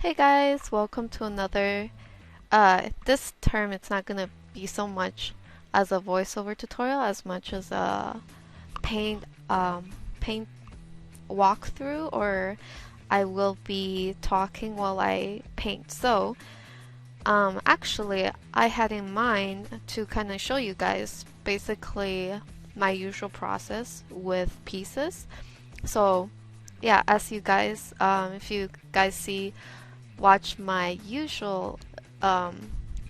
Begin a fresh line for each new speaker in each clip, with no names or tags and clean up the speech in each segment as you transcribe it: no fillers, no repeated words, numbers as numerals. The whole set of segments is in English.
Hey guys, welcome to another this term it's not gonna be so much as a voiceover tutorial as much as a paint paint walkthrough, or I will be talking while I paint. So actually I had in mind to kind of show you guys basically my usual process with pieces. So yeah, as you guys if you guys watch my usual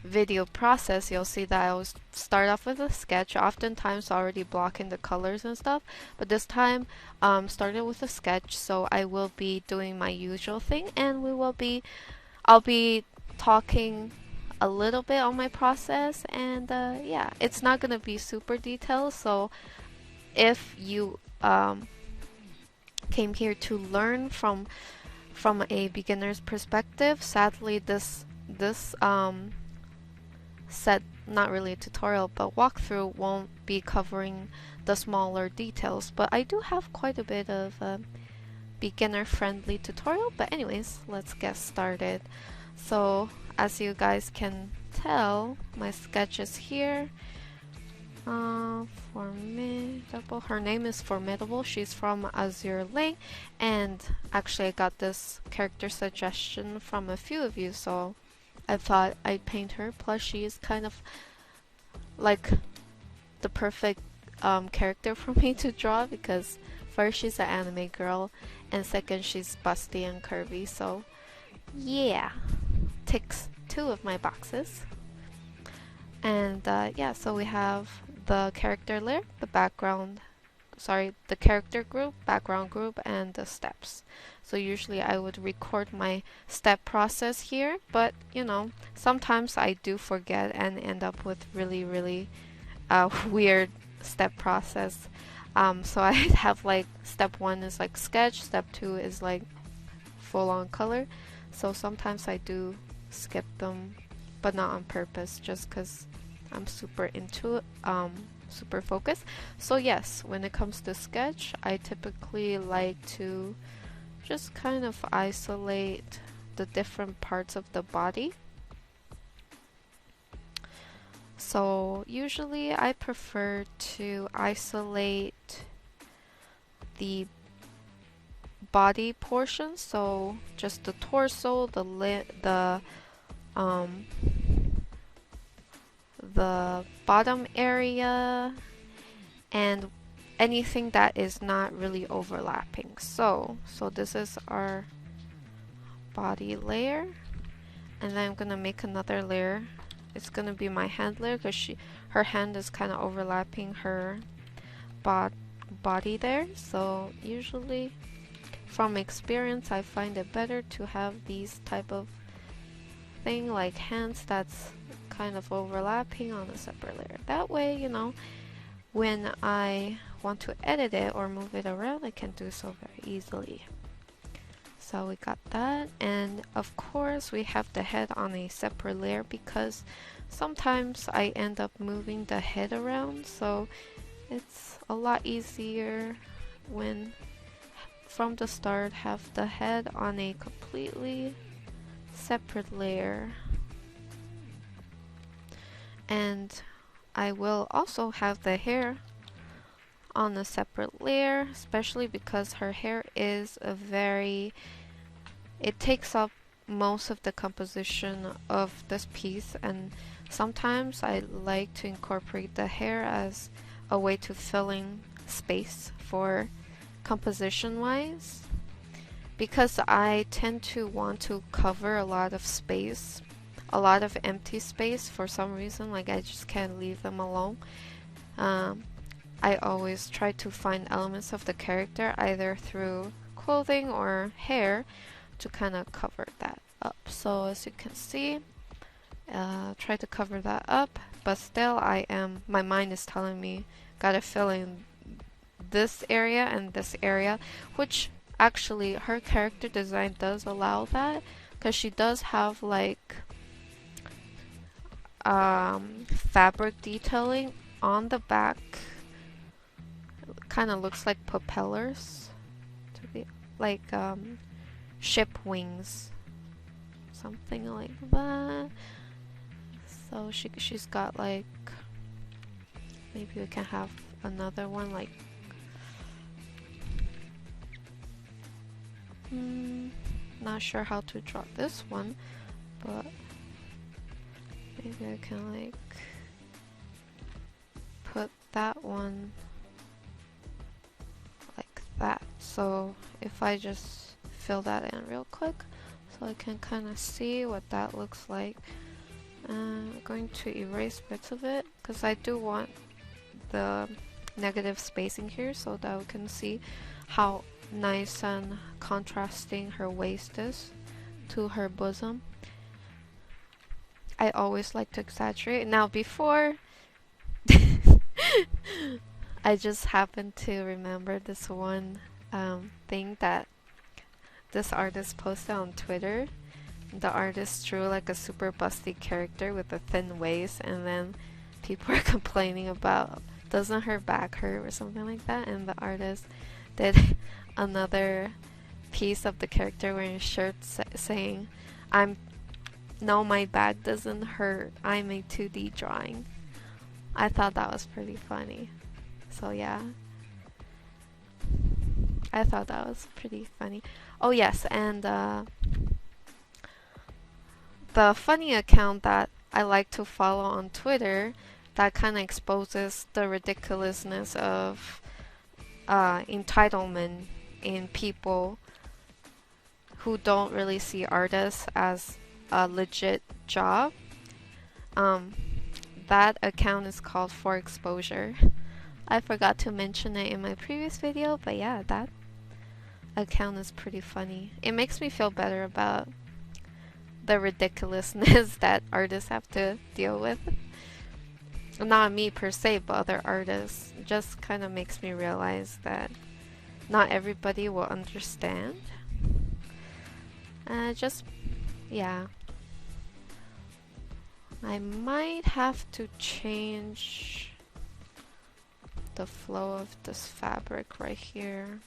video process, you'll see that I always start off with a sketch, oftentimes already blocking the colors and stuff, but this time started with a sketch, so I will be doing my usual thing, and I'll be talking a little bit on my process, and yeah, it's not gonna be super detailed, so if you came here to learn from a beginner's perspective, sadly this set, not really a tutorial but walkthrough, won't be covering the smaller details, but I do have quite a bit of beginner friendly tutorial. But anyways, let's get started. So as you guys can tell, my sketch is here. Formidable. Her name is Formidable. She's from Azure Lane, and actually I got this character suggestion from a few of you, so I thought I'd paint her. Plus, she is kind of like the perfect character for me to draw because first she's an anime girl, and second she's busty and curvy. So yeah, ticks two of my boxes. And yeah, so we have the character layer, the character group, background group, and the steps. So usually I would record my step process here, but you know, sometimes I do forget and end up with really weird step process. So I have like step 1 is like sketch, step 2 is like full on color. So sometimes I do skip them, but not on purpose, just because I'm super into it, super focused. So yes, when it comes to sketch, I typically like to just kind of isolate the different parts of the body. So usually I prefer to isolate the body portion, so just the torso, the bottom area, and anything that is not really overlapping. So this is our body layer, and then I'm gonna make another layer. It's gonna be my hand layer because her hand is kind of overlapping her body there. So usually from experience I find it better to have these type of thing like hands that's kind of overlapping on a separate layer. That way, you know, when I want to edit it or move it around, I can do so very easily. So we got that, and of course we have the head on a separate layer because sometimes I end up moving the head around, so it's a lot easier when from the start have the head on a completely separate layer. And I will also have the hair on a separate layer, especially because her hair is it takes up most of the composition of this piece, and sometimes I like to incorporate the hair as a way to fill in space for composition wise, because I tend to want to cover a lot of space, a lot of empty space for some reason. Like I just can't leave them alone. I always try to find elements of the character either through clothing or hair to kind of cover that up. So as you can see, try to cover that up, but still my mind is telling me gotta fill in this area and this area, which actually her character design does allow that, because she does have like fabric detailing on the back. Kind of looks like propellers, to be like ship wings. something like that. So she's got like, maybe we can have another one like, not sure how to draw this one, but maybe I can like put that one like that. So if I just fill that in real quick so I can kind of see what that looks like. I'm going to erase bits of it because I do want the negative spacing here so that we can see how nice and contrasting her waist is to her bosom. I always like to exaggerate. Now before I just happened to remember this one thing that this artist posted on Twitter. The artist drew like a super busty character with a thin waist, and then people are complaining about, doesn't her back hurt or something like that, and the artist did another piece of the character wearing a shirt saying, no, my back doesn't hurt, I'm a 2D drawing. I thought that was pretty funny. So yeah, I thought that was pretty funny. Oh yes, and the funny account that I like to follow on Twitter that kind of exposes the ridiculousness of entitlement in people who don't really see artists as a legit job. That account is called For Exposure. I forgot to mention it in my previous video, but yeah, that account is pretty funny. It makes me feel better about the ridiculousness that artists have to deal with. Not me per se, but other artists. It just kind of makes me realize that not everybody will understand. Yeah. I might have to change the flow of this fabric right here.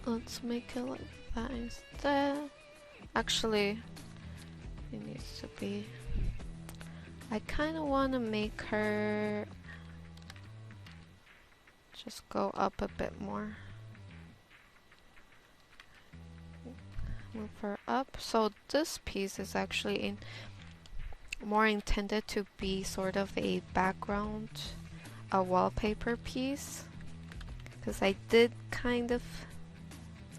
Let's make it like that instead. Actually, it needs to be... I kind of want to make her just go up a bit more. Move her up. So this piece is actually more intended to be sort of a background, a wallpaper piece. Because I did kind of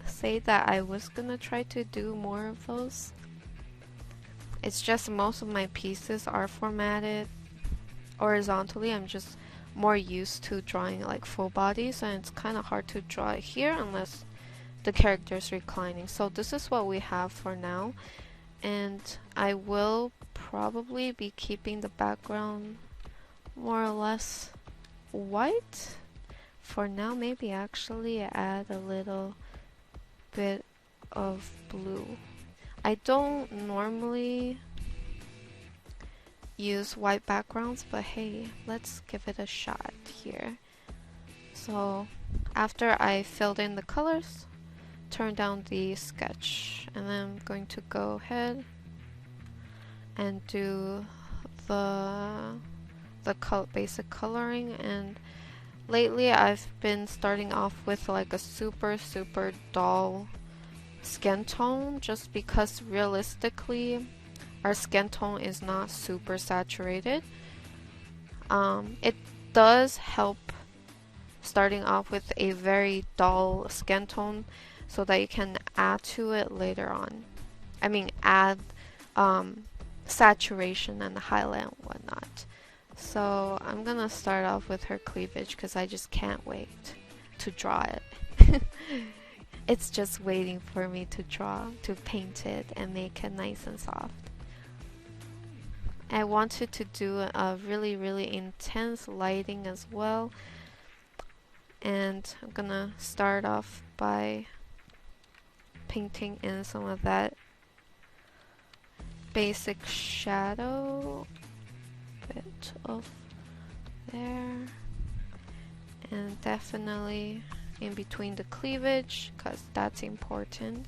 say that I was gonna try to do more of those. It's just most of my pieces are formatted horizontally. I'm just more used to drawing like full bodies, and it's kind of hard to draw it here unless the character is reclining. So this is what we have for now, and I will probably be keeping the background more or less white for now. Maybe actually add a little bit of blue. I don't normally use white backgrounds, but hey, let's give it a shot here. So after I filled in the colors, turn down the sketch, and then I'm going to go ahead and do the basic coloring. And lately I've been starting off with like a super dull skin tone, just because realistically our skin tone is not super saturated. It does help starting off with a very dull skin tone so that you can add to it later on. I mean, add saturation and highlight and whatnot. So I'm gonna start off with her cleavage because I just can't wait to draw it. It's just waiting for me to paint it and make it nice and soft. I wanted to do a really intense lighting as well, and I'm gonna start off by painting in some of that basic shadow bit of there, and definitely in between the cleavage because that's important.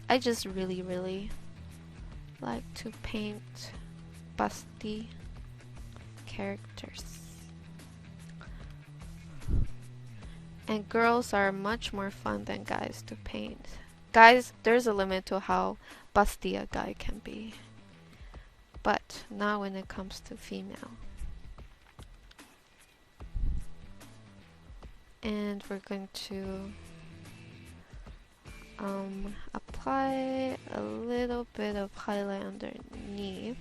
I just really like to paint busty characters. And girls are much more fun than guys to paint. Guys, there's a limit to how busty a guy can be. But not when it comes to female. And we're going to apply a little bit of highlight underneath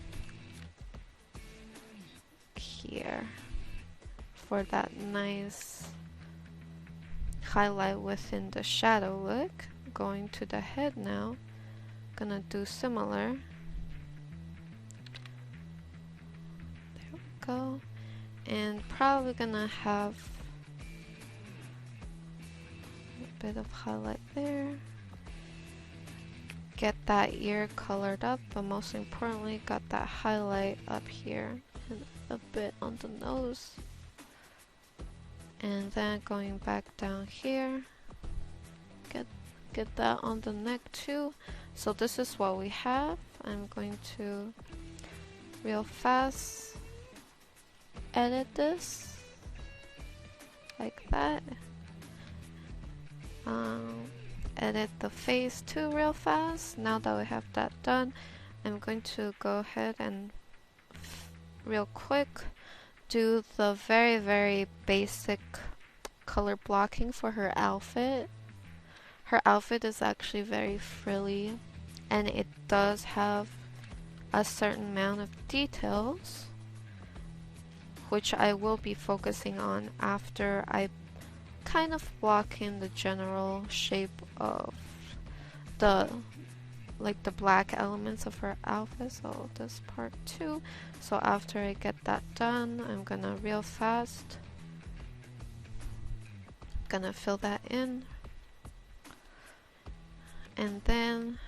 here for that nice highlight within the shadow look. Going to the head now, gonna do similar. There we go. And probably gonna have a bit of highlight there. Get that ear colored up, but most importantly got that highlight up here and a bit on the nose. And then going back down here, get that on the neck too. So this is what we have. I'm going to real fast edit this like that. Edit the face too real fast. Now that we have that done, I'm going to go ahead and real quick do the very basic color blocking for her outfit. Her outfit is actually very frilly and it does have a certain amount of details, which I will be focusing on after I kind of block in the general shape of the black elements of her outfit. So this part too. So after I get that done, I'm gonna real fast gonna fill that in, and then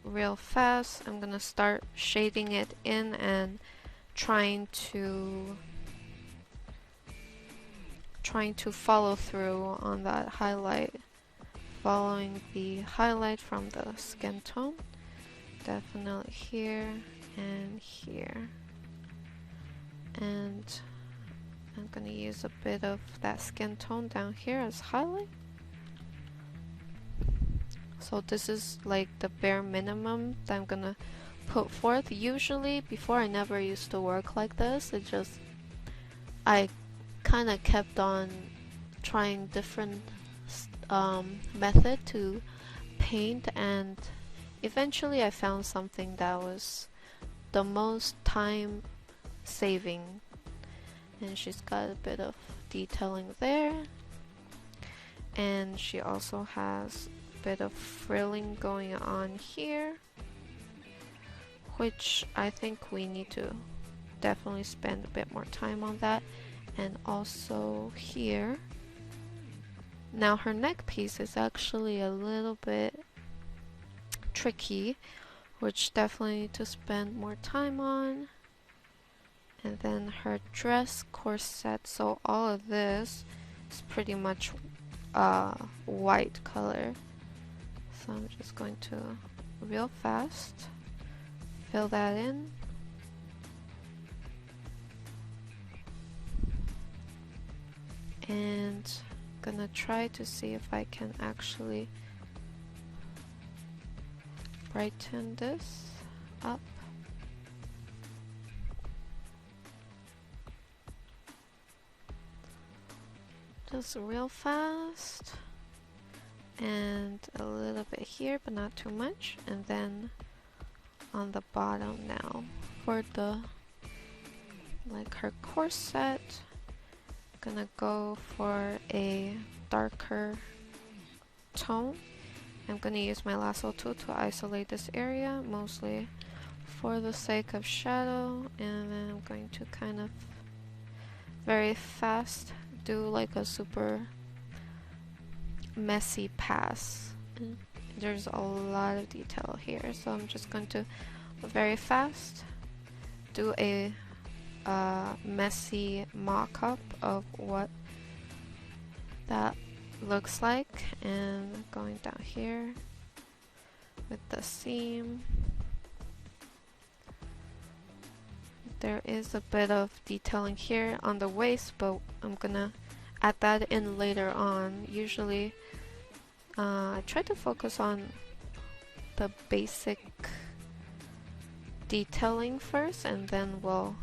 real fast I'm gonna start shading it in and trying to follow through on that highlight, following the highlight from the skin tone. Definitely here and here. And I'm gonna use a bit of that skin tone down here as highlight. So this is like the bare minimum that I'm gonna put forth. Usually before I never used to work like this. I kind of kept on trying different method to paint, and eventually I found something that was the most time saving. And she's got a bit of detailing there, and she also has a bit of frilling going on here, which I think we need to definitely spend a bit more time on that. And also here. Now her neck piece is actually a little bit tricky, which definitely need to spend more time on. And then her dress corset, so all of this is pretty much white color. So I'm just going to real fast fill that in. And gonna try to see if I can actually brighten this up. Just real fast, and a little bit here but not too much. And then on the bottom now for the her corset, gonna go for a darker tone. I'm gonna use my lasso tool to isolate this area, mostly for the sake of shadow, and then I'm going to kind of very fast do like a super messy pass. And there's a lot of detail here, so I'm just going to very fast do a messy mock-up of what that looks like, and going down here with the seam. There is a bit of detailing here on the waist, but I'm gonna add that in later on. Usually I try to focus on the basic detailing first, and then we'll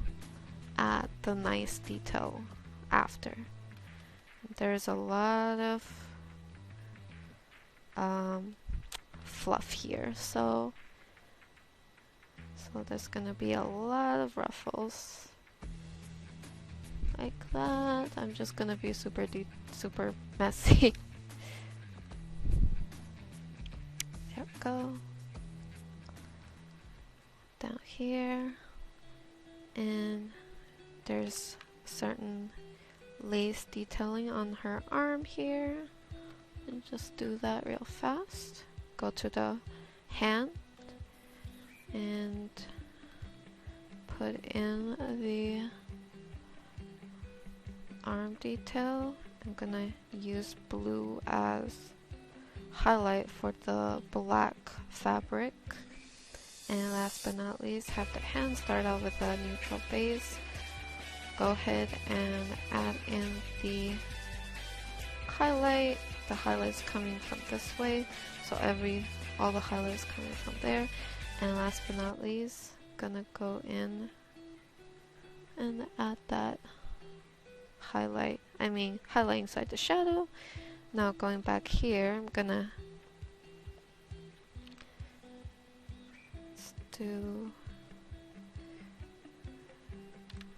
add the nice detail after. There's a lot of fluff here, so there's gonna be a lot of ruffles like that. I'm just gonna be super messy. There we go. Down here, and there's certain lace detailing on her arm here, and just do that real fast. Go to the hand and put in the arm detail. I'm gonna use blue as highlight for the black fabric. And last but not least, have the hand start out with a neutral base. Go ahead and add in the highlight. The highlight's coming from this way, so all the highlights coming from there. And last but not least, gonna go in and add that highlight inside the shadow. Now going back here, I'm gonna do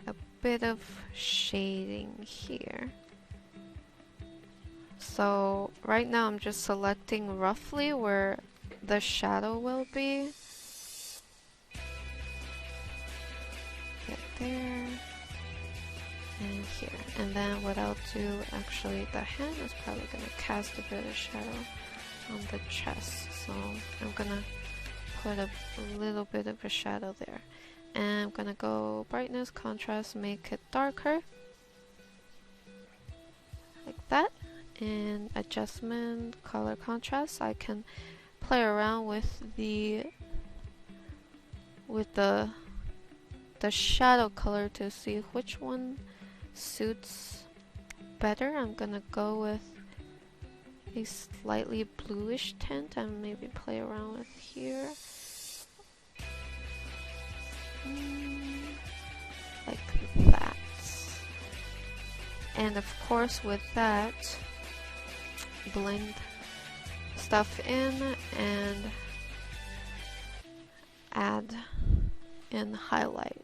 a bit of shading here. So right now I'm just selecting roughly where the shadow will be. Get there and here. And then what I'll do, actually the hand is probably gonna cast a bit of shadow on the chest. So I'm gonna put a little bit of a shadow there. And I'm gonna go brightness, contrast, make it darker. Like that. And adjustment, color contrast, I can play around with the shadow color to see which one suits better. I'm gonna go with a slightly bluish tint and maybe play around with here. Like that. And of course with that, blend stuff in and add in highlight.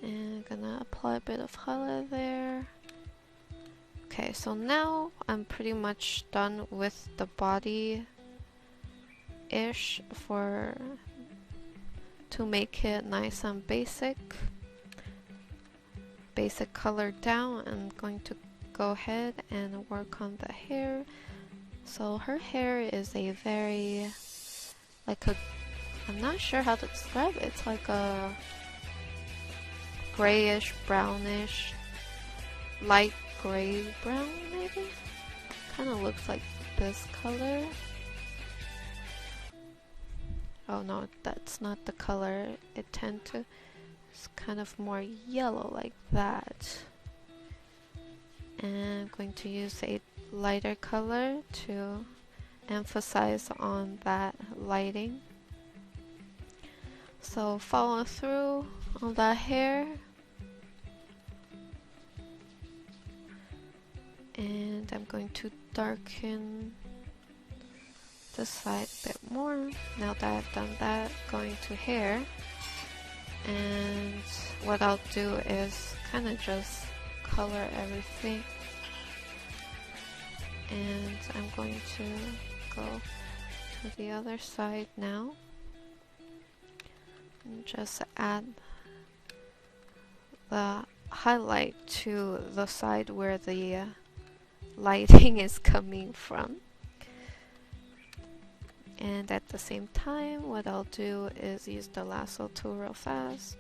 And I'm gonna apply a bit of highlight there. Okay, so now I'm pretty much done with the body-ish to make it nice and basic color down. I'm going to go ahead and work on the hair. So her hair is a very, I'm not sure how to describe it. It's like a grayish, brownish, light gray brown maybe? Kind of looks like this color. Oh no, that's not the color. It tends to, it's kind of more yellow like that. And I'm going to use a lighter color to emphasize on that lighting. So follow through on that hair. And I'm going to darken the side a bit more. Now that I've done that, going to hair. And what I'll do is kind of just color everything. And I'm going to go to the other side now. And just add the highlight to the side where the lighting is coming from. And at the same time, what I'll do is use the lasso tool real fast.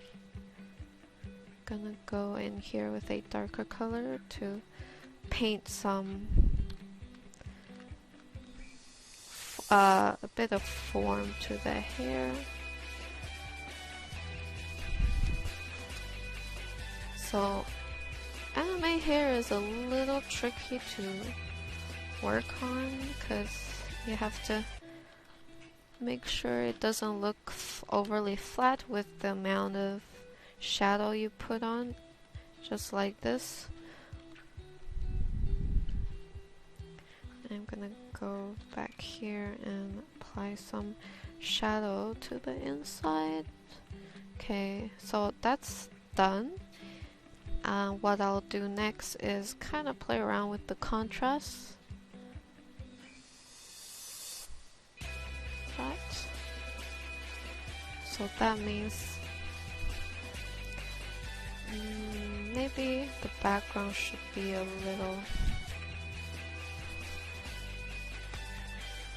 Gonna go in here with a darker color to paint some a bit of form to the hair. So anime hair is a little tricky to work on because you have to make sure it doesn't look overly flat with the amount of shadow you put on, just like this. I'm gonna go back here and apply some shadow to the inside. Okay, so that's done. What I'll do next is kind of play around with the contrast. Right. So that means maybe the background should be a little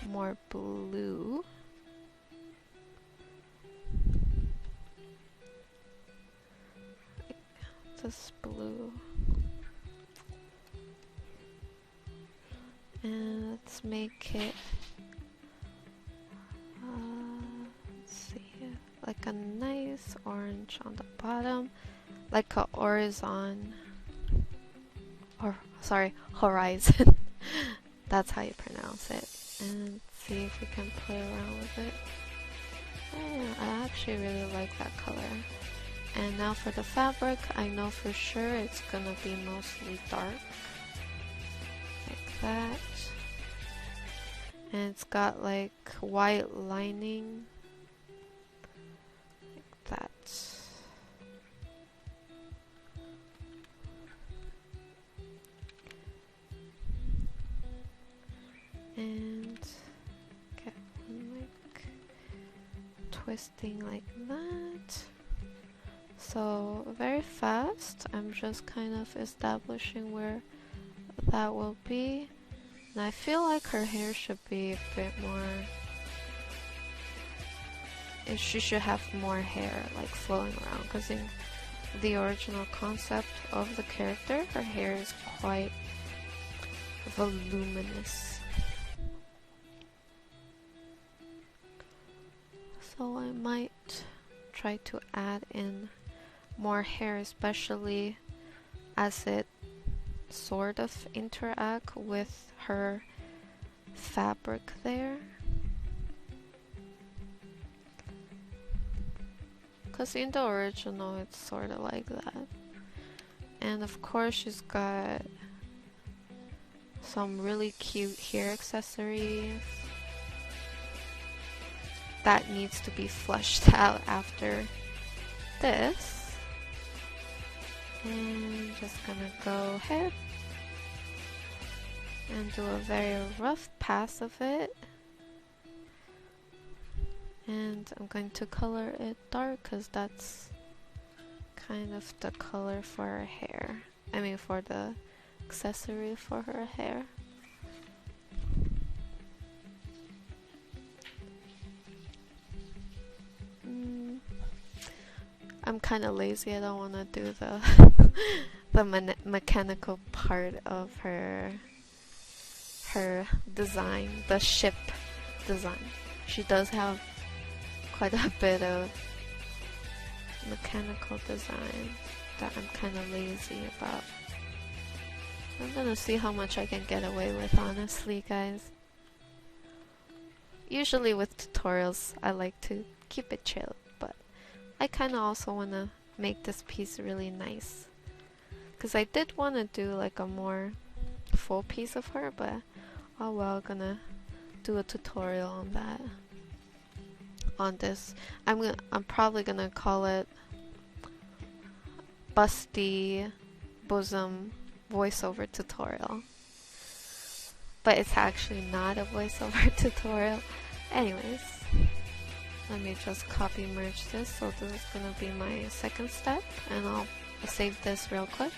more blue. Like this blue. And let's make it let's see, like a nice orange on the bottom, like a horizon, or sorry, horizon. That's how you pronounce it. And see if we can play around with it. Yeah, I actually really like that color. And now for the fabric, I know for sure it's gonna be mostly dark, like that. And it's got like white lining, like that. And get one like twisting like that. So very fast, I'm just kind of establishing where that will be. And I feel like her hair should be a bit more, she should have more hair like flowing around, because in the original concept of the character, her hair is quite voluminous. So I might try to add in more hair, especially as it sort of interact with her fabric there. Because in the original it's sort of like that. And of course she's got some really cute hair accessories that needs to be flushed out after this. And just gonna go ahead and do a very rough pass of it. And I'm going to color it dark because that's kind of the color for her hair. I mean for the accessory for her hair. I'm kind of lazy. I don't want to do the mechanical part of her design, the ship design. She does have quite a bit of mechanical design that I'm kind of lazy about. I'm gonna see how much I can get away with, honestly, guys. Usually with tutorials, I like to keep it chill, but I kind of also want to make this piece really nice. Because I did want to do like a more full piece of her, but oh well, gonna do a tutorial on that. On this, I'm probably gonna call it Busty Bosom voiceover tutorial, but it's actually not a voiceover tutorial. Anyways, let me just copy merge this. So this is gonna be my second step, and I'll save this real quick.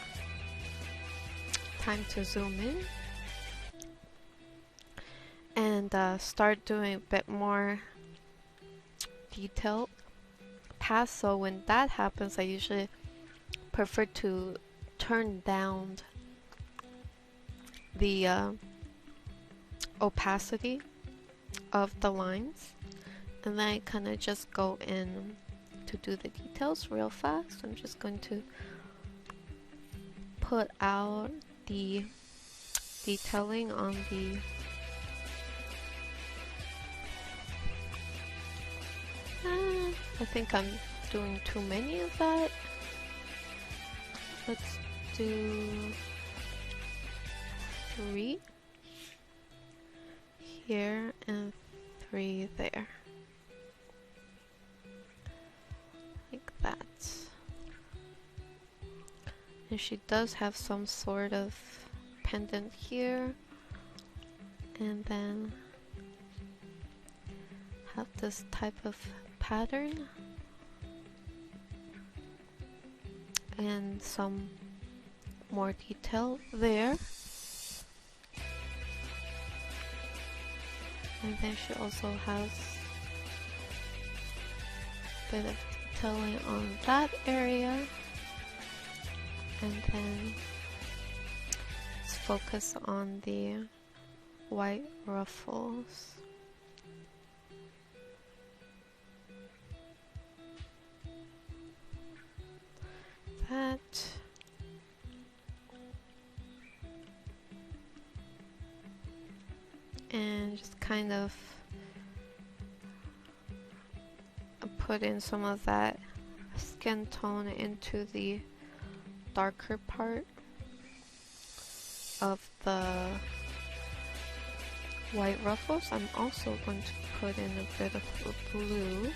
Time to zoom in and start doing a bit more detailed pass. So when that happens, I usually prefer to turn down the opacity of the lines, and then I kind of just go in to do the details real fast. I'm just going to put out the detailing on the I think I'm doing too many of that. Let's do 3 here and 3 there. Like that. And she does have some sort of pendant here. And then have this type of pattern. And some more detail there. And then she also has a bit of detailing on that area. And then let's focus on the white ruffles. That. And just kind of put in some of that skin tone into the darker part of the white ruffles. I'm also going to put in a bit of blue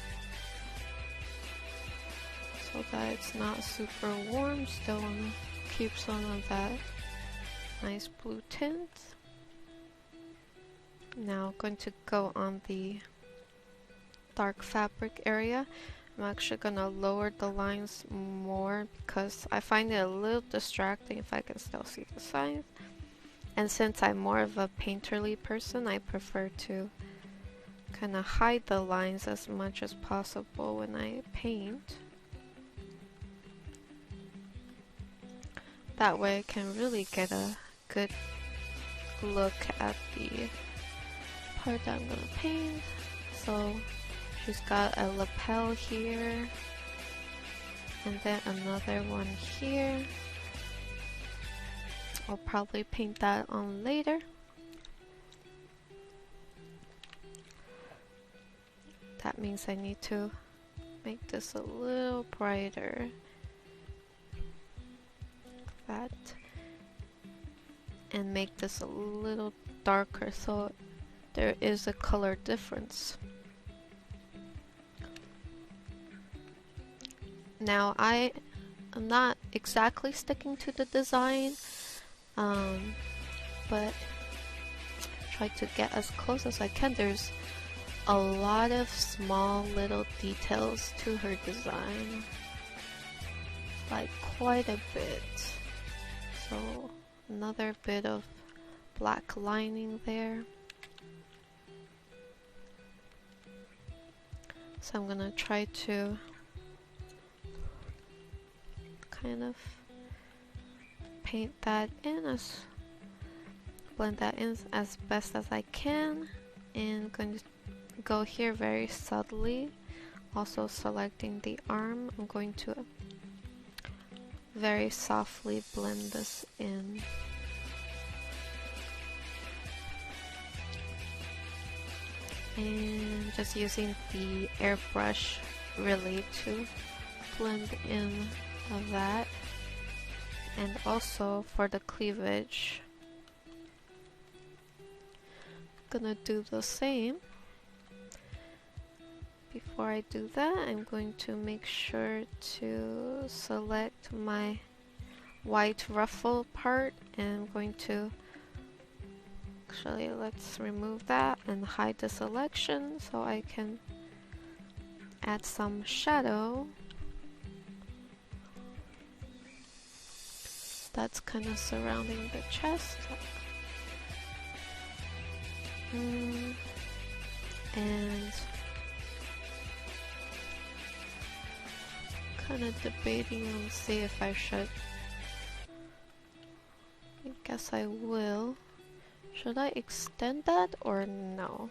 so that it's not super warm, still want to keep some of that nice blue tint. Now I'm going to go on the dark fabric area. I'm actually going to lower the lines more because I find it a little distracting if I can still see the signs. And since I'm more of a painterly person, I prefer to kind of hide the lines as much as possible when I paint. That way I can really get a good look at the part that I'm going to paint. So she's got a lapel here, and then another one here. I'll probably paint that on later. That means I need to make this a little brighter. That. And make this a little darker so there is a color difference. Now I am not exactly sticking to the design, but try to get as close as I can. There's a lot of small little details to her design, like quite a bit. So another bit of black lining there. So I'm gonna try to kind of paint that in, blend that in as best as I can, and I'm going to go here very subtly, also selecting the arm. I'm going to very softly blend this in. And just using the airbrush really to blend in that. And also for the cleavage, I'm gonna do the same. Before I do that, I'm going to make sure to select my white ruffle part, and I'm going to actually, let's remove that and hide the selection so I can add some shadow. That's kind of surrounding the chest. And kind of debating on see if I should. I guess I will. Should I extend that or no?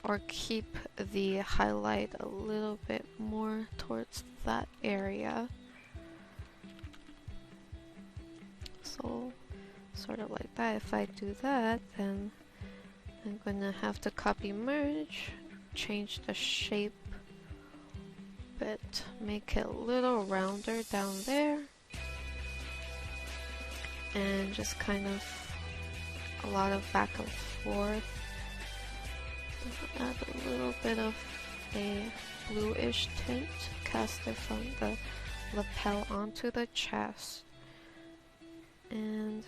Or keep the highlight a little bit more towards that area? So sort of like that. If I do that, then I'm gonna have to copy merge, change the shape a bit, make it a little rounder down there, and just kind of a lot of back and forth. Add a little bit of a bluish tint, cast it from the lapel onto the chest, and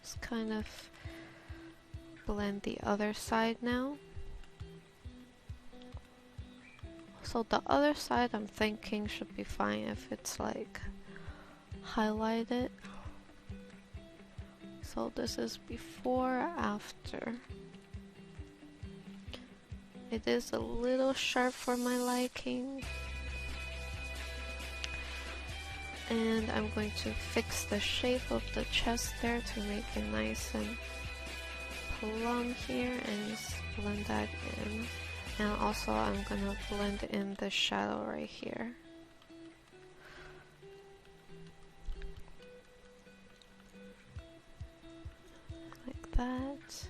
just kind of blend the other side now. So the other side I'm thinking should be fine if it's like highlighted. So this is before, after. It is a little sharp for my liking. And I'm going to fix the shape of the chest there to make it nice and plumb here, and just blend that in. And also I'm gonna blend in the shadow right here. Like that.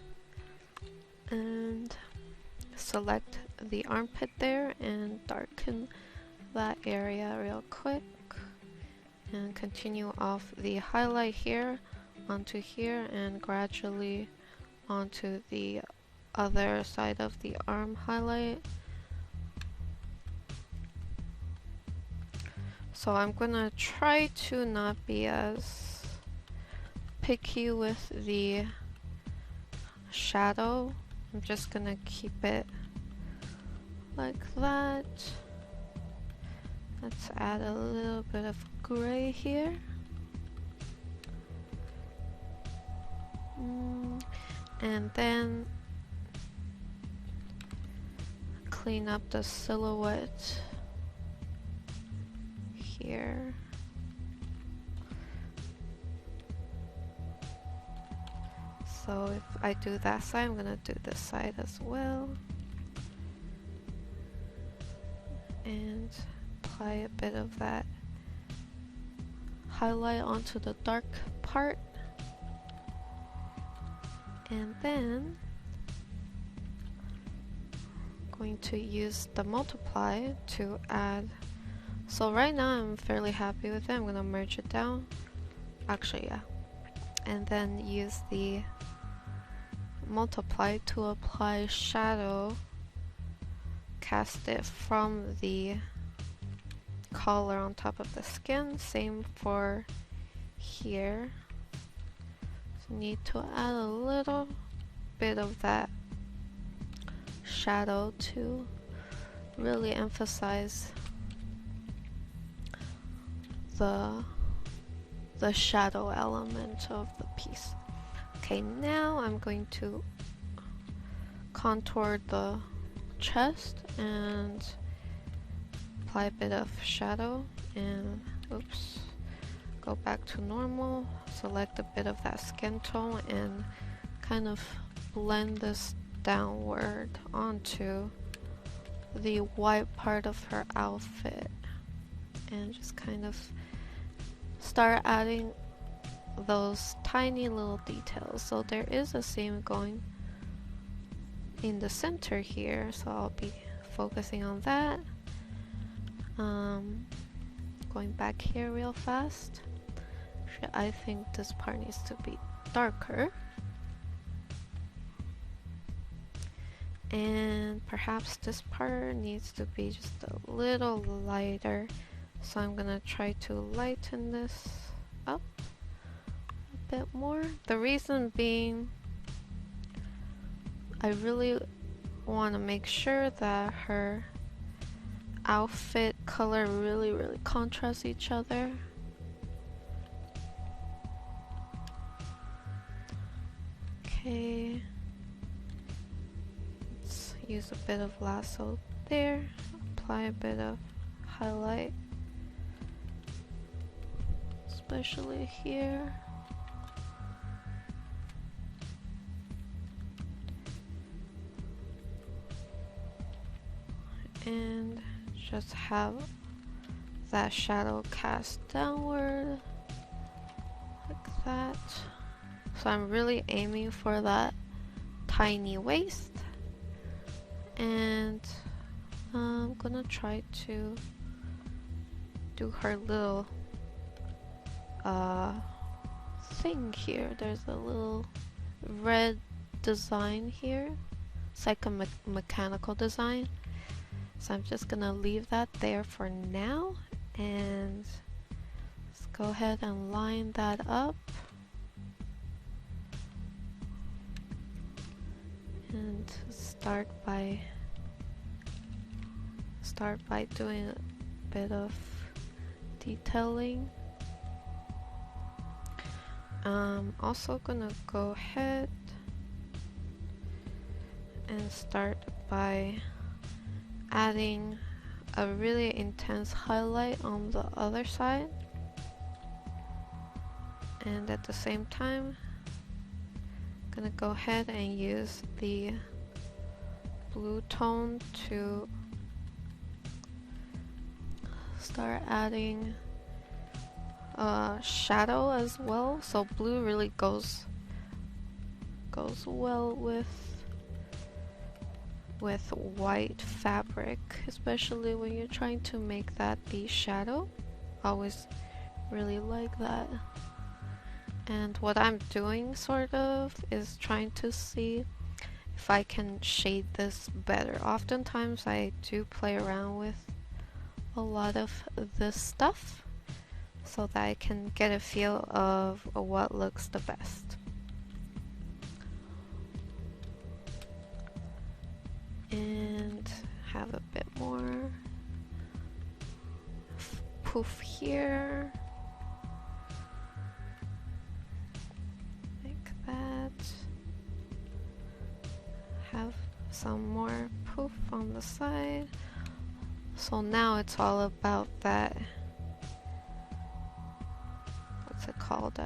And select the armpit there and darken that area real quick. And continue off the highlight here onto here and gradually onto the other side of the arm highlight. So I'm gonna try to not be as picky with the shadow. I'm just gonna keep it like that. Let's add a little bit of gray here. And then clean up the silhouette here. So if I do that side, I'm gonna do this side as well. And apply a bit of that highlight onto the dark part. And then going to use the multiply to add. So right now I'm fairly happy with it. I'm gonna merge it down. Actually, yeah. And then use the multiply to apply shadow. Cast it from the collar on top of the skin. Same for here. So need to add a little bit of that shadow to really emphasize the shadow element of the piece. Okay, now I'm going to contour the chest and apply a bit of shadow and oops, go back to normal, select a bit of that skin tone and kind of blend this downward onto the white part of her outfit and just kind of start adding those tiny little details. So there is a seam going in the center here, so I'll be focusing on that. Going back here real fast. I think this part needs to be darker. And perhaps this part needs to be just a little lighter. So I'm gonna try to lighten this up a bit more. The reason being, I really want to make sure that her outfit color really contrasts each other. Okay, let's use a bit of lasso there, apply a bit of highlight, let's especially here. And just have that shadow cast downward like that. So I'm really aiming for that tiny waist, and I'm gonna try to do her little thing here. There's a little red design here. It's like a mechanical design. So I'm just gonna leave that there for now, and let's go ahead and line that up. And start by doing a bit of detailing. I'm also gonna go ahead and start by adding a really intense highlight on the other side, and at the same time I'm gonna go ahead and use the blue tone to start adding shadow as well. So blue really goes well with white fabric, especially when you're trying to make that the shadow. Always really like that. And what I'm doing sort of is trying to see if I can shade this better. Oftentimes I do play around with a lot of this stuff so that I can get a feel of what looks the best. And have a bit more poof here, like that. Have some more poof on the side. So now it's all about that, what's it called,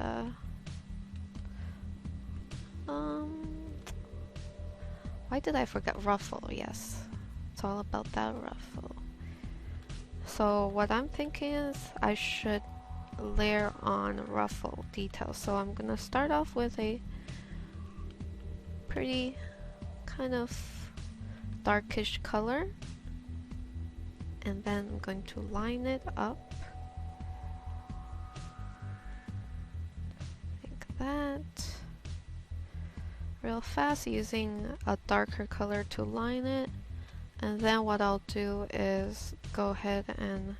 why did I forget? Ruffle, yes. It's all about that ruffle. So what I'm thinking is I should layer on ruffle details. So I'm gonna start off with a pretty kind of darkish color, and then I'm going to line it up like that real fast, using a darker color to line it. And then what I'll do is go ahead and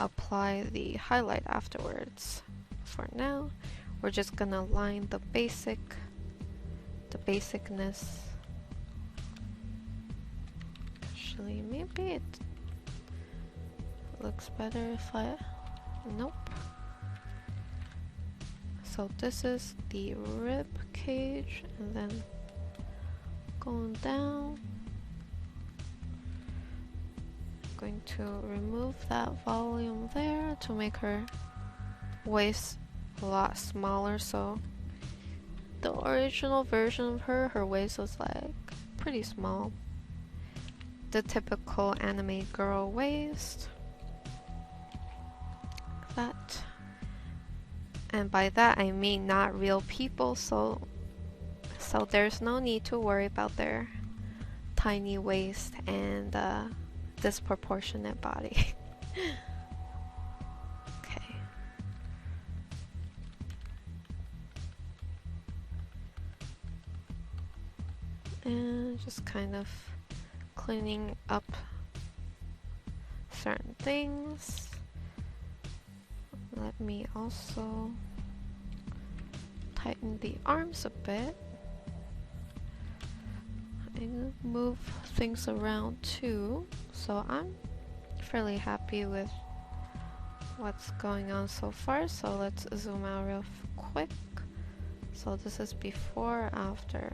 apply the highlight afterwards. For now, we're just gonna line the basicness. Actually, maybe it looks better if I, nope. So this is the rib cage, and then going down, going to remove that volume there to make her waist a lot smaller. So the original version of her waist was like pretty small, the typical anime girl waist, like that. And by that I mean not real people, so there's no need to worry about their tiny waist and disproportionate body. Okay. And just kind of cleaning up certain things. Let me also tighten the arms a bit and move things around too. So I'm fairly happy with what's going on so far. So let's zoom out real quick. So this is before, after.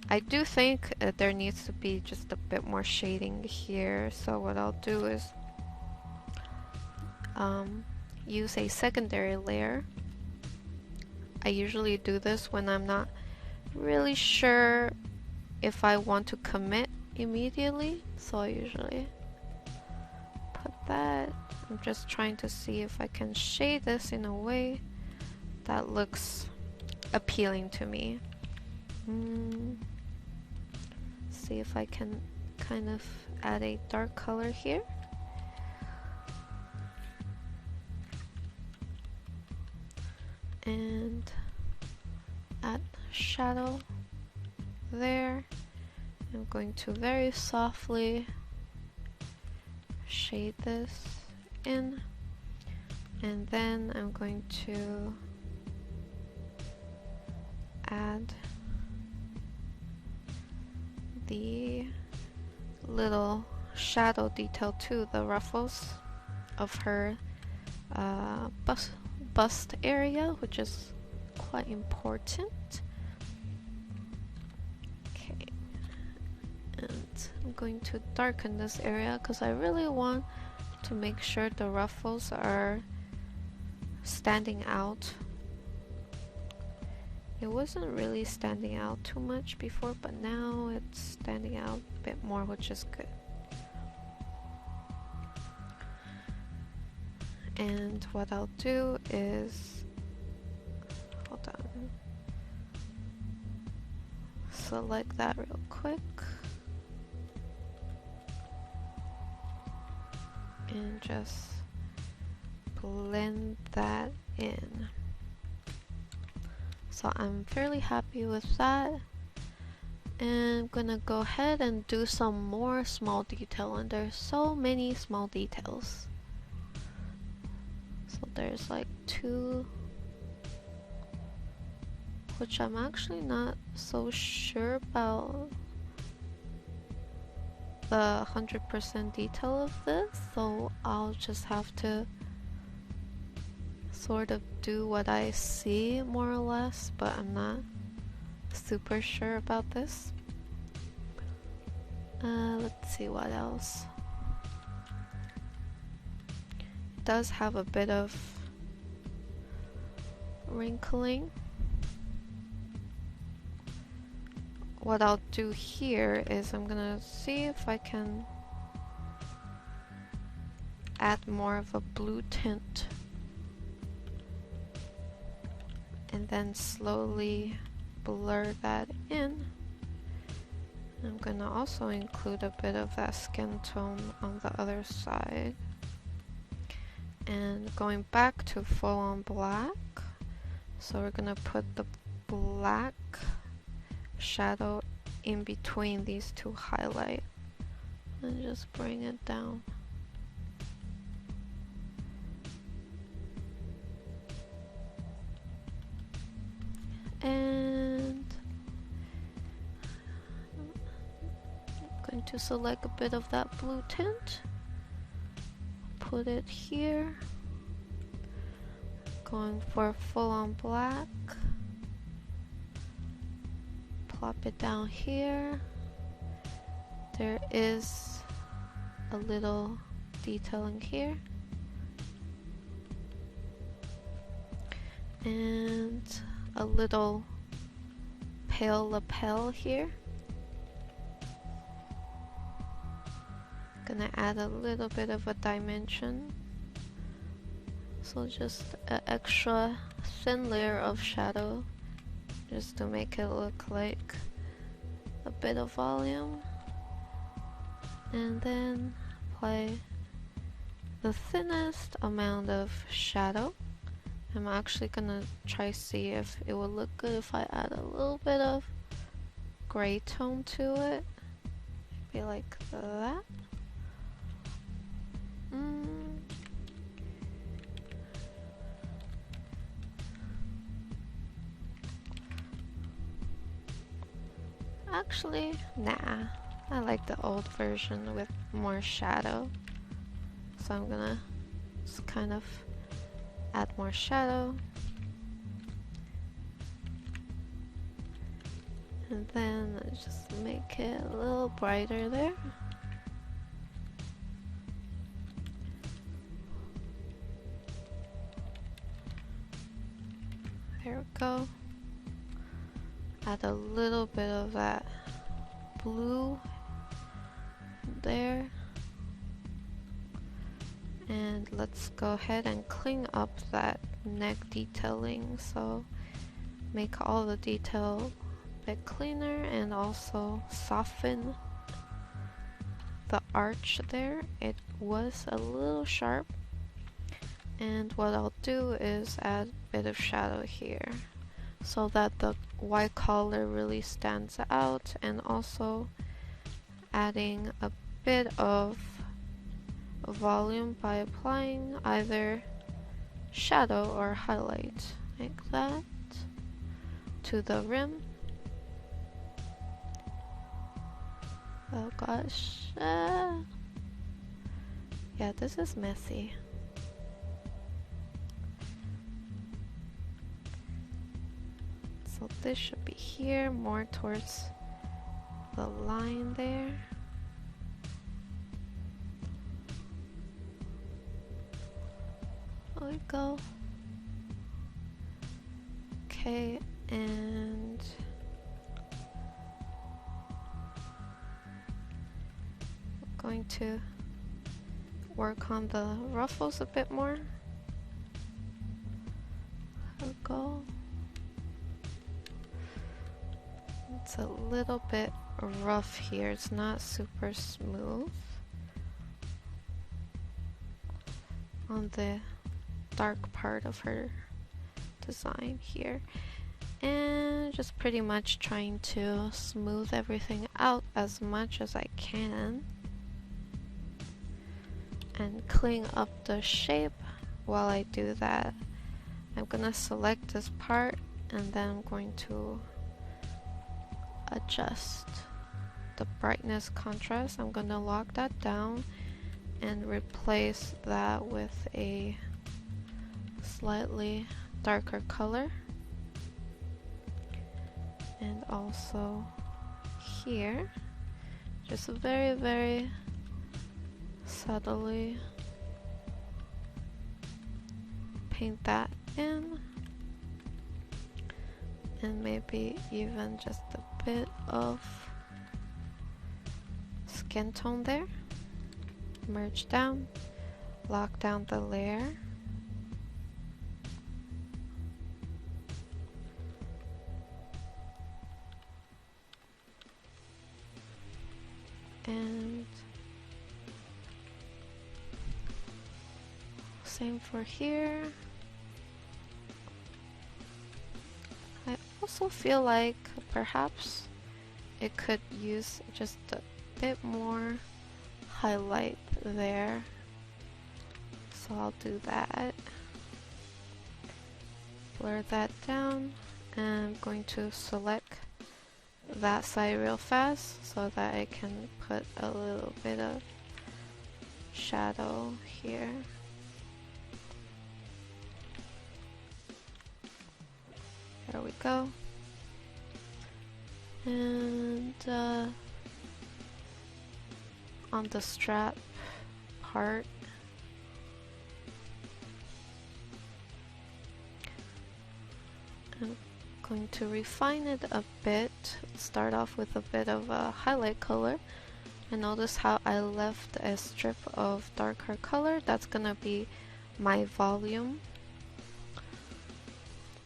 I do think there needs to be just a bit more shading here. So what I'll do is use a secondary layer. I usually do this when I'm not really sure if I want to commit immediately, so I usually put that. I'm just trying to see if I can shade this in a way that looks appealing to me. See if I can kind of add a dark color here. And add shadow there. I'm going to very softly shade this in, and then I'm going to add the little shadow detail to the ruffles of her bust area, which is quite important. Okay, and I'm going to darken this area because I really want to make sure the ruffles are standing out. It wasn't really standing out too much before, but now it's standing out a bit more, which is good. And what I'll do is, hold on, select that real quick and just blend that in. So I'm fairly happy with that, and I'm gonna go ahead and do some more small detail, and there's so many small details. So there's like 2, which I'm actually not so sure about the 100% detail of this, so I'll just have to sort of do what I see more or less, but I'm not super sure about this. Let's see what else. It does have a bit of wrinkling. What I'll do here is I'm gonna see if I can add more of a blue tint, and then slowly blur that in. I'm gonna also include a bit of that skin tone on the other side. And going back to full on black, so we're gonna put the black shadow in between these 2 highlights and just bring it down. And I'm going to select a bit of that blue tint, put it here, going for full on black, plop it down here. There is a little detailing here, and a little pale lapel here. Gonna add a little bit of a dimension, so just an extra thin layer of shadow just to make it look like a bit of volume, and then apply the thinnest amount of shadow. I'm actually gonna try see if it will look good if I add a little bit of gray tone to it, maybe like that. Actually, nah. I like the old version with more shadow. So I'm gonna just kind of add more shadow. And then just make it a little brighter there. There we go. Add a little bit of that blue there. And let's go ahead and clean up that neck detailing. So make all the detail a bit cleaner and also soften the arch there. It was a little sharp. And what I'll do is add a bit of shadow here so that the white color really stands out, and also adding a bit of volume by applying either shadow or highlight like that to the rim. Oh gosh, yeah, this is messy. So this should be here, more towards the line there. There we go. Okay, and I'm going to work on the ruffles a bit more. There we go. It's a little bit rough here, it's not super smooth on the dark part of her design here, and just pretty much trying to smooth everything out as much as I can and clean up the shape. While I do that, I'm gonna select this part and then I'm going to adjust the brightness contrast. I'm gonna lock that down and replace that with a slightly darker color, and also here just very subtly paint that in, and maybe even just a bit of skin tone there. Merge down, lock down the layer, and same for here. I also feel like perhaps it could use just a bit more highlight there, so I'll do that. Blur that down, and I'm going to select that side real fast so that I can put a little bit of shadow here. There we go. And on the strap part, I'm going to refine it a bit. Start off with a bit of a highlight color, and notice how I left a strip of darker color. That's gonna be my volume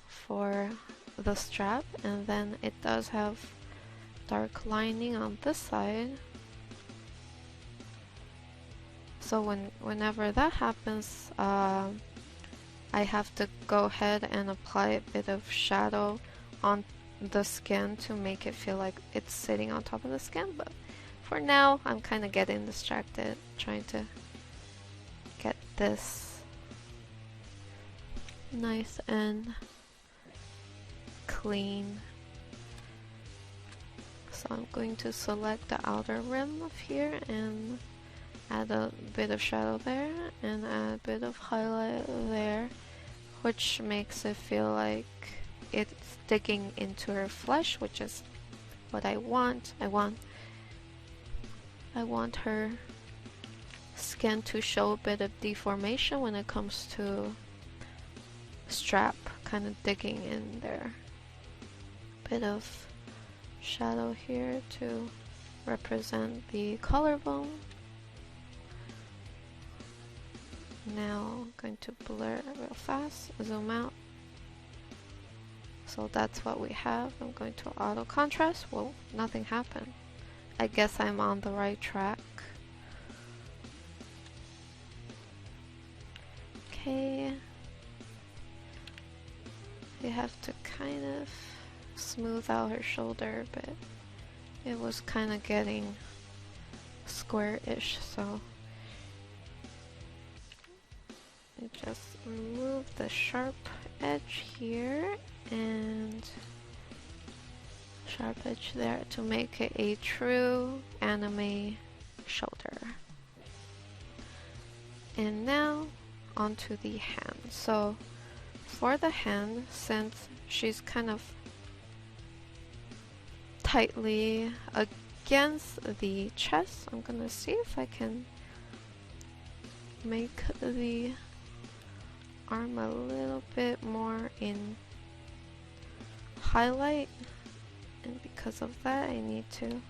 for the strap, and then it does have dark lining on this side. So whenever that happens, I have to go ahead and apply a bit of shadow on the skin to make it feel like it's sitting on top of the skin. But for now, I'm kind of getting distracted trying to get this nice and clean. So I'm going to select the outer rim of here and add a bit of shadow there and add a bit of highlight there, which makes it feel like it's digging into her flesh, which is what I want. I want her skin to show a bit of deformation when it comes to strap kind of digging in there. Bit of shadow here to represent the collarbone. Now I'm going to blur it real fast, zoom out. So that's what we have. I'm going to auto contrast. Well, nothing happened. I guess I'm on the right track. Okay. You have to kind of smooth out her shoulder, but it was kind of getting square-ish, so I just remove the sharp edge here and sharp edge there to make it a true anime shoulder. And now onto the hand. So for the hand, since she's kind of tightly against the chest, I'm gonna see if I can make the arm a little bit more in highlight, and because of that I need to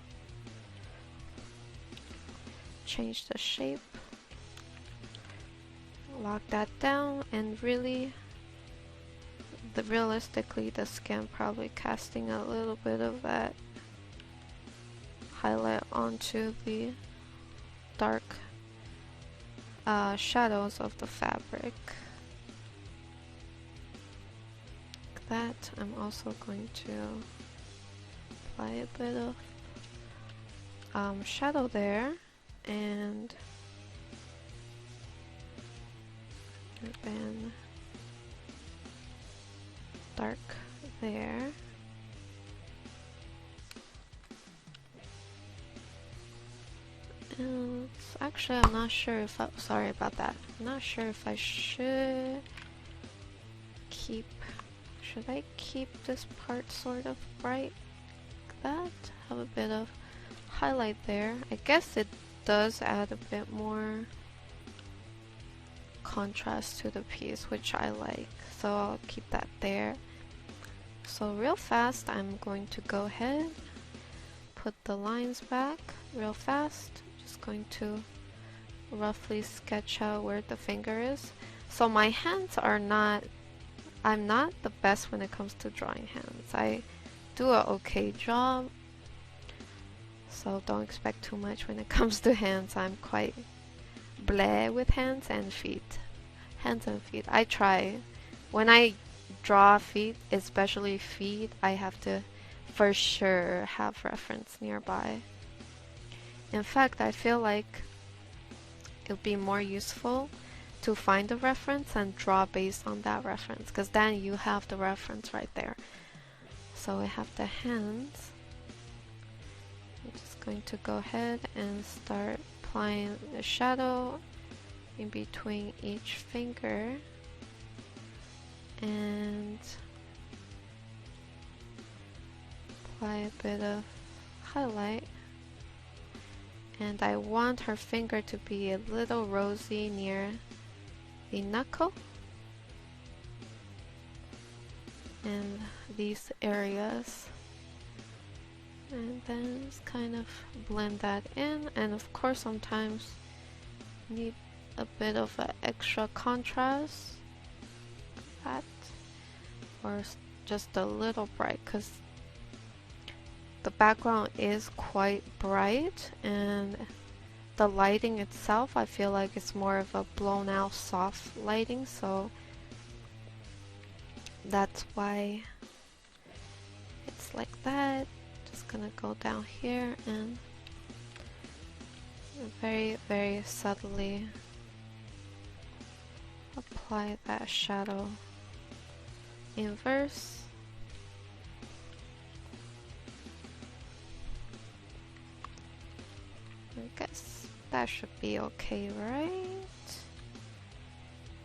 change the shape, lock that down, and really realistically the skin probably casting a little bit of that highlight onto the dark shadows of the fabric. Like that. I'm also going to apply a bit of shadow there, and then dark there. And actually, I'm not sure if sorry about that. I'm not sure if I should I keep this part sort of bright like that? Have a bit of highlight there. I guess it does add a bit more contrast to the piece, which I like, so I'll keep that there. So real fast, I'm going to go ahead, put the lines back real fast. Just going to roughly sketch out where the finger is. So my hands are not, I'm not the best when it comes to drawing hands. I do an okay job, so don't expect too much when it comes to hands. I'm quite bleh with hands and feet. Hands and feet. I try. When I draw feet, especially feet, I have to for sure have reference nearby. In fact, I feel like it would be more useful to find a reference and draw based on that reference, because then you have the reference right there. So I have the hands. I'm just going to go ahead and start applying the shadow in between each finger and apply a bit of highlight. And I want her finger to be a little rosy near the knuckle and these areas, and then just kind of blend that in. And of course sometimes need a bit of an extra contrast, like that, or just a little bright, because the background is quite bright and the lighting itself, I feel like it's more of a blown out soft lighting, so that's why it's like that. Just gonna go down here and very, very subtly apply that shadow inverse. I guess that should be okay, right?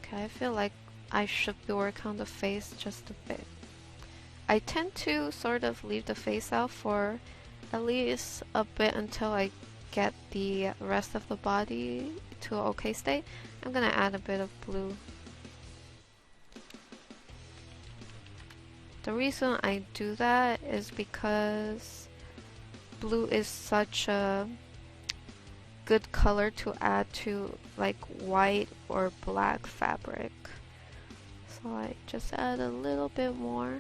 Okay, I feel like I should be working on the face just a bit. I tend to sort of leave the face out for at least a bit until I get the rest of the body to an okay state. I'm gonna add a bit of blue The reason I do that is because blue is such a good color to add to like white or black fabric. So I just add a little bit more.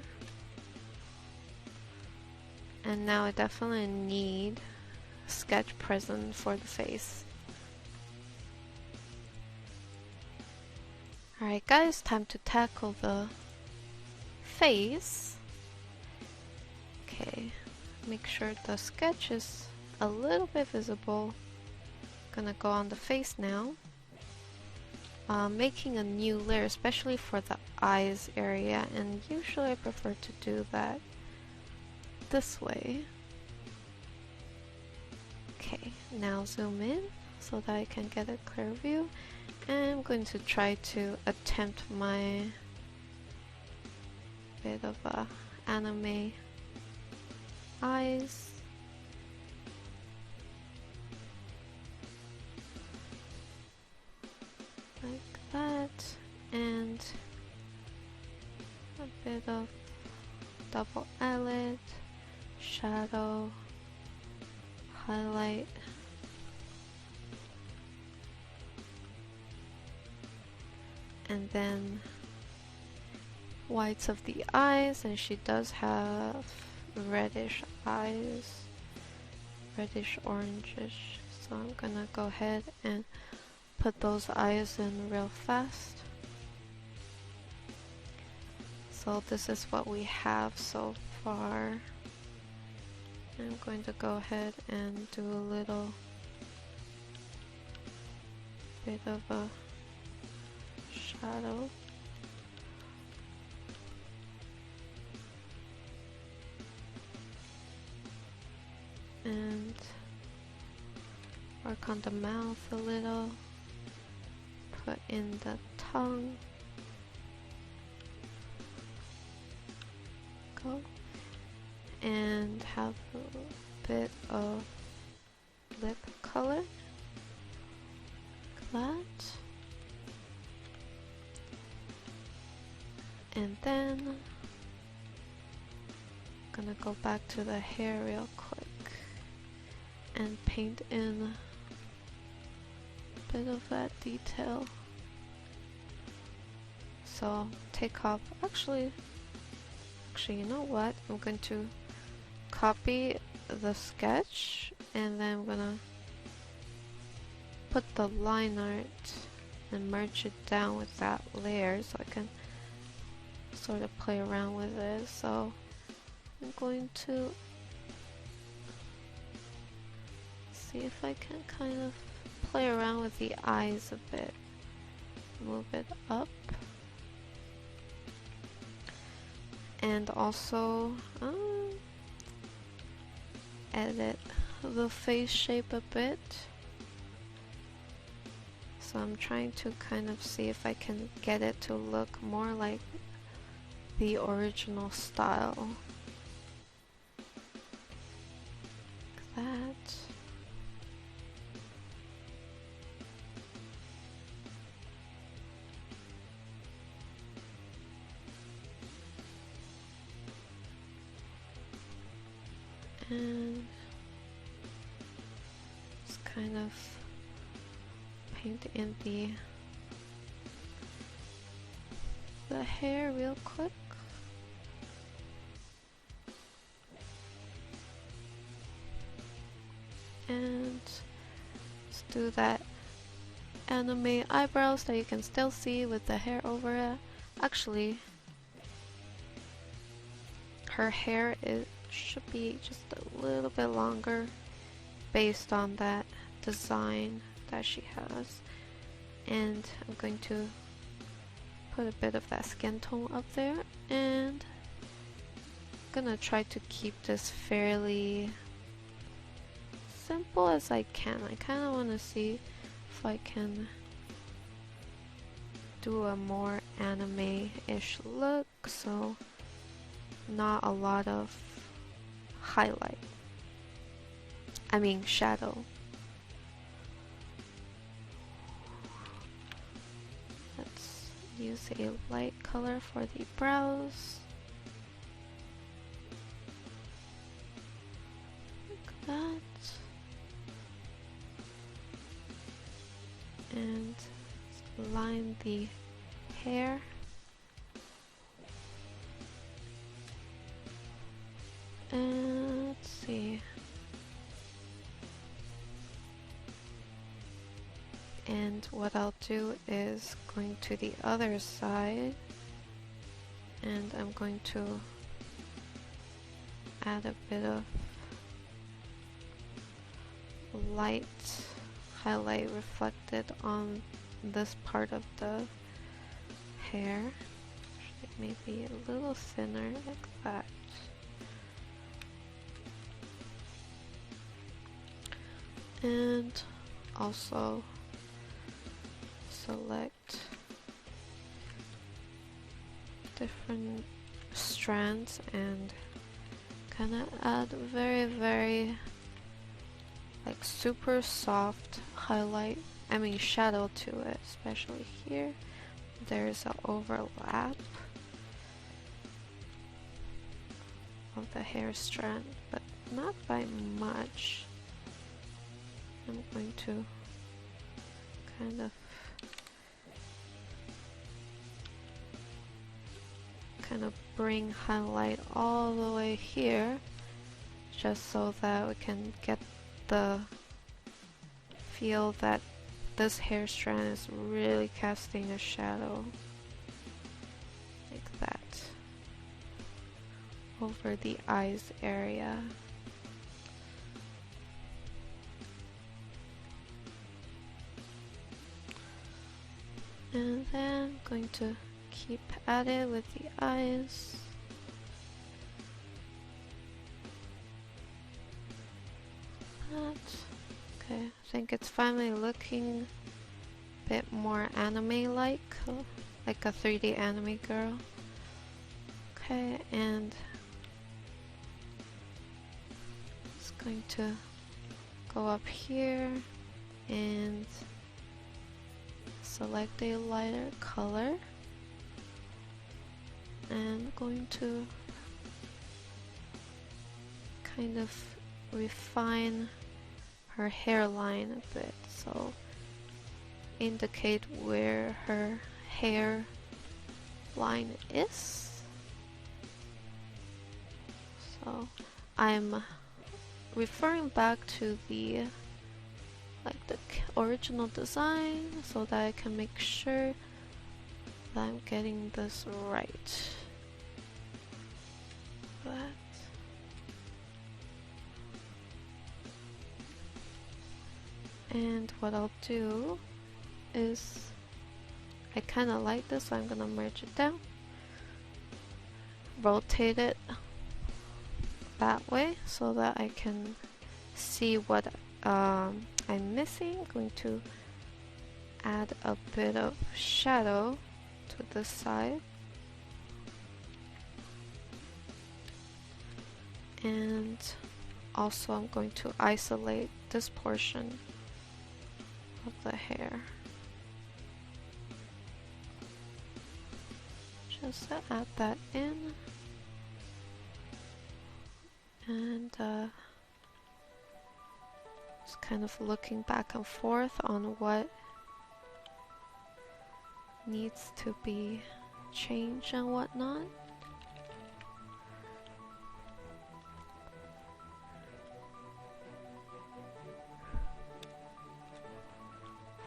And now I definitely need a sketch present for the face. Alright guys, time to tackle the face. Okay, make sure the sketch is a little bit visible. Gonna go on the face now. Making a new layer, especially for the eyes area, and usually I prefer to do that this way. Okay, now zoom in so that I can get a clear view. And I'm going to try to attempt my bit of a anime eyes. Like that, and a bit of double eyelid, shadow, highlight. And then whites of the eyes, and she does have reddish eyes, reddish orangish, so I'm gonna go ahead and put those eyes in real fast. So this is what we have so far. I'm going to go ahead and do a little bit of a shadow. And work on the mouth a little. Put in the tongue. Go. And have a bit of lip color. Like that. And then I'm gonna go back to the hair real quick and paint in a bit of that detail. So take off, actually you know what, I'm going to copy the sketch and then I'm gonna put the line art and merge it down with that layer so I can sort of play around with it. So I'm going to see if I can kind of play around with the eyes a bit. Move it up. And also edit the face shape a bit. So I'm trying to kind of see if I can get it to look more like the original style. Like that. And just kind of paint in the hair real quick. And let's do that anime eyebrows that you can still see with the hair over it. Actually, her hair should be just a little bit longer based on that design that she has. And I'm going to put a bit of that skin tone up there, and I'm gonna try to keep this fairly simple as I can. I kind of want to see if I can do a more anime-ish look, so not a lot of highlight. I mean shadow. Let's use a light color for the brows. and line the hair. And let's see. And what I'll do is going to the other side, and I'm going to add a bit of light highlight reflected on this part of the hair. It may be a little thinner like that. And also select different strands and kind of add very like super soft highlight, shadow to it, especially here. There's an overlap of the hair strand, but not by much. I'm going to kind of bring highlight all the way here, just so that we can get the feel that this hair strand is really casting a shadow like that over the eyes area. And then I'm going to keep at it with the eyes. Okay, I think it's finally looking a bit more anime-like, like a 3D anime girl. Okay, and it's going to go up here and select a lighter color, and going to kind of refine her hairline a bit, so indicate where her hair line is. So I'm referring back to the original design so that I can make sure that I'm getting this right. And what I'll do is, I kind of like this, so I'm gonna merge it down, rotate it that way so that I can see what I'm missing. I'm going to add a bit of shadow to this side, and also I'm going to isolate this portion of the hair, just to add that in. And just kind of looking back and forth on what needs to be changed and whatnot.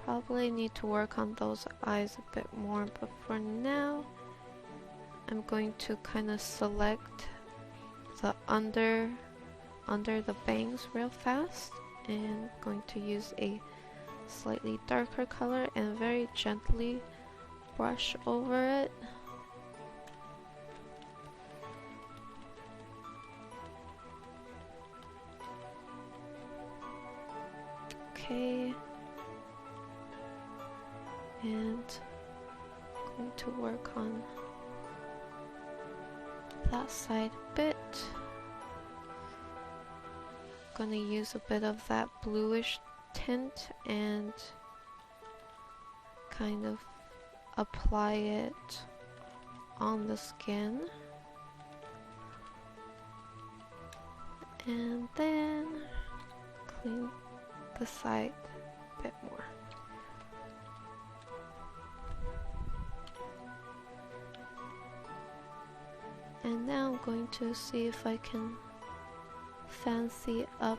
Probably need to work on those eyes a bit more, but for now I'm going to kind of select the under the bangs real fast, and going to use a slightly darker color and very gently brush over it. Okay, and I'm going to work on that side a bit. Gonna use a bit of that bluish tint and kind of apply it on the skin, and then clean the side a bit more. And now I'm going to see if I can fancy up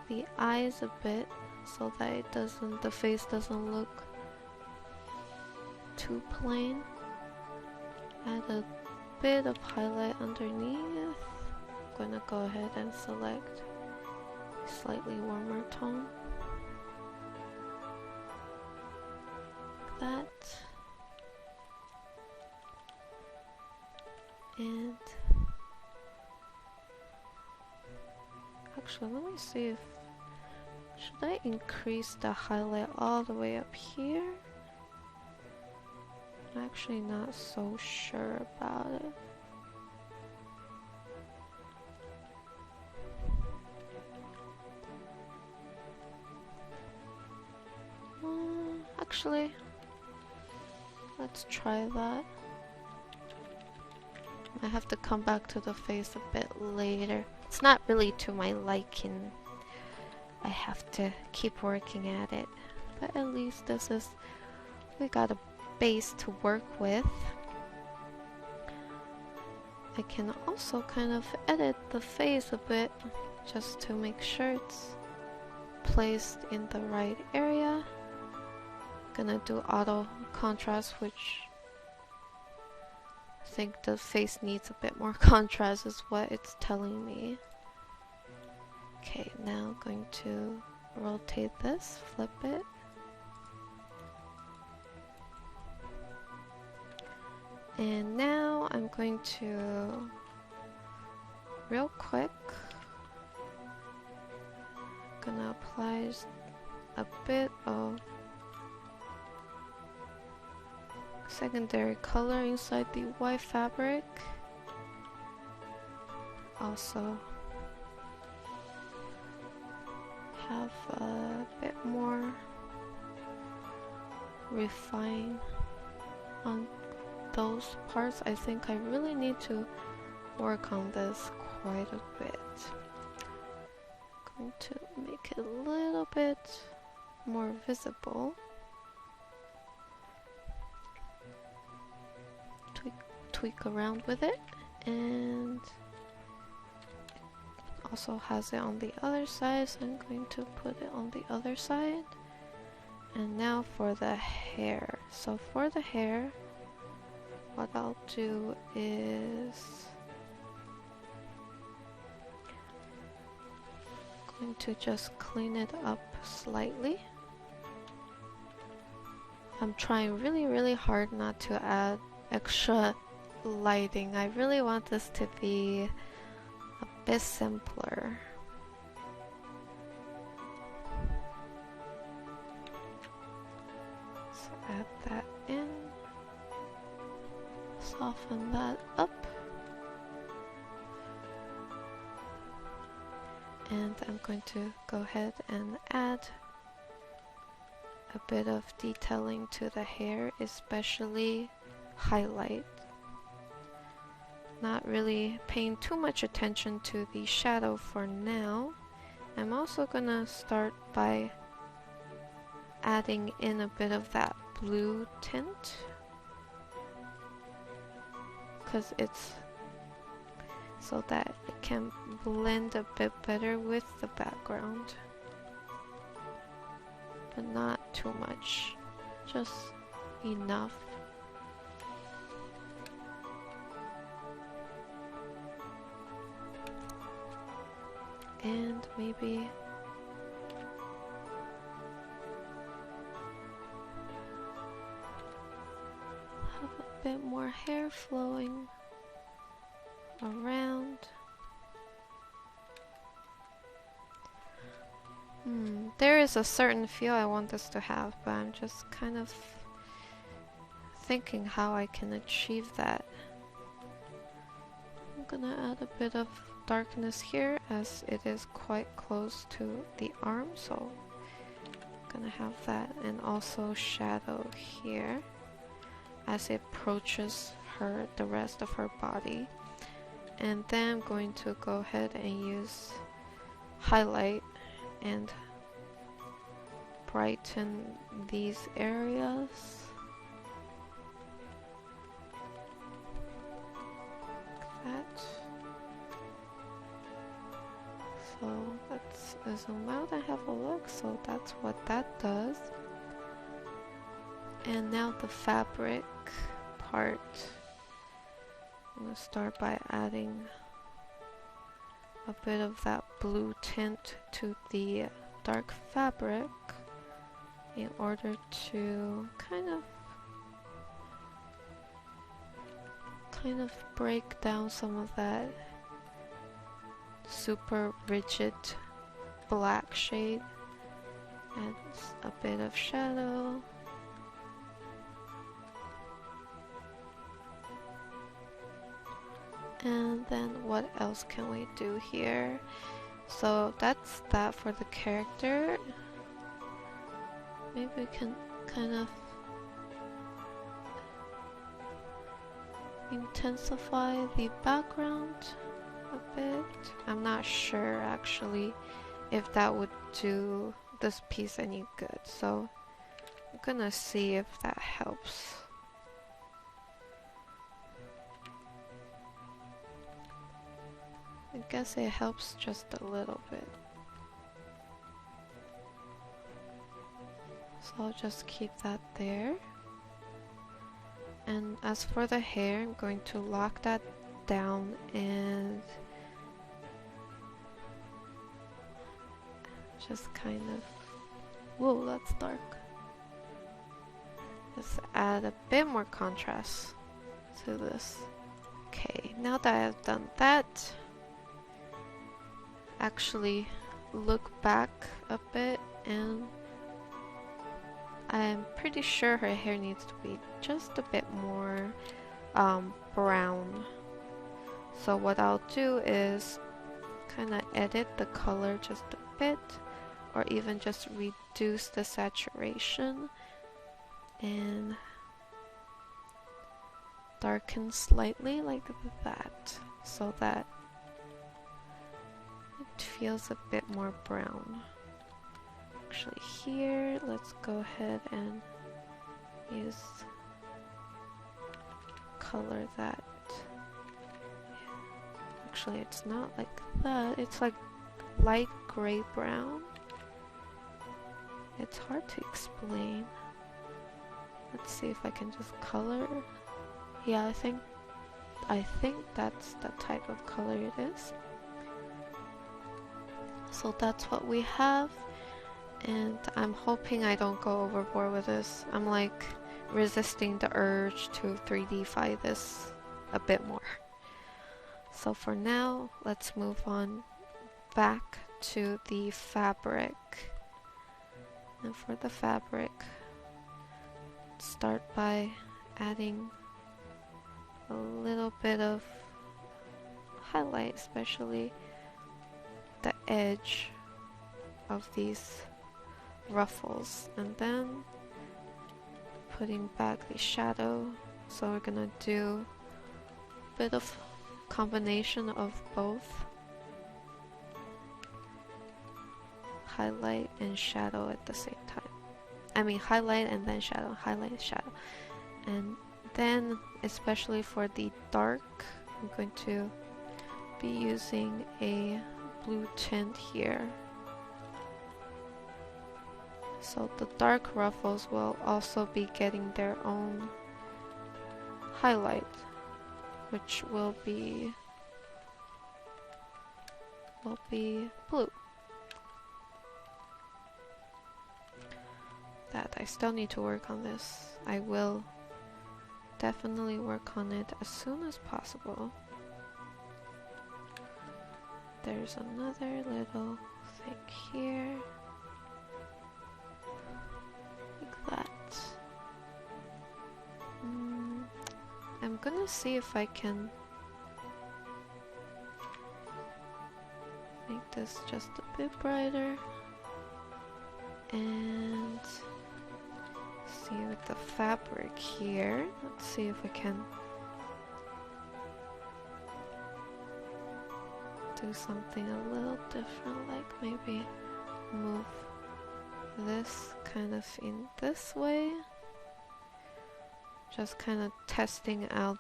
the eyes a bit so that the face doesn't look too plain. Add a bit of highlight underneath. I'm gonna go ahead and select a slightly warmer tone. Like that. And actually, let me see if should I increase the highlight all the way up here? I'm actually not so sure about it. Actually, let's try that. I have to come back to the face a bit later. It's not really to my liking. I have to keep working at it. But at least we got a base to work with. I can also kind of edit the face a bit just to make sure it's placed in the right area. Gonna do auto contrast, which I think the face needs a bit more contrast is what it's telling me. Okay, now I'm going to rotate this, flip it. And now I'm going to, real quick, gonna apply a bit of secondary color inside the white fabric. Also have a bit more refine on those parts. I think I really need to work on this quite a bit. Going to make it a little bit more visible. Tweak around with it, and also has it on the other side, so I'm going to put it on the other side. And now for the hair. So for the hair, what I'll do is going to just clean it up slightly. I'm trying really hard not to add extra lighting. I really want this to be a bit simpler. So add that in, soften that up, and I'm going to go ahead and add a bit of detailing to the hair, especially highlight. Not really paying too much attention to the shadow for now. I'm also gonna start by adding in a bit of that blue tint, because it's so that it can blend a bit better with the background, but not too much, just enough. And maybe have a bit more hair flowing around. There is a certain feel I want this to have, but I'm just kind of thinking how I can achieve that. I'm gonna add a bit of darkness here as it is quite close to the arm, so I'm gonna have that, and also shadow here as it approaches the rest of her body. And then I'm going to go ahead and use highlight and brighten these areas. that. So let's zoom out and have a look. So that's what that does. And now the fabric part. I'm going to start by adding a bit of that blue tint to the dark fabric in order to kind of break down some of that super rigid black shade. And a bit of shadow. And then what else can we do here? So that's that for the character. Maybe we can kind of intensify the background a bit. I'm not sure actually if that would do this piece any good. So I'm gonna see if that helps. I guess it helps just a little bit. So I'll just keep that there. And as for the hair, I'm going to lock that down and just kind of... Whoa, that's dark. Just add a bit more contrast to this. Okay, now that I've done that, actually look back a bit, and I'm pretty sure her hair needs to be just a bit more brown. So what I'll do is kind of edit the color just a bit, or even just reduce the saturation and darken slightly like that, so that it feels a bit more brown. Actually here, let's go ahead and use color that. Actually, it's not like that, it's like light gray brown. It's hard to explain. Let's see if I can just color. Yeah, I think that's the type of color it is. So that's what we have, and I'm hoping I don't go overboard with this. I'm like resisting the urge to 3D-fy this a bit more. So for now, let's move on back to the fabric. And for the fabric, start by adding a little bit of highlight, especially the edge of these ruffles, and then putting back the shadow. So we're gonna do a bit of combination of both highlight and shadow at the same time. I mean highlight and then shadow, highlight, shadow. And then especially for the dark, I'm going to be using a blue tint here. So the dark ruffles will also be getting their own highlight, which will be blue. That I still need to work on this. I will definitely work on it as soon as possible. There's another little thing here, like that. I'm gonna see if I can make this just a bit brighter, and see with the fabric here. Let's see if I can do something a little different, like maybe move this kind of in this way. Just kind of testing out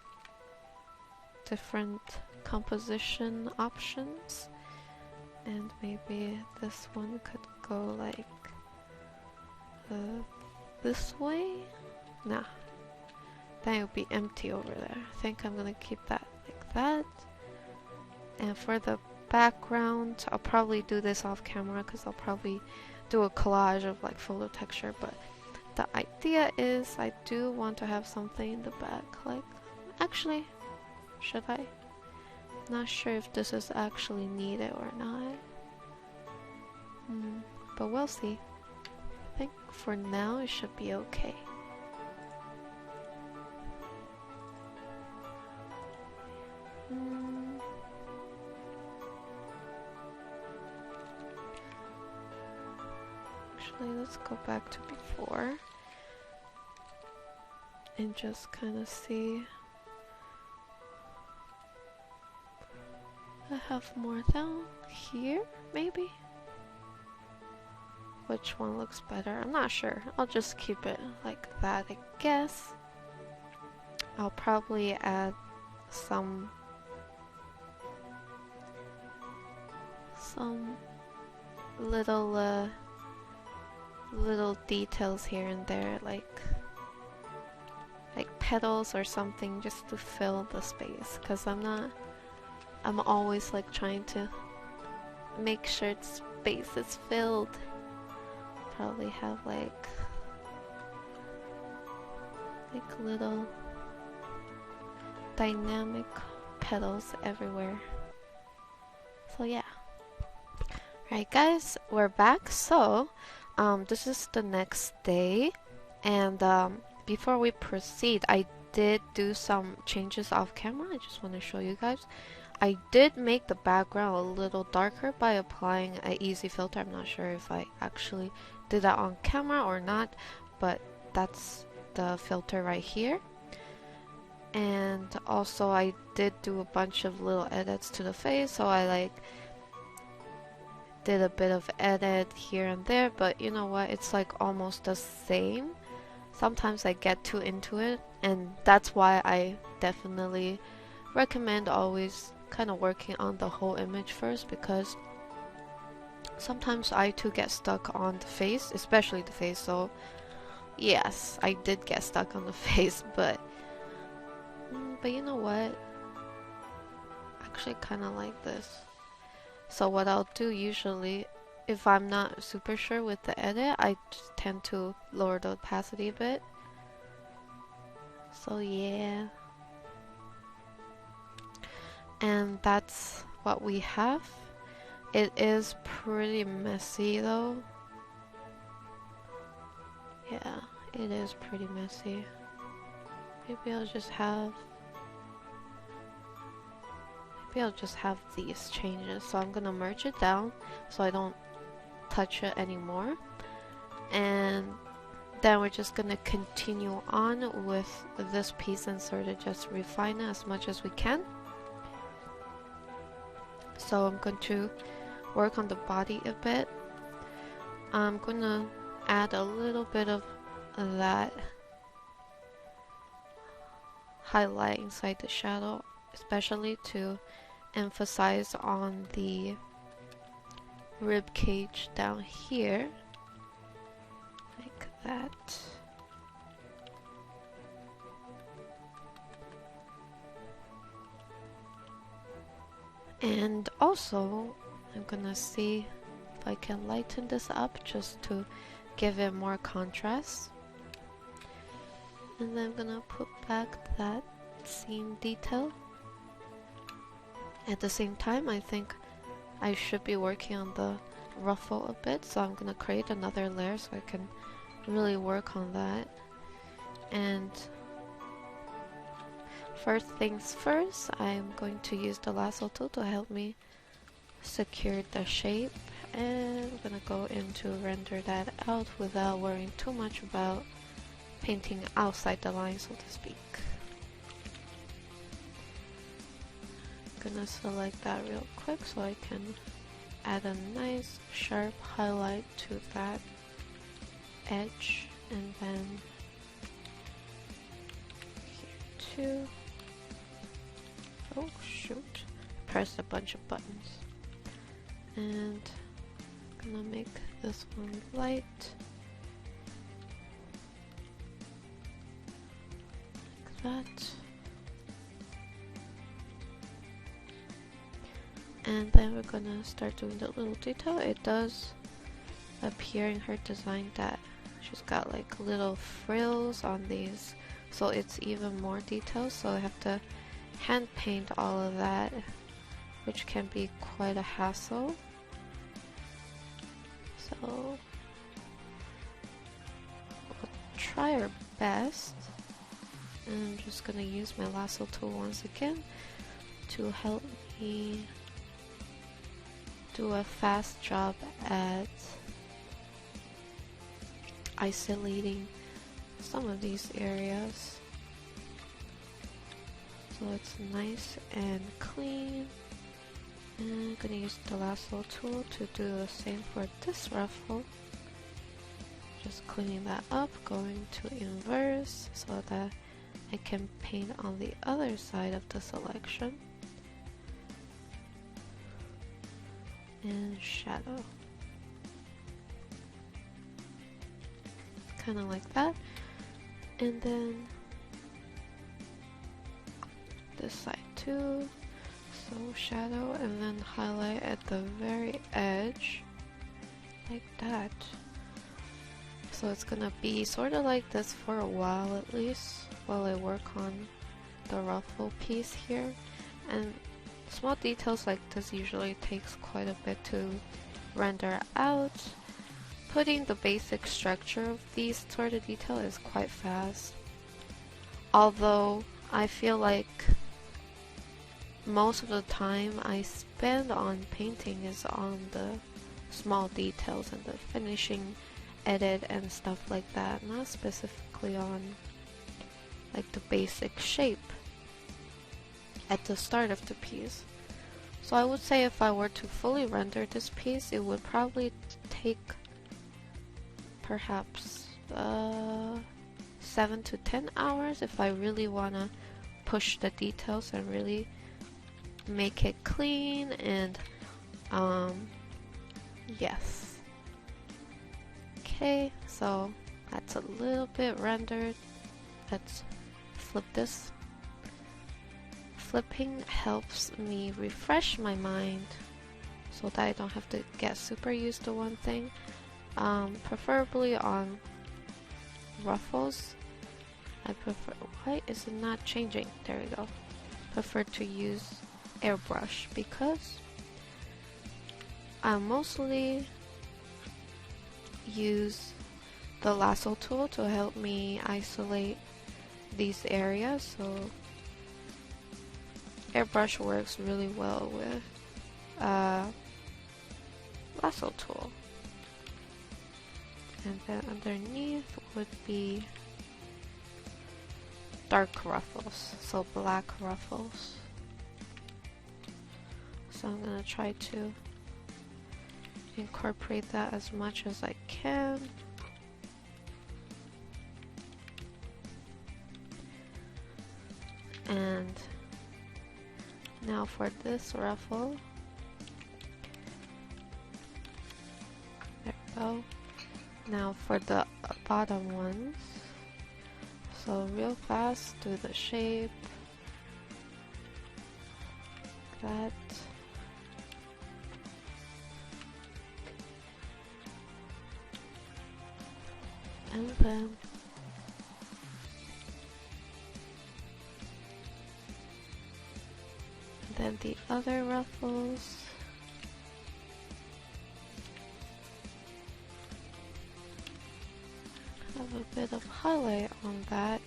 different composition options, and maybe this one could go like this way. Nah, then it would be empty over there. I think I'm gonna keep that like that. And for the background, I'll probably do this off camera because I'll probably do a collage of like photo texture, but the idea is I do want to have something in the back. Like, actually, should I? Not sure if this is actually needed or not. But we'll see. I think for now it should be okay. Actually, let's go back to before and just kind of see. I have more down here, maybe? Which one looks better? I'm not sure. I'll just keep it like that, I guess. I'll probably add some little details here and there, like petals or something, just to fill the space, because I'm always like trying to make sure space is filled. Probably have like little dynamic petals everywhere. So yeah. Alright guys, we're back. So this is the next day, and before we proceed, I did do some changes off camera. I just want to show you guys. I did make the background a little darker by applying an easy filter. I'm not sure if I actually did that on camera or not, but that's the filter right here. And also I did do a bunch of little edits to the face, so I did a bit of edit here and there, but you know what, it's like almost the same. Sometimes I get too into it, and that's why I definitely recommend always kind of working on the whole image first, because sometimes I too get stuck on the face, especially the face. So yes, I did get stuck on the face, but you know what, actually kind of like this. So what I'll do usually, if I'm not super sure with the edit, I just tend to lower the opacity a bit. So yeah. And that's what we have. It is pretty messy though. Yeah, it is pretty messy. Maybe I'll just have these changes. So I'm gonna merge it down so I don't touch it anymore. And then we're just gonna continue on with this piece and sort of just refine it as much as we can. So I'm going to work on the body a bit. I'm gonna add a little bit of that highlight inside the shadow, especially to emphasize on the rib cage down here, like that. And also I'm gonna see if I can lighten this up just to give it more contrast. And then I'm gonna put back that seam detail. At the same time, I think I should be working on the ruffle a bit, so I'm gonna create another layer so I can really work on that. And first things first, I'm going to use the lasso tool to help me secure the shape, and I'm gonna go in to render that out without worrying too much about painting outside the line, so to speak. I'm gonna select that real quick so I can add a nice sharp highlight to that edge, and then here too. Oh shoot. press a bunch of buttons. And I'm gonna make this one light. Like that. And then we're gonna start doing the little detail. It does appear in her design that she's got like little frills on these, so it's even more detailed. So I have to hand paint all of that, which can be quite a hassle. So we'll try our best. And I'm just gonna use my lasso tool once again to help me do a fast job at isolating some of these areas, so it's nice and clean. And I'm gonna use the lasso tool to do the same for this ruffle. Just cleaning that up, going to inverse so that I can paint on the other side of the selection. And shadow. Kind of like that. And then this side too. So shadow and then highlight at the very edge. Like that. So it's gonna be sort of like this for a while at least, while I work on the ruffle piece here. And small details like this usually takes quite a bit to render out. Putting the basic structure of these sort of detail is quite fast. Although I feel like most of the time I spend on painting is on the small details and the finishing edit and stuff like that, not specifically on like the basic shape at the start of the piece. So I would say if I were to fully render this piece, it would probably take perhaps 7 to 10 hours if I really want to push the details and really make it clean. And yes. Okay, so that's a little bit rendered. Let's flip this. Flipping helps me refresh my mind so that I don't have to get super used to one thing. Preferably on ruffles. I prefer, why is it not changing? There we go. Prefer to use airbrush because I mostly use the lasso tool to help me isolate these areas, so airbrush works really well with lasso tool. And then underneath would be dark ruffles, so black ruffles. So I'm gonna try to incorporate that as much as I can. And now for this ruffle, there we go. Now for the bottom ones, so real fast, do the shape, like that. And then the other ruffles. Have a bit of highlight on that.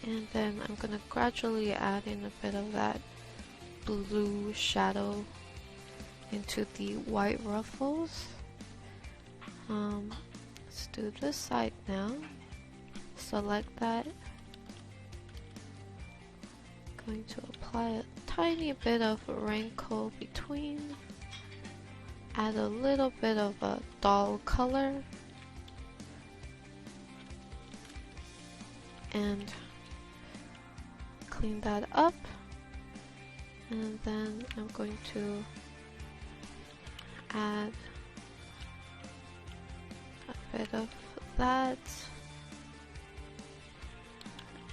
And then I'm gonna gradually add in a bit of that blue shadow into the white ruffles. Let's do this side now. Select that. Going to apply a tiny bit of wrinkle between. Add a little bit of a dull color. And clean that up, and then I'm going to add a bit of that,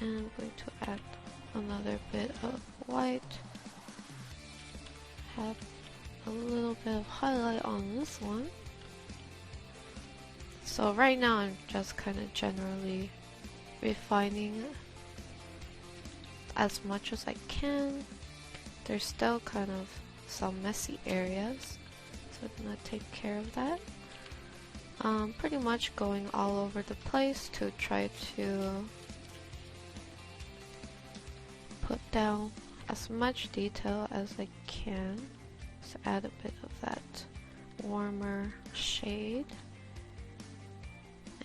and I'm going to add another bit of white, have a little bit of highlight on this one. So right now I'm just kind of generally refining as much as I can. There's still kind of some messy areas, so I'm gonna take care of that. Pretty much going all over the place to try to put down as much detail as I can. So add a bit of that warmer shade.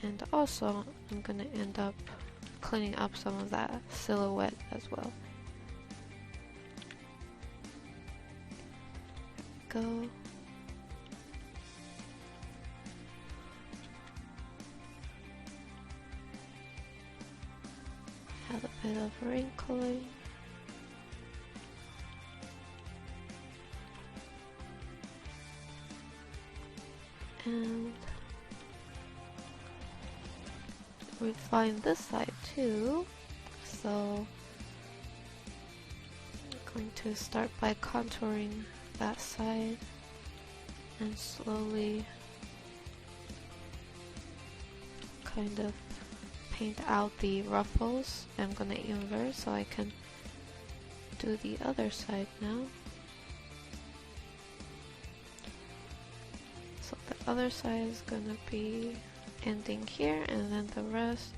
And also, I'm gonna end up cleaning up some of that silhouette as well. Go. Have a bit of wrinkling. And refine this side too. So I'm going to start by contouring that side and slowly kind of paint out the ruffles. I'm gonna invert so I can do the other side now. So the other side is gonna be ending here, and then the rest,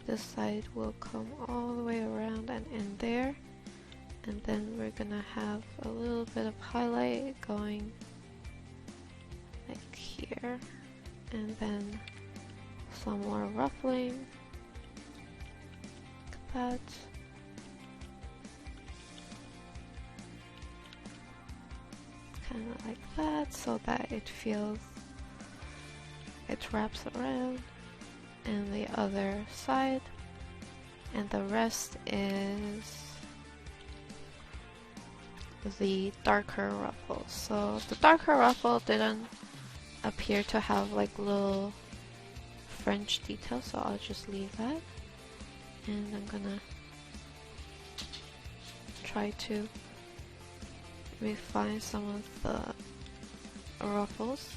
this side will come all the way around and end there. And then we're gonna have a little bit of highlight going like here, and then some more ruffling, like that. Kind of like that, so that it feels, it wraps around, and the other side, and the rest is the darker ruffles. So the darker ruffle didn't appear to have like little French details, so I'll just leave that, and I'm gonna try to refine some of the ruffles.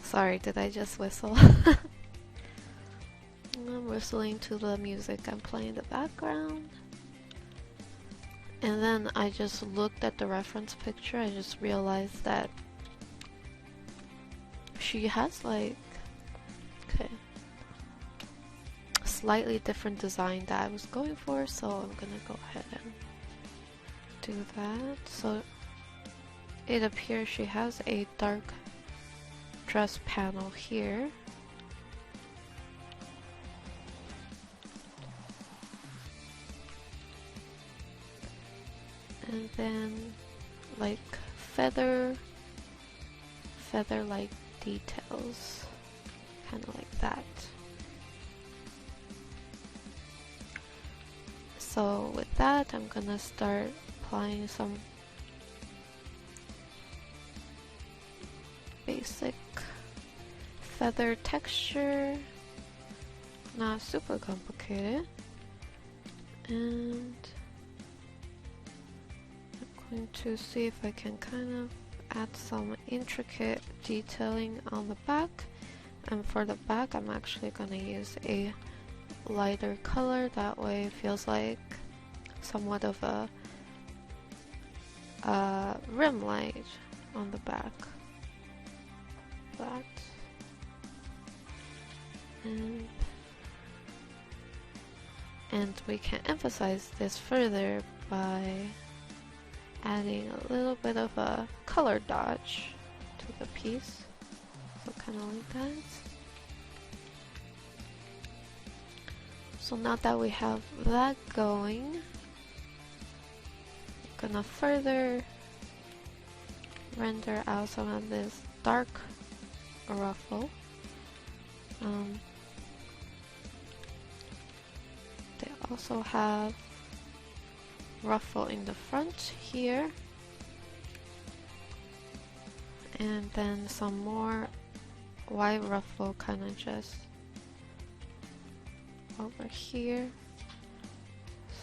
Sorry, did I just whistle? I'm whistling to the music I'm playing in the background. And then I just looked at the reference picture. I just realized that she has like, okay, a slightly different design that I was going for, so I'm gonna go ahead and do that. So it appears she has a dark dress panel here. And then like feather-like details, kind of like that. So with that, I'm gonna start applying some basic feather texture, not super complicated, and I'm going to see if I can kind of add some intricate detailing on the back. And for the back, I'm actually going to use a lighter color, that way it feels like somewhat of a rim light on the back. That. And we can emphasize this further by adding a little bit of a color dodge to the piece. So kind of like that. So now that we have that going, I'm gonna further render out some of this dark ruffle. They also have ruffle in the front here, and then some more white ruffle kind of just over here.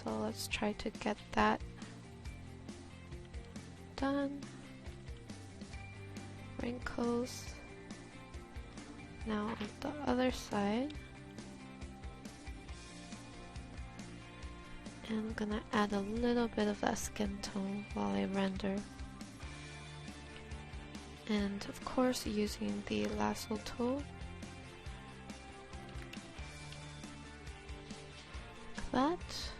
So let's try to get that done. Wrinkles. Now on the other side, and I'm gonna add a little bit of that skin tone while I render. And of course using the lasso tool. Like that.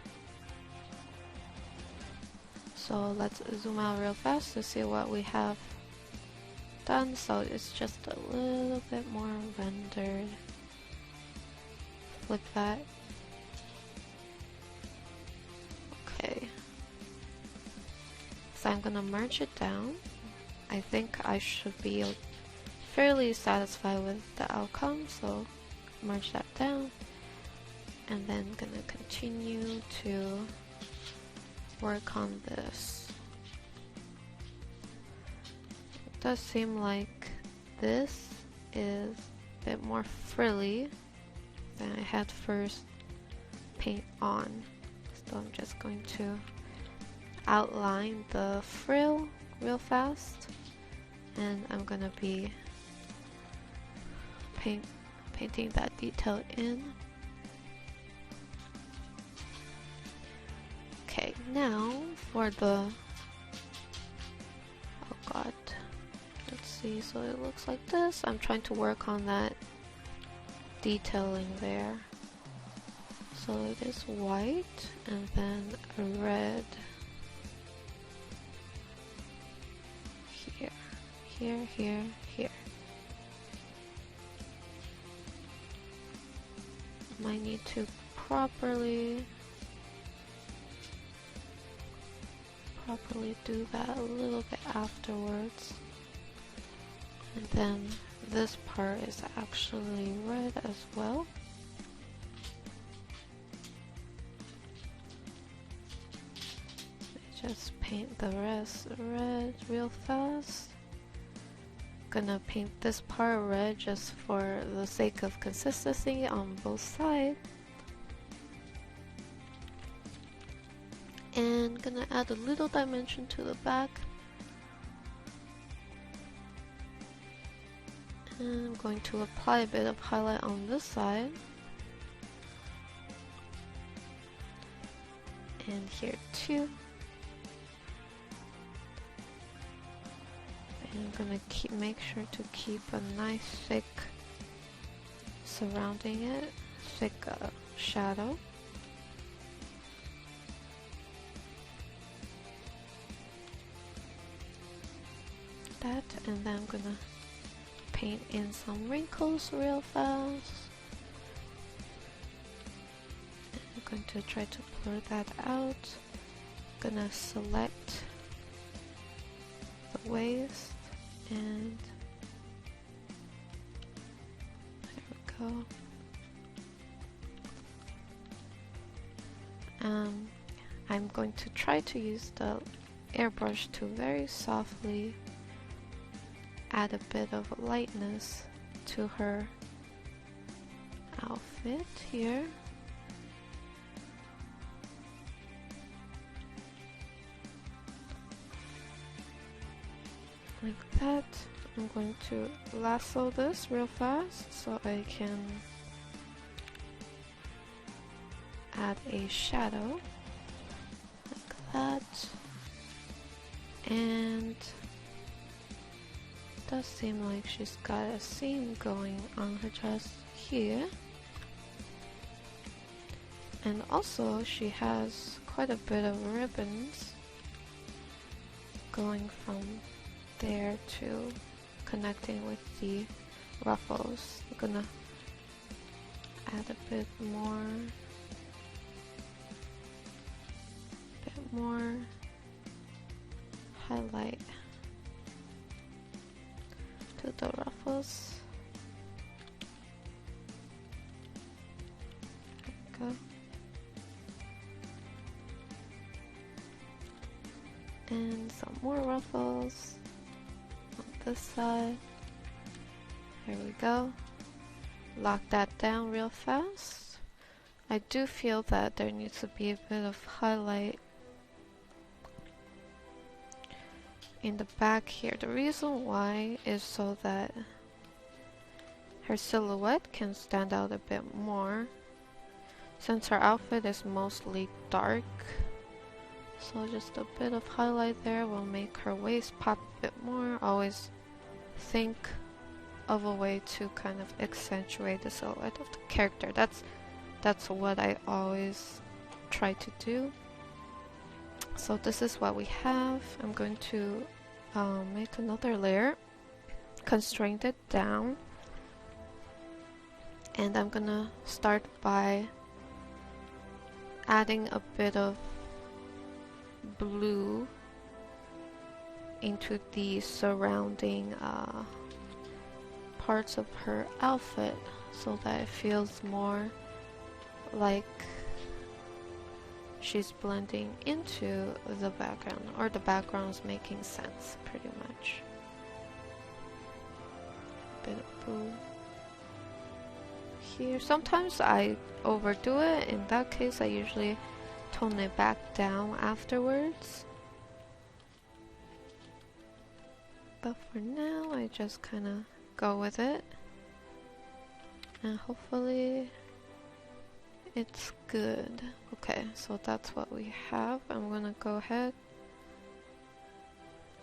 So let's zoom out real fast to see what we have done. So it's just a little bit more rendered. Flip that. Okay. So I'm gonna merge it down. I think I should be fairly satisfied with the outcome, so merge that down. And then gonna continue to work on this. It does seem like this is a bit more frilly than I had first paint on. So I'm just going to outline the frill real fast, and I'm gonna be painting that detail in. Okay, now for the, oh god, let's see, so it looks like this. I'm trying to work on that detailing there. So it is white and then a red here, here, here, here. Might need to properly do that a little bit afterwards. And then this part is actually red as well. Just paint the rest red real fast. Gonna paint this part red just for the sake of consistency on both sides. And gonna add a little dimension to the back. And I'm going to apply a bit of highlight on this side. And here too. And I'm gonna make sure to keep a nice thick surrounding it, thick shadow. That, and then I'm gonna paint in some wrinkles real fast. And I'm going to try to blur that out. Gonna select the waist, and there we go. I'm going to try to use the airbrush to very softly add a bit of lightness to her outfit here. Like that. I'm going to lasso this real fast so I can add a shadow like that. And it does seem like she's got a seam going on her chest here. And also she has quite a bit of ribbons going from there to connecting with the ruffles. I'm gonna add a bit more more highlight to the ruffles. There we go. And some more ruffles on this side. There we go. Lock that down real fast. I do feel that there needs to be a bit of highlight in the back here. The reason why is so that her silhouette can stand out a bit more, since her outfit is mostly dark. So just a bit of highlight there will make her waist pop a bit more. Always think of a way to kind of accentuate the silhouette of the character. That's what I always try to do. So this is what we have. I'm going to make another layer, constrain it down, and I'm gonna start by adding a bit of blue into the surrounding parts of her outfit so that it feels more like she's blending into the background, or the background is making sense pretty much. Bit of blue here. Sometimes I overdo it. In that case, I usually tone it back down afterwards. But for now, I just kind of go with it. And hopefully it's good. Okay, so that's what we have. I'm gonna go ahead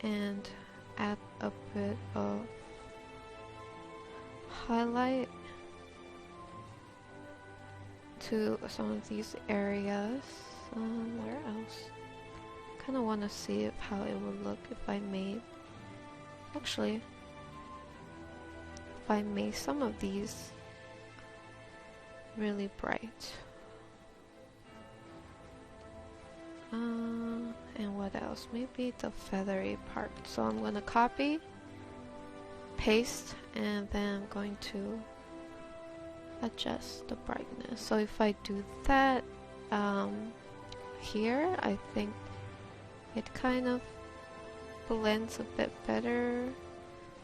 and add a bit of highlight to some of these areas. Where else? Kind of want to see how it would look if I made, actually, if I made some of these really bright. And what else? Maybe the feathery part. So I'm gonna copy, paste, and then I'm going to adjust the brightness. So if I do that here, I think it kind of blends a bit better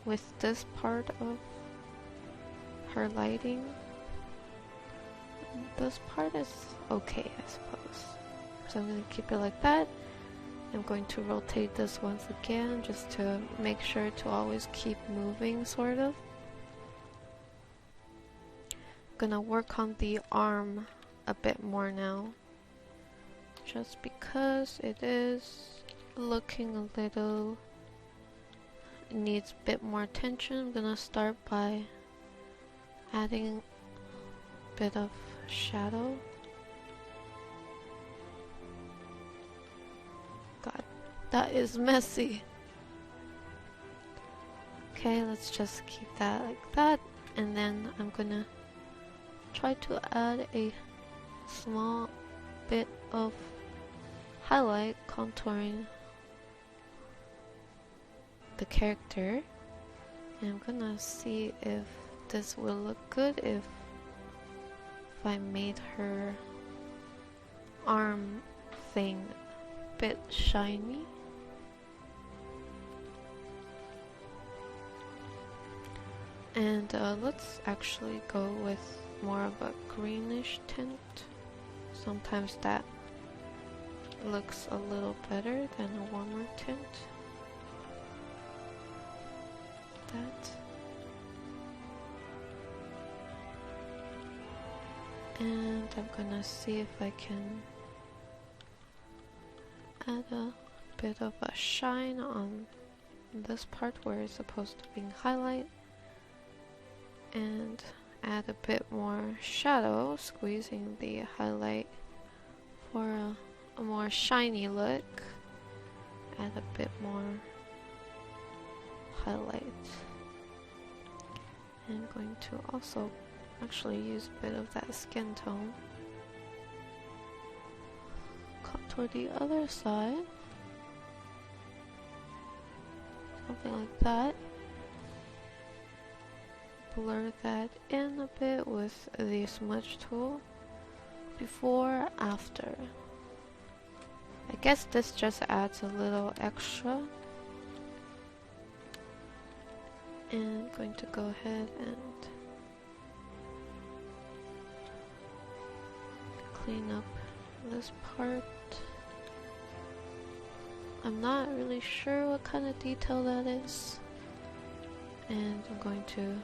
with this part of her lighting. This part is okay, I suppose. So I'm going to keep it like that. I'm going to rotate this once again just to make sure to always keep moving, sort of. I'm gonna work on the arm a bit more now, just because it is looking a little, needs a bit more attention. I'm gonna start by adding a bit of shadow. God, that is messy. Okay, let's just keep that like that, and then I'm gonna try to add a small bit of highlight contouring the character, and I'm gonna see if this will look good if I made her arm thing a bit shiny. And let's actually go with more of a greenish tint. Sometimes that looks a little better than a warmer tint. That. And I'm gonna see if I can add a bit of a shine on this part where it's supposed to be highlight, and add a bit more shadow, squeezing the highlight for a more shiny look. Add a bit more highlight. And I'm going to also actually use a bit of that skin tone. Contour for the other side. Something like that. Blur that in a bit with the smudge tool. Before, after. I guess this just adds a little extra. And I'm going to go ahead and clean up this part. I'm not really sure what kind of detail that is. And I'm going to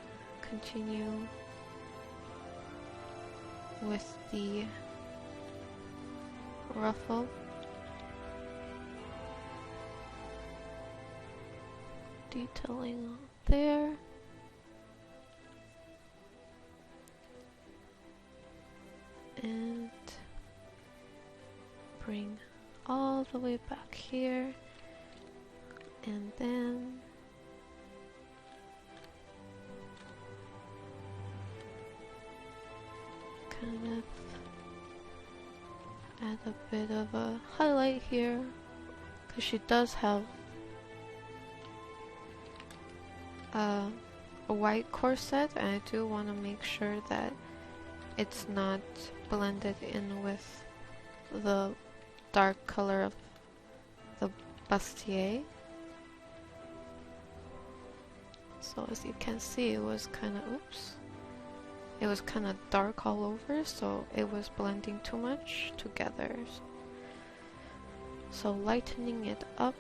continue with the ruffle. Detailing there. And bring all the way back here. And then kind of add a bit of a highlight here, because she does have a white corset, and I do want to make sure that it's not blended in with the dark color of the bustier. So as you can see, it was kind of, it was kind of dark all over, so it was blending too much together. So lightening it up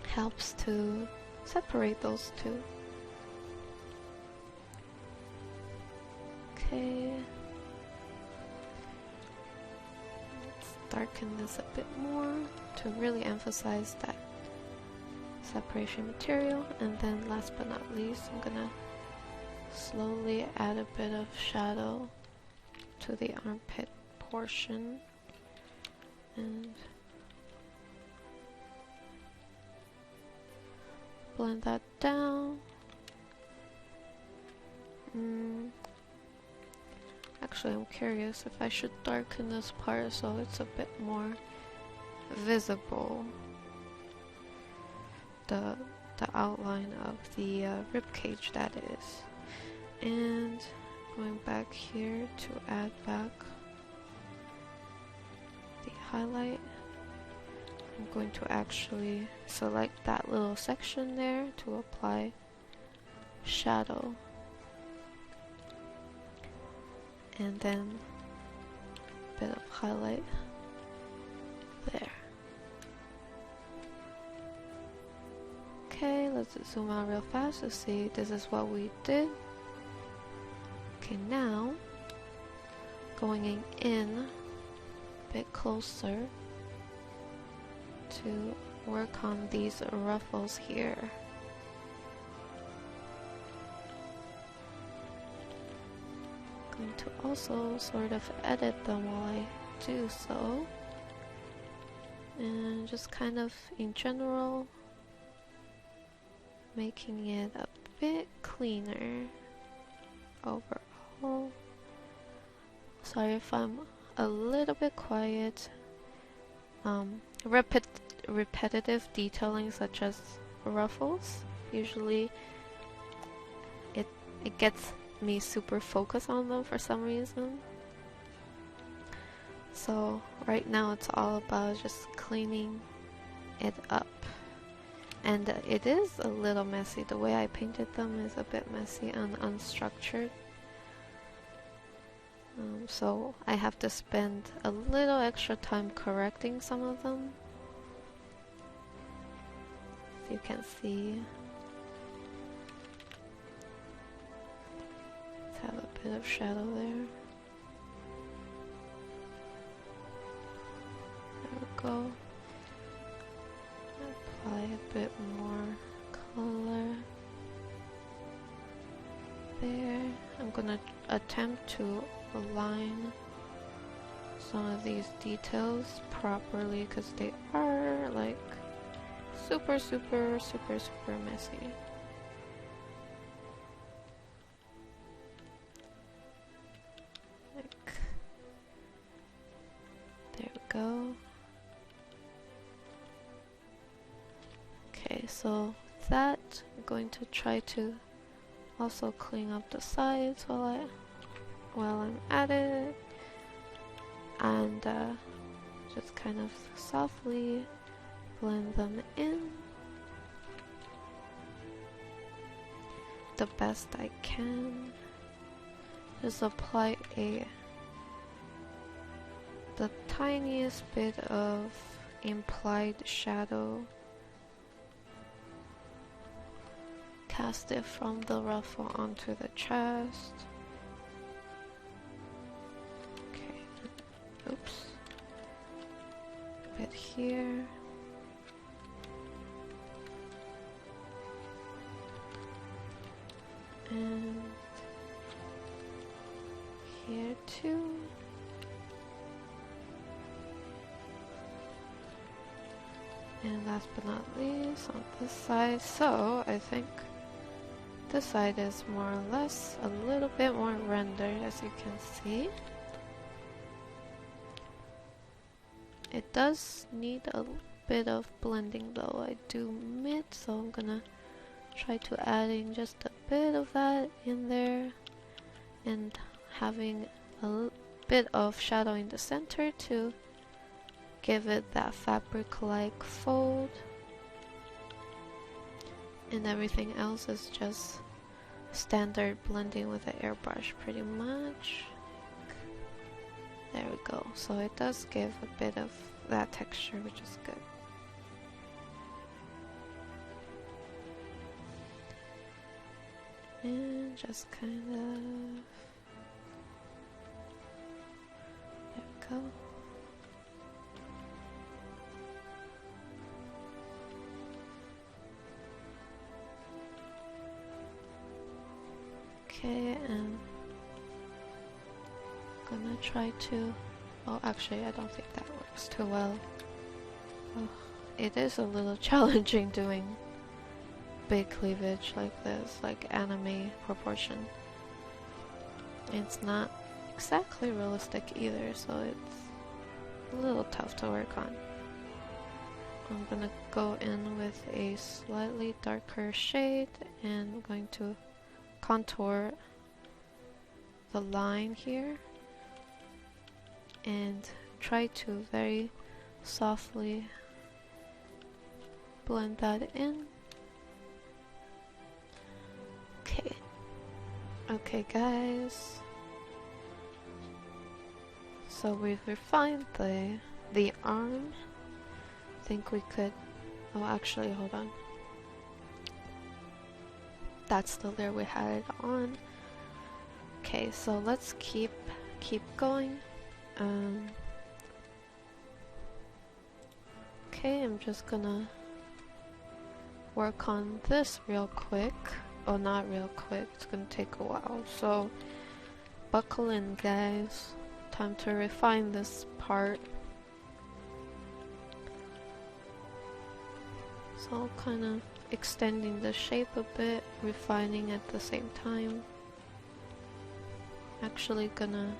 helps to separate those two. Okay. Let's darken this a bit more to really emphasize that separation material. And then last but not least, I'm gonna slowly add a bit of shadow to the armpit portion. And blend that down. Actually, I'm curious if I should darken this part so it's a bit more visible. The outline of the rib cage, that is. And going back here to add back the highlight. I'm going to actually select that little section there to apply shadow. And then a bit of highlight there. Okay, let's zoom out real fast to see this is what we did. Okay, now going in a bit closer to work on these ruffles here. Going to also sort of edit them while I do so, and just kind of in general making it a bit cleaner overall. Sorry if I'm a little bit quiet. Repetitive detailing such as ruffles, usually it gets me super focused on them for some reason. So right now it's all about just cleaning it up. And it is a little messy. The way I painted them is a bit messy and unstructured. So I have to spend a little extra time correcting some of them. If you can see. Let's have a bit of shadow there. There we go. Apply a bit more color there. I'm gonna attempt to align some of these details properly because they are like super messy. Like, there we Okay, so that I'm going to try to also clean up the sides while I'm at it, and just kind of softly blend them in the best I can. Just apply the tiniest bit of implied shadow. Cast it from the ruffle onto the chest. Okay, oops. A bit here. And here too. And last but not least, on this side. So I think this side is more or less a little bit more rendered, as you can see. It does need a bit of blending though, I do admit, so I'm gonna try to adding just a bit of that in there and having a bit of shadow in the center to give it that fabric-like fold. And everything else is just standard blending with the airbrush pretty much. There we go. So it does give a bit of that texture, which is good. And just kind of... There we go. Okay, and I'm gonna try to... Oh, actually, I don't think that works too well. Oh, it is a little challenging doing big cleavage like this, like anime proportion. It's not exactly realistic either, so it's a little tough to work on. I'm gonna go in with a slightly darker shade and I'm going to contour the line here and try to very softly blend that in. Okay guys, so we've refined the arm. I think we could, oh actually hold on, that's the layer we had it on. Okay, so let's keep going. Okay, I'm just gonna work on this real quick. Oh, not real quick, it's gonna take a while, so buckle in guys, time to refine this part. So kind of extending the shape a bit, refining at the same time. Actually gonna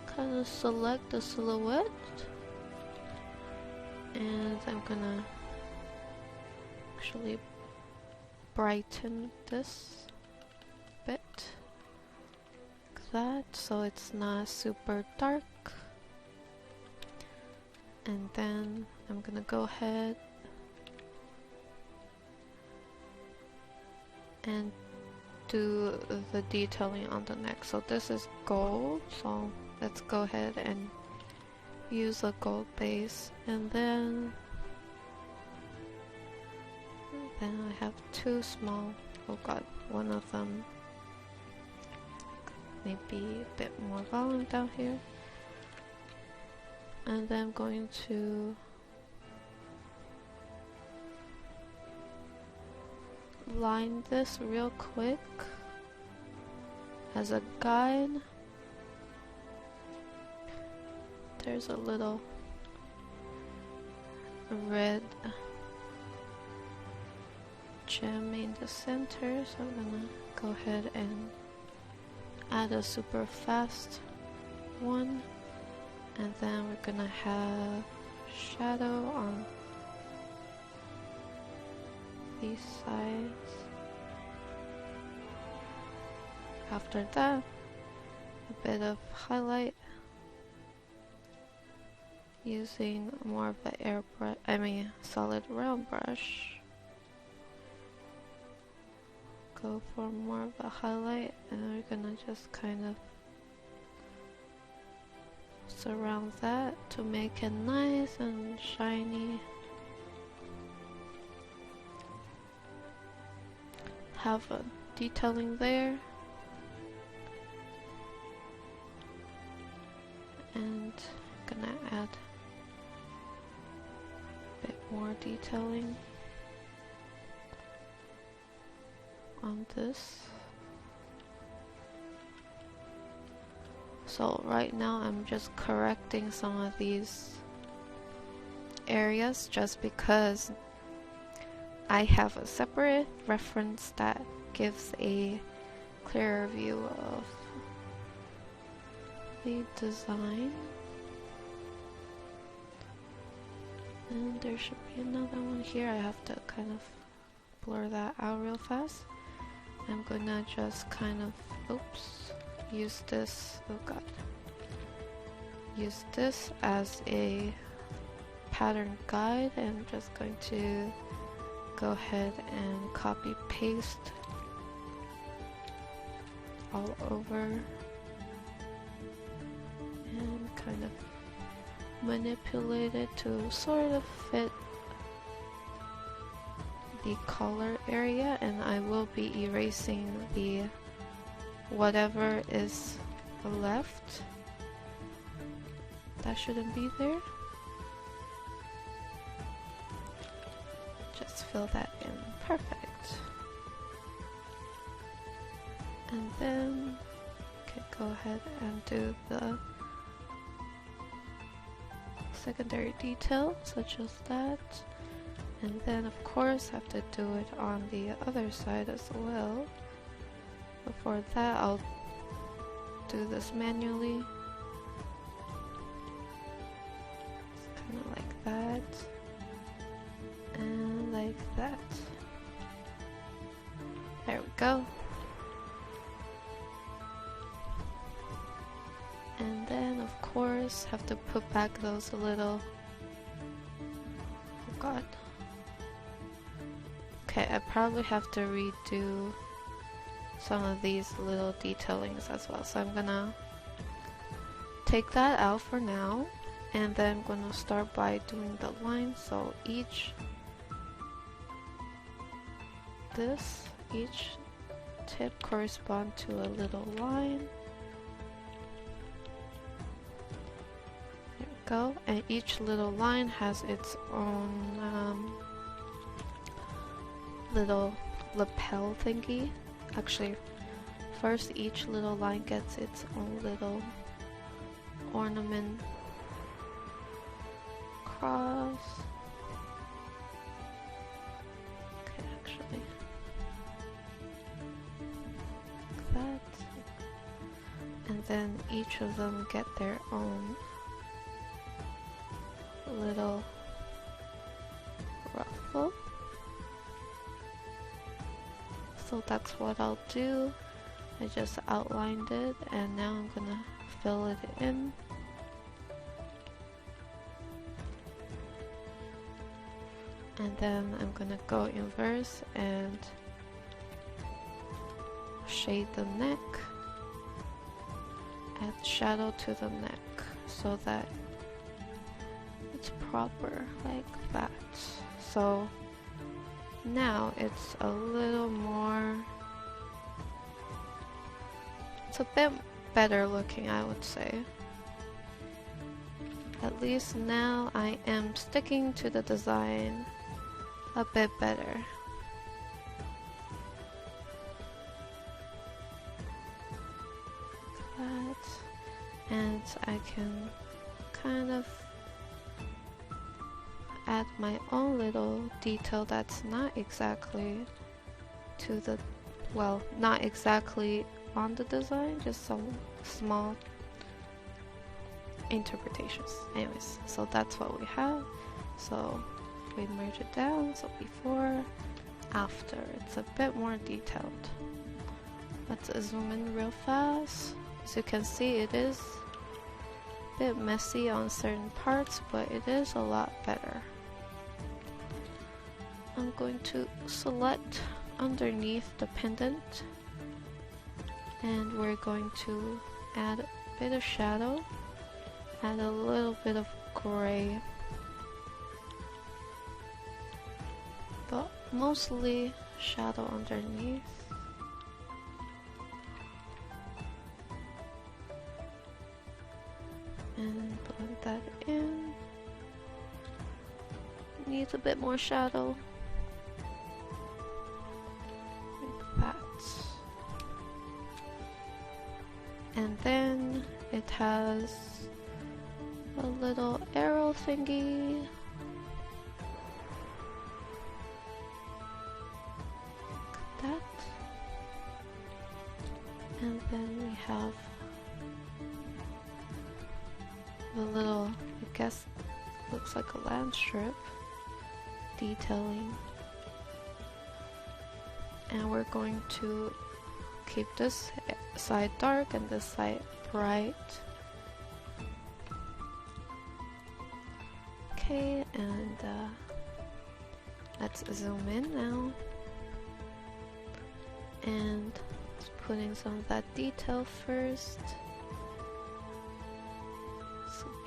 kind of select the silhouette. And I'm gonna actually brighten this a bit like that, so it's not super dark. And then I'm gonna go ahead and do the detailing on the neck. So this is gold, so let's go ahead and use a gold base, and then I have two small, oh god, one of them maybe a bit more volume down here, and then I'm going to line this real quick as a guide. There's a little red gem in the center, so I'm gonna go ahead and add a super fast one. And then we're gonna have shadow on these sides. After that, a bit of highlight using more of an solid round brush. Go for more of a highlight, and we're gonna just kind of surround that to make it nice and shiny. Have a detailing there. And gonna add a bit more detailing on this. So right now I'm just correcting some of these areas just because I have a separate reference that gives a clearer view of the design. And there should be another one here. I have to kind of blur that out real fast. I'm gonna just kind of, use this, use this as a pattern guide, and I'm just going to go ahead and copy paste all over and kind of manipulate it to sort of fit the collar area, and I will be erasing the whatever is left that shouldn't be there. Just fill that in. Perfect. And then go ahead and do the secondary detail such as that, and then of course have to do it on the other side as well. Before that, I'll do this manually. It's kind of like that and like that. There we go. And then of course have to put back those little, oh god. Okay, I probably have to redo some of these little detailings as well. So I'm gonna take that out for now, and then I'm gonna start by doing the lines. So each tip correspond to a little line. There we go. And each little line has its own little lapel thingy. Actually, first each little line gets its own little ornament cross. Okay, actually, like that. And then each of them get their own little ruffle. So that's what I'll do. I just outlined it, and now I'm gonna fill it in. And then I'm gonna go inverse and shade the neck, add shadow to the neck so that it's proper like that. So now it's a little more, it's a bit better looking, I would say. At least now I am sticking to the design a bit better. Like that. And I can kind of add my own little detail that's not exactly to the, well, not exactly on the design, just some small interpretations. Anyways, so that's what we have. So we merge it down, so before, after. It's a bit more detailed. Let's zoom in real fast. As you can see, it is a bit messy on certain parts, but it is a lot better. I'm going to select underneath the pendant, and we're going to add a bit of shadow, add a little bit of gray, but mostly shadow underneath. And blend that in. Needs a bit more shadow. Like that. And then it has a little arrow thingy. Like that. And then we have the little, I guess, looks like a land strip detailing. And we're going to keep this side dark and this side bright. Okay, and let's zoom in now. And putting some of that detail first.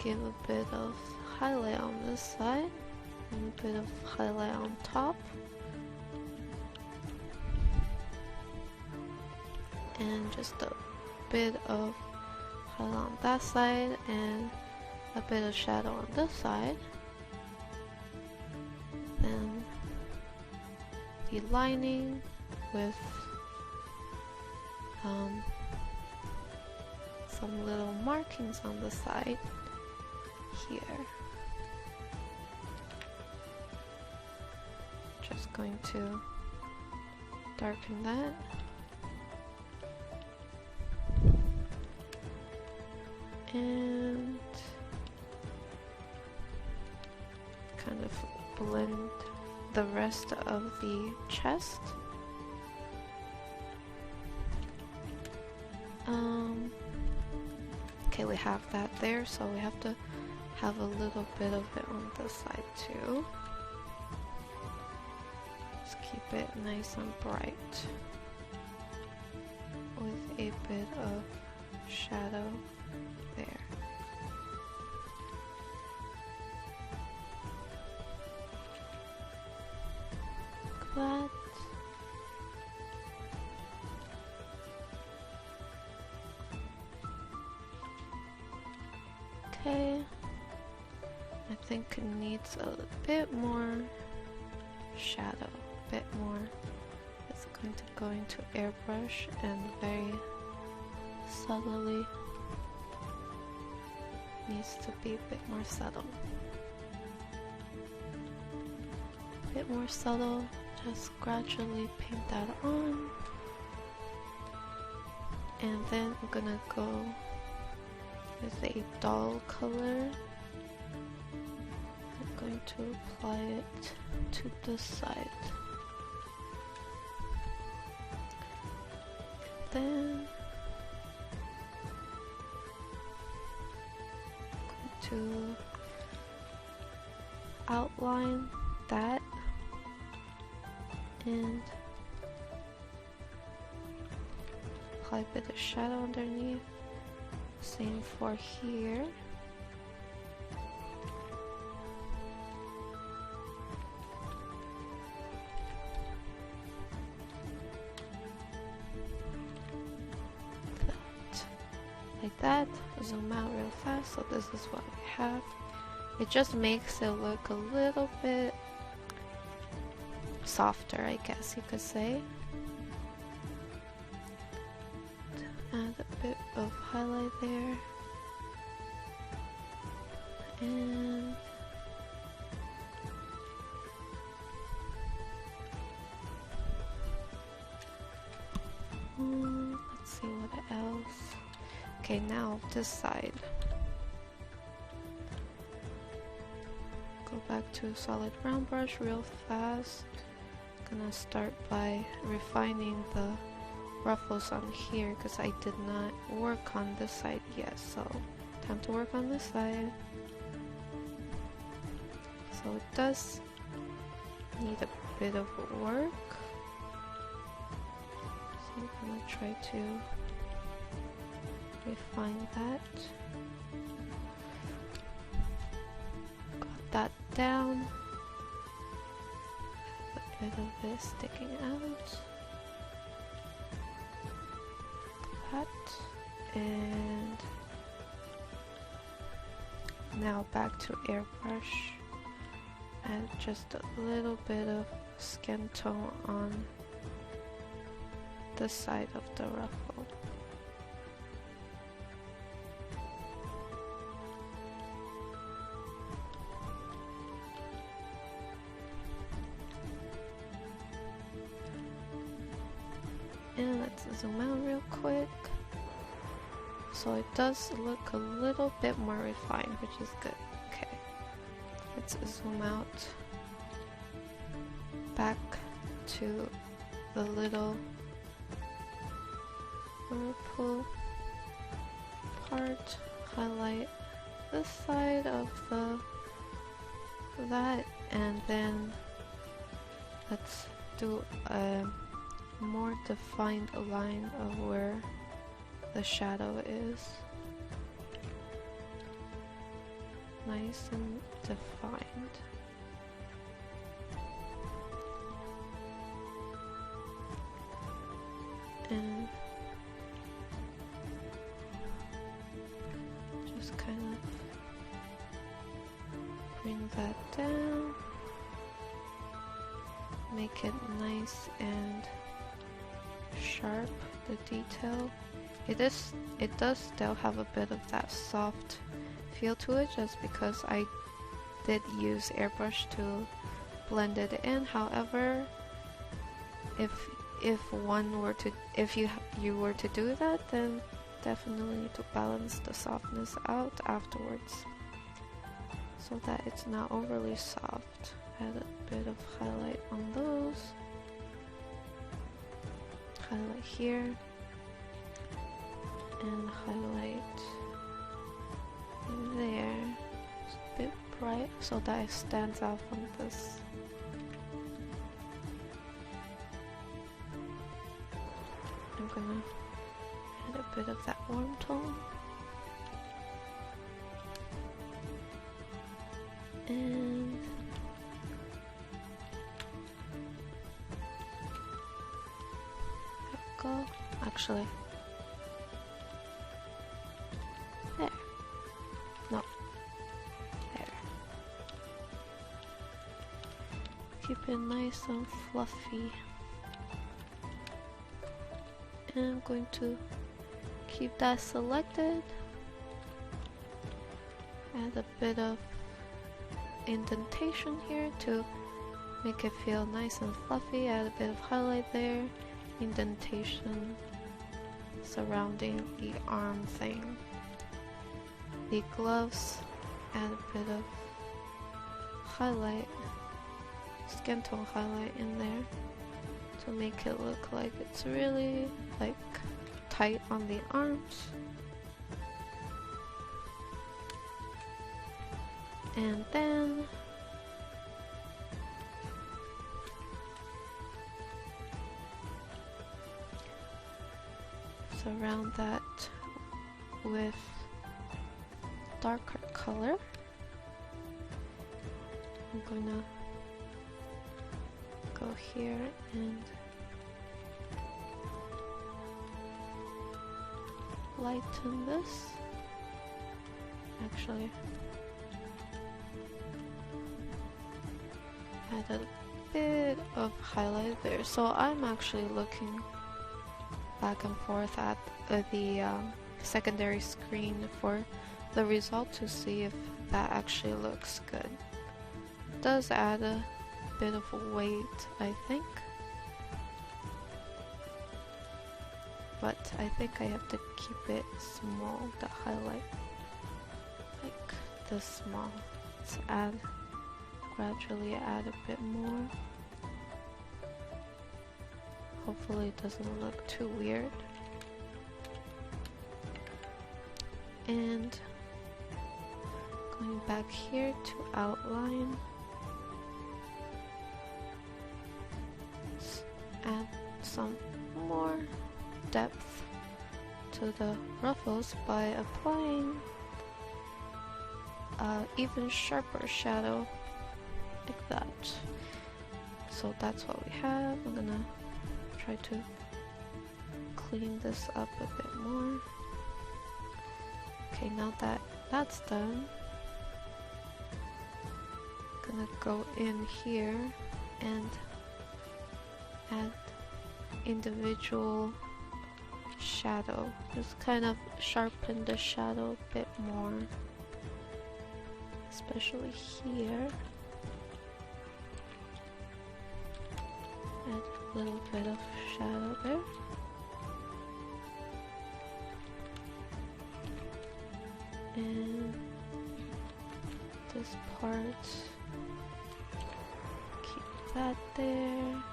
Give a bit of highlight on this side and a bit of highlight on top, and just a bit of highlight on that side and a bit of shadow on this side. Then the lining with some little markings on the side here. Just going to darken that. And kind of blend the rest of the chest. Okay, we have that there, so we have to have a little bit of it on this side too. Just keep it nice and bright with a bit of shadow there. Like that. Okay. I think it needs a bit more shadow, a bit more. It's going to go into airbrush and very subtly. Needs to be a bit more subtle. A bit more subtle, just gradually paint that on. And then I'm gonna go with a dull color. Going to apply it to this side. Then going to outline that and apply a bit of shadow underneath. Same for here. Like that. Zoom out real fast, so this is what we have. It just makes it look a little bit softer, I guess you could say. Add a bit of highlight there. And let's see what else. Okay, now this side. Go back to solid round brush real fast. Gonna start by refining the ruffles on here because I did not work on this side yet, so time to work on this side. So it does need a bit of work, so I'm gonna try to refine that. Got that down. A bit of it sticking out. That. And now back to airbrush. Add just a little bit of skin tone on the side of the ruffle. And let's zoom out real quick. So it does look a little bit more refined, which is good. Okay. Let's zoom out back to the little purple part. Highlight this side of that, and then let's do a more defined line of where the shadow is. Nice and defined. And just kind of bring that down. Make it nice and sharp, the detail. It does still have a bit of that soft feel to it, just because I did use airbrush to blend it in. However, if you were to do that, then definitely need to balance the softness out afterwards so that it's not overly soft. Add a bit of highlight on those. Highlight here and highlight there. It's a bit bright so that it stands out from this. I'm gonna add a bit of that warm tone. And go. Actually, there. No, there. Keep it nice and fluffy. And I'm going to keep that selected. Add a bit of indentation here to make it feel nice and fluffy. Add a bit of highlight there. Indentation surrounding the arm thing. The gloves, add a bit of highlight, skin tone highlight in there to make it look like it's really like tight on the arms. And then surround that with darker color. I'm gonna go here and lighten this. Actually, add a bit of highlight there. So I'm actually looking back and forth at the secondary screen for the result to see if that actually looks good. It does add a bit of weight, I think, but I think I have to keep it small, the highlight, like this small. Let's add gradually add a bit more. Hopefully it doesn't look too weird. And going back here to outline, let's add some more depth to the ruffles by applying even sharper shadow like that. So that's what we have. I'm gonna try to clean this up a bit more. Okay, now that that's done, I'm gonna go in here and add individual shadow. Just kind of sharpen the shadow a bit more, especially here. Add a little bit of shadow there. And this part, keep that there.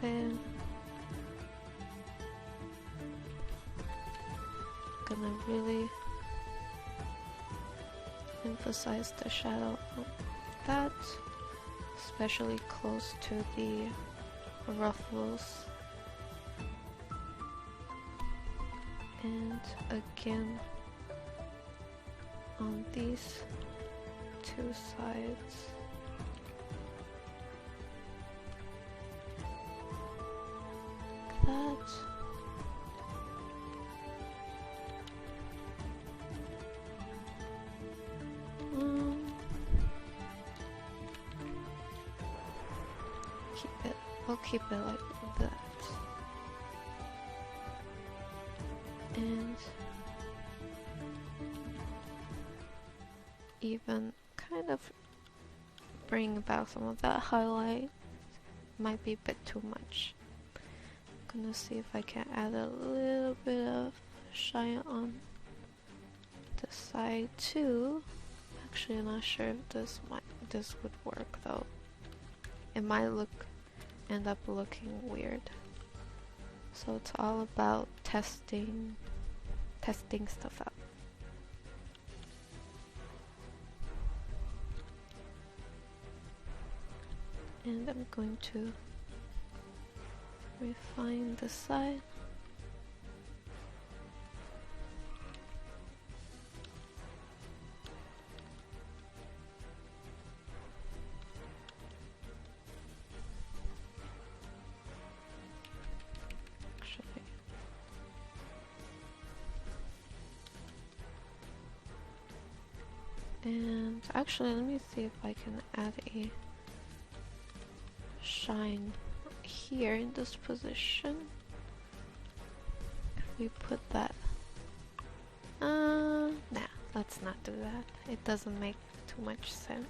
And then gonna really emphasize the shadow on that, especially close to the ruffles. And again on these two sides. Like that. We'll keep it like that. And even kind of bring back some of that highlight. Might be a bit too much. I'm gonna see if I can add a little bit of shine on the side too. Actually, I'm not sure if this would work though. It might end up looking weird. So it's all about testing stuff out. And I'm going to refine the side. And actually, let me see if I can add a shine here in this position. If we put that, nah, let's not do that. It doesn't make too much sense.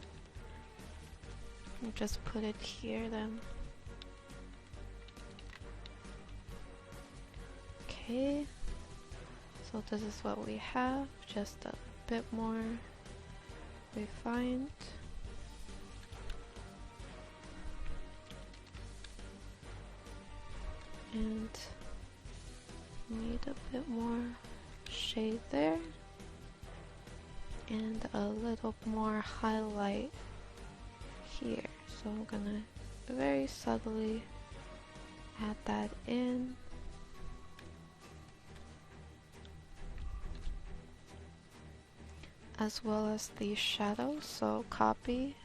We'll just put it here then. Okay, so this is what we have, just a bit more refined. And need a bit more shade there. And a little more highlight here. So I'm gonna very subtly add that in. As well as the shadows, so copy,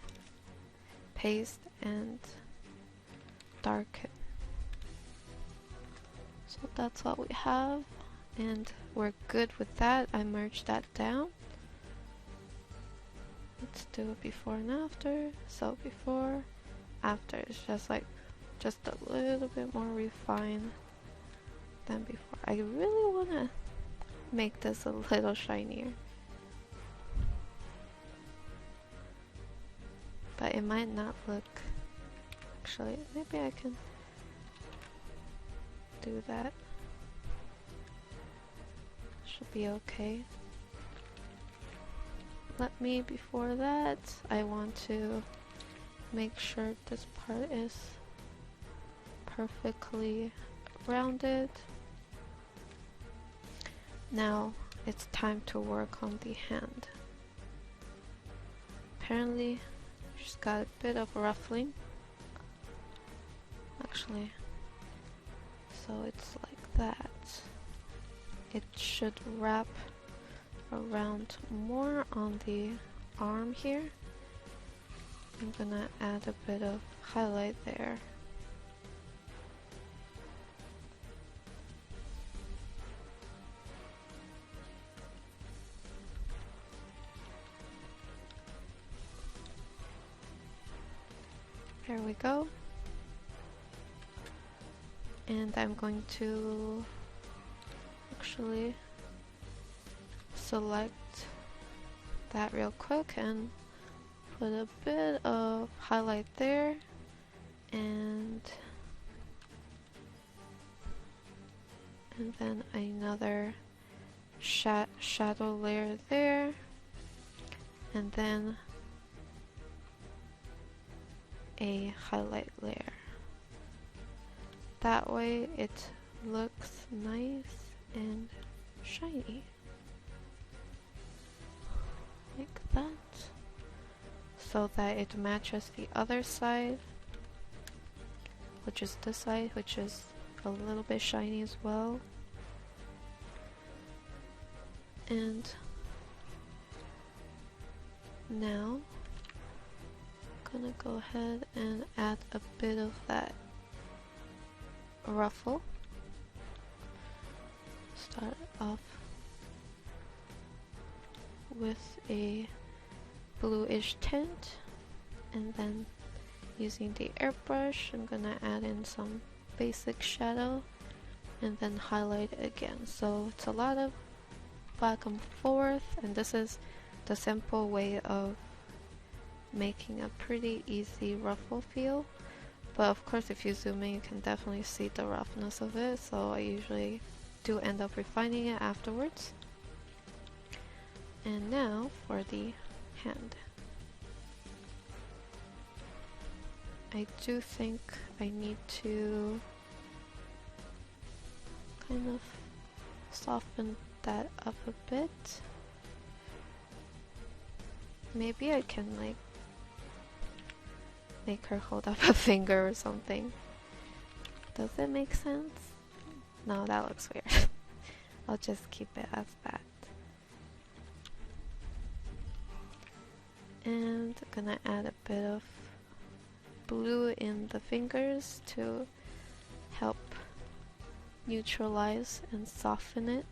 paste, and darken. So that's what we have, and we're good with that. I merged that down. Let's do a before and after. So before, after, it's just a little bit more refined than before. I really want to make this a little shinier. But it might not look, actually, maybe I can do that. Should be okay. Before that, I want to make sure this part is perfectly rounded. Now it's time to work on the hand. Apparently, she's got a bit of ruffling. Actually, so it's like that. It should wrap around more on the arm here. I'm gonna add a bit of highlight there. There we go. And I'm going to actually select that real quick and put a bit of highlight there and then another shadow layer there, and then a highlight layer. That way it looks nice and shiny. Like that. So that it matches the other side, which is this side, which is a little bit shiny as well. And now I'm gonna go ahead and add a bit of that ruffle. Start off with a bluish tint, and then using the airbrush I'm gonna add in some basic shadow and then highlight again. So it's a lot of back and forth, and this is the simple way of making a pretty easy ruffle feel. But of course, if you zoom in, you can definitely see the roughness of it, so I usually do end up refining it afterwards. And now for the hand. I do think I need to kind of soften that up a bit. Maybe I can like make her hold up a finger or something. Does it make sense? No, that looks weird. I'll just keep it as that. And I'm gonna add a bit of blue in the fingers to help neutralize and soften it.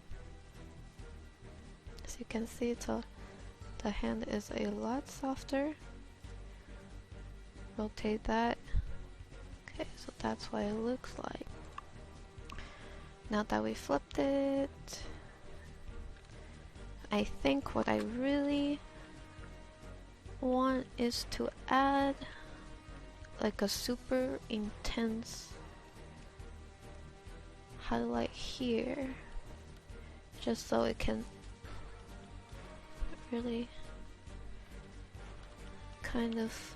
As you can see, the hand is a lot softer. Rotate that. Okay, so that's what it looks like. Now that we flipped it, I think what I really want is to add like a super intense highlight here, just so it can really kind of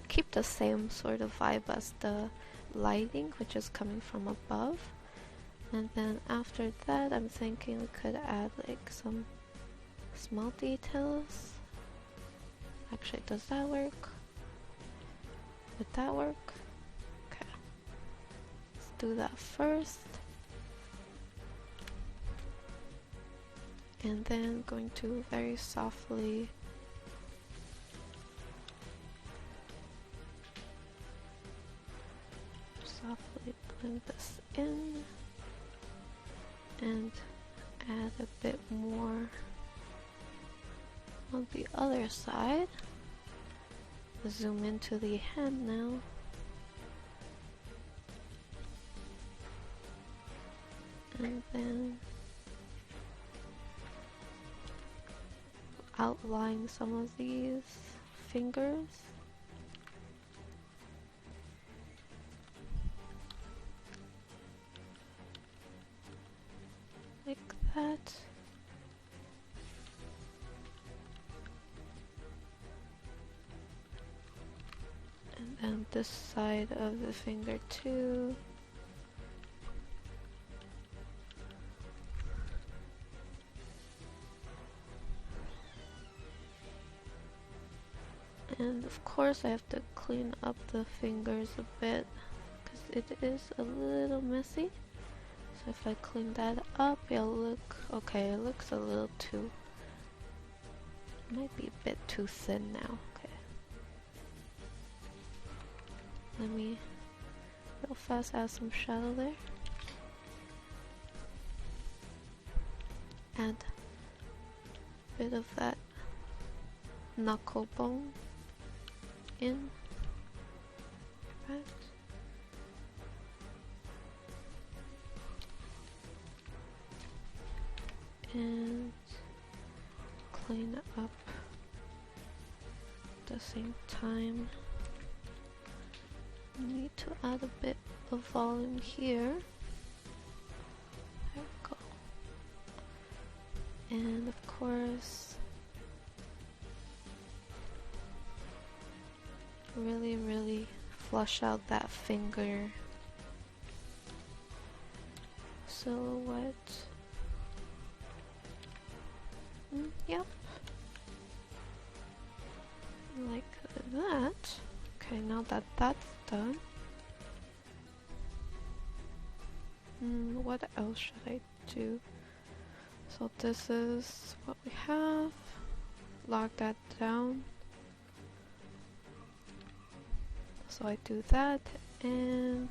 keep the same sort of vibe as the lighting, which is coming from above. And then after that, I'm thinking we could add like some small details. Actually, does that work? Would that work? Okay. Let's do that first. And then going to very softly blend this in and add a bit more on the other side. Zoom into the hand now. And then outline some of these fingers. Like that. And then this side of the finger too. And of course I have to clean up the fingers a bit because it is a little messy. So if I clean that up, it'll look okay. It looks a little too, might be a bit too thin now. Okay. Let me real fast add some shadow there. Add a bit of that knuckle bone in. Right. And clean up at the same time. Need to add a bit of volume here. There we go. And of course, really flush out that finger silhouette. Yep. Like that. Okay, now that that's done. What else should I do? So this is what we have. Lock that down. So I do that, and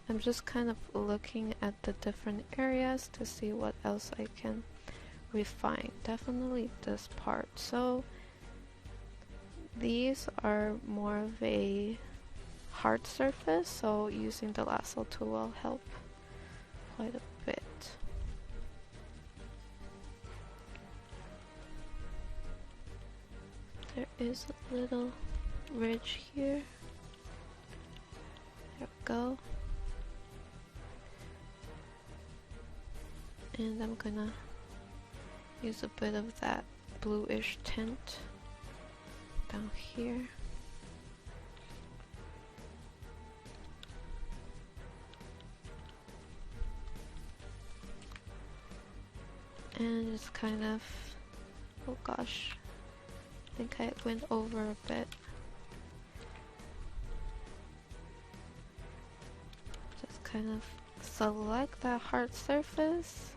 I'm just kind of looking at the different areas to see what else I can refine. Definitely this part. So these are more of a hard surface, so using the lasso tool will help quite a bit. There is a little ridge here. There we go. And I'm gonna use a bit of that bluish tint down here. And just kind of, oh gosh, I think I went over a bit. Just kind of select that hard surface,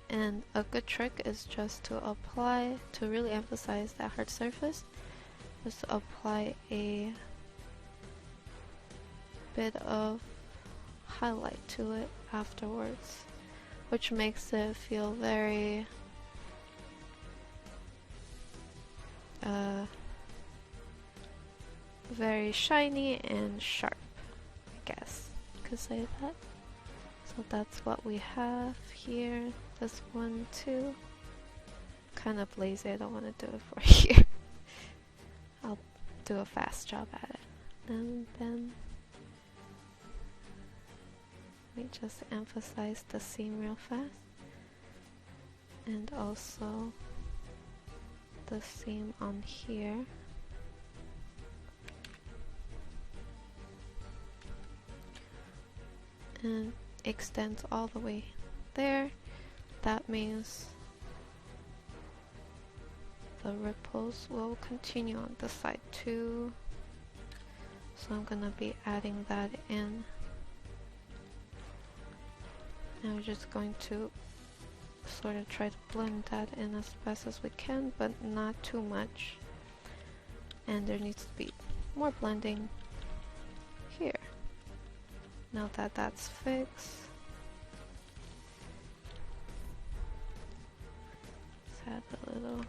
and a good trick is just to apply, to really emphasize that hard surface, just to apply a bit of highlight to it afterwards, which makes it feel very very shiny and sharp, I guess you could say that. So that's what we have here. This one too. Kind of lazy, I don't want to do it for here. I'll do a fast job at it. And then let me just emphasize the seam real fast. And also the seam on here. And extends all the way there. That means the ripples will continue on the side too. So I'm gonna be adding that in. And we're just going to sort of try to blend that in as best as we can, but not too much. And there needs to be more blending here. Now that that's fixed, let's add a little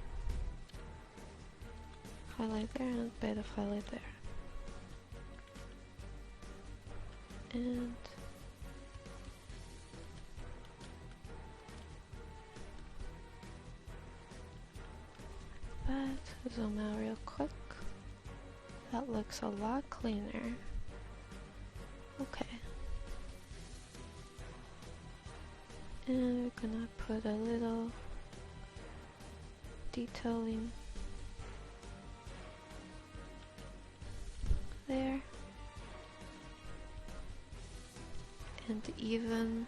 highlight there and a bit of highlight there. And that, zoom out real quick. That looks a lot cleaner. Okay. And we're gonna put a little detailing there. And even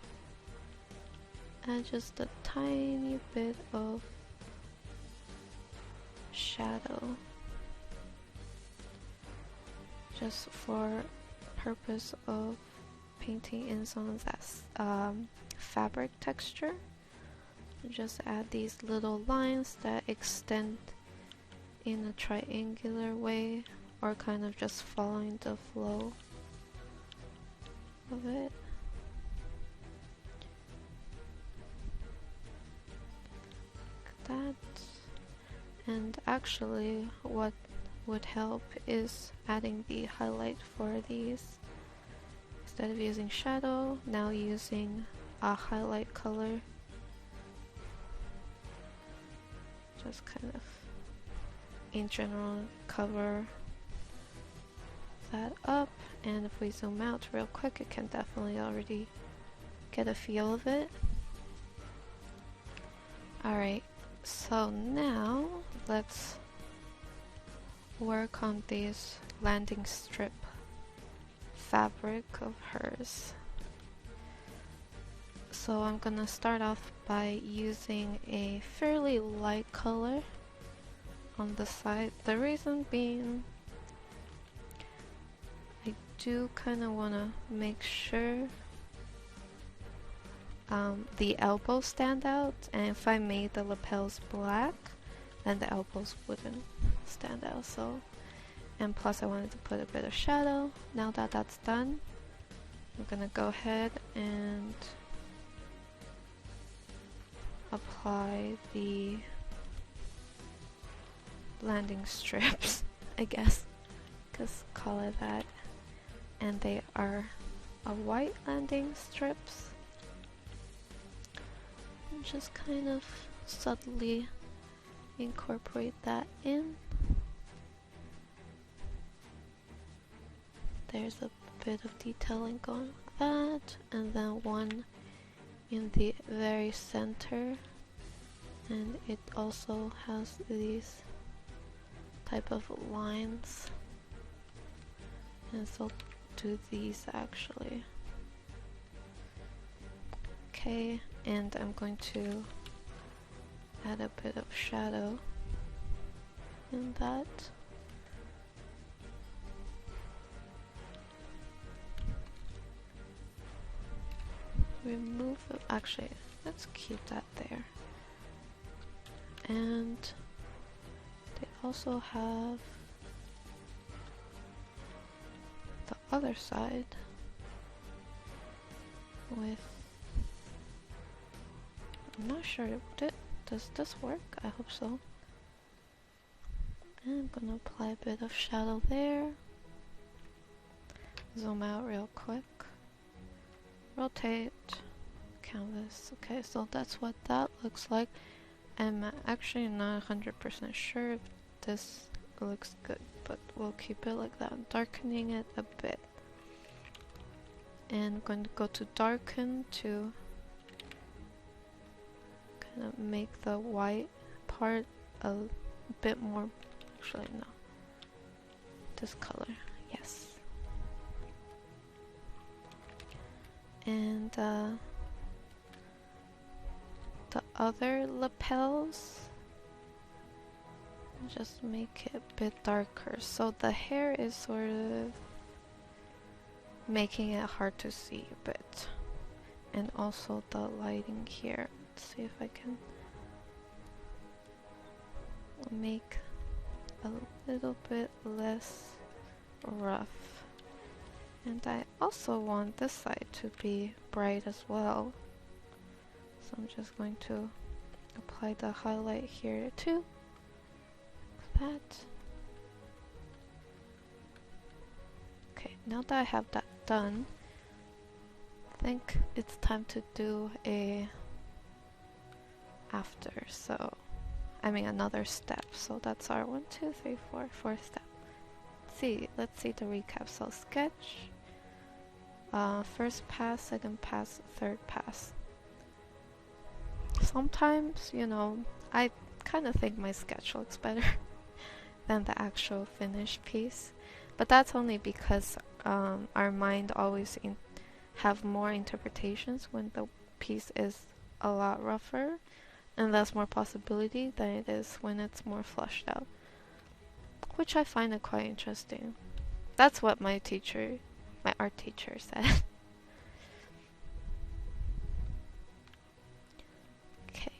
add just a tiny bit of shadow, just for purpose of painting in some of that fabric texture. Just add these little lines that extend in a triangular way, or kind of just following the flow of it. Like that. And actually what would help is adding the highlight for these. Instead of using shadow, now using a highlight color. Just kind of in general cover that up, and if we zoom out real quick, you can definitely already get a feel of it. Alright, so now let's work on this landing strip fabric of hers. So I'm gonna start off by using a fairly light color on the side. The reason being, I do kind of want to make sure the elbows stand out, and if I made the lapels black, then the elbows wouldn't stand out. So, and plus I wanted to put a bit of shadow. Now that that's done, I'm gonna go ahead and apply the landing strips, I guess, just call it that. And they are a white landing strips. And just kind of subtly incorporate that in. There's a bit of detailing going like that, and then one in the very center, and it also has these type of lines, and so do these actually. Okay, and I'm going to add a bit of shadow in that. Remove it. Actually, let's keep that there. And they also have the other side with, I'm not sure, does this work? I hope so. And I'm gonna apply a bit of shadow there. Zoom out real quick. Rotate canvas. Okay, so that's what that looks like. I'm actually not 100% sure if this looks good, but we'll keep it like that. Darkening it a bit. And I'm going to go to darken to kind of make the white part a bit more, actually no, this color, yes. And the other lapels, just make it a bit darker. So the hair is sort of making it hard to see a bit. And also the lighting here. Let's see if I can make a little bit less rough. And I also want this side to be bright as well. So I'm just going to apply the highlight here too. Like that. Okay, now that I have that done, I think it's time to do a after. So, I mean another step. So that's our 1, 2, 3, 4, fourth step. Let's see the recap. So sketch, first pass, second pass, third pass. Sometimes, you know, I kind of think my sketch looks better than the actual finished piece. But that's only because our mind always have more interpretations when the piece is a lot rougher, and there's more possibility than it is when it's more flushed out, which I find it quite interesting. That's what my art teacher said. Okay.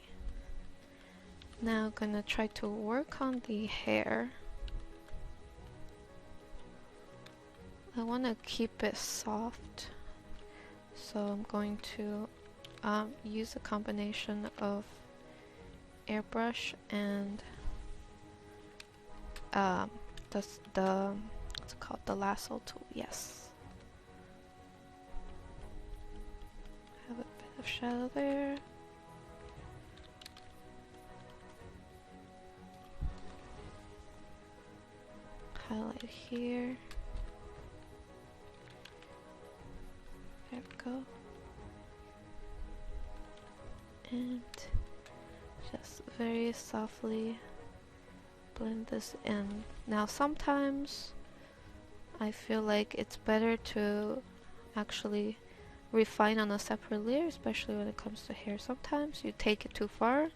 Now I'm gonna try to work on the hair. I want to keep it soft, so I'm going to use a combination of airbrush and the what's it called, the lasso tool. Yes, have a bit of shadow there. Highlight here. There we go. And just very softly blend this in. Now sometimes I feel like it's better to actually refine on a separate layer, especially when it comes to hair. Sometimes you take it too far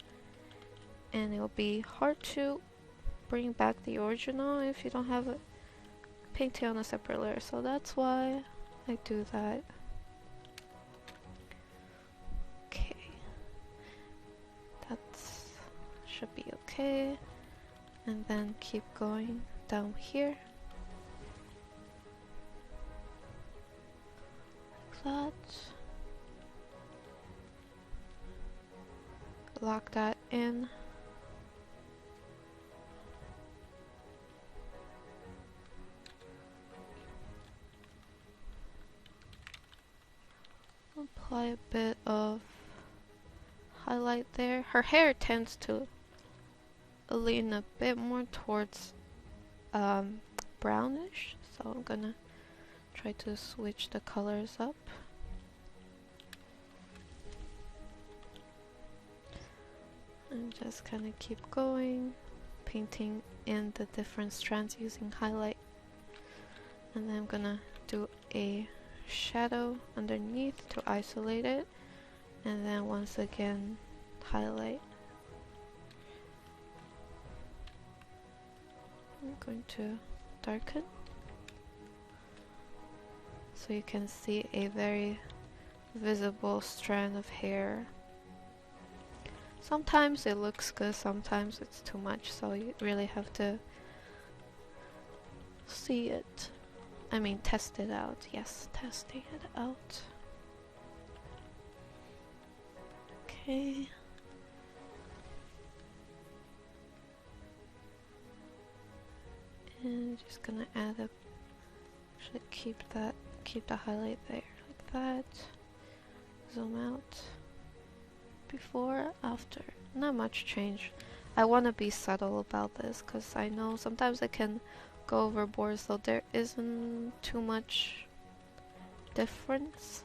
and it'll be hard to bring back the original if you don't have it painted on a separate layer. So that's why I do that. Okay, that should be okay. And then keep going down here. Like that. Lock that in. Apply a bit of highlight there. Her hair tends to lean a bit more towards brownish, so I'm gonna try to switch the colors up. And just kind of keep going, painting in the different strands using highlight. And then I'm gonna do a shadow underneath to isolate it, and then once again highlight. I'm going to darken so you can see a very visible strand of hair. Sometimes it looks good, sometimes it's too much, so you really have to see it. I mean, test it out. Yes, testing it out. Okay. And just gonna add a, should keep the highlight there, like that. Zoom out. Before, after. Not much change. I want to be subtle about this because I know sometimes I can go overboard, so there isn't too much difference.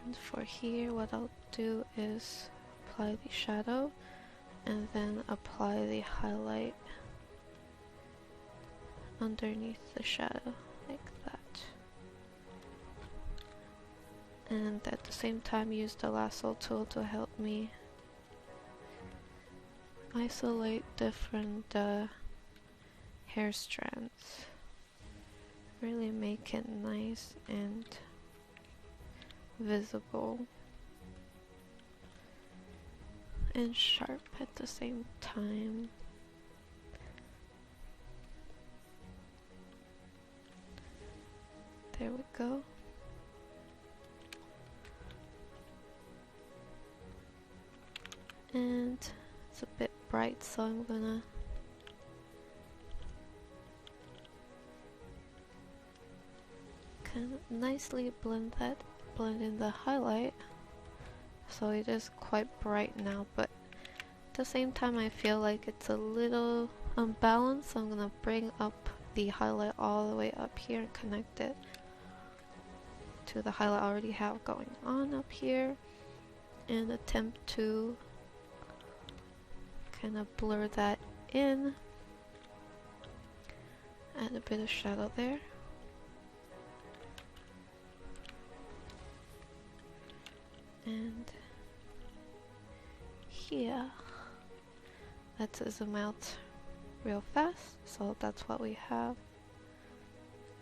And for here, what I'll do is apply the shadow and then apply the highlight underneath the shadow, like that. And at the same time use the lasso tool to help me isolate different hair strands. Really make it nice and visible and sharp at the same time. There we go. And it's a bit bright, so I'm gonna kind of nicely blend in the highlight. So it is quite bright now, but at the same time I feel like it's a little unbalanced, so I'm gonna bring up the highlight all the way up here and connect it to the highlight I already have going on up here. and attempt to kind of blur that in. Add a bit of shadow there. And here, let's zoom out real fast. So that's what we have.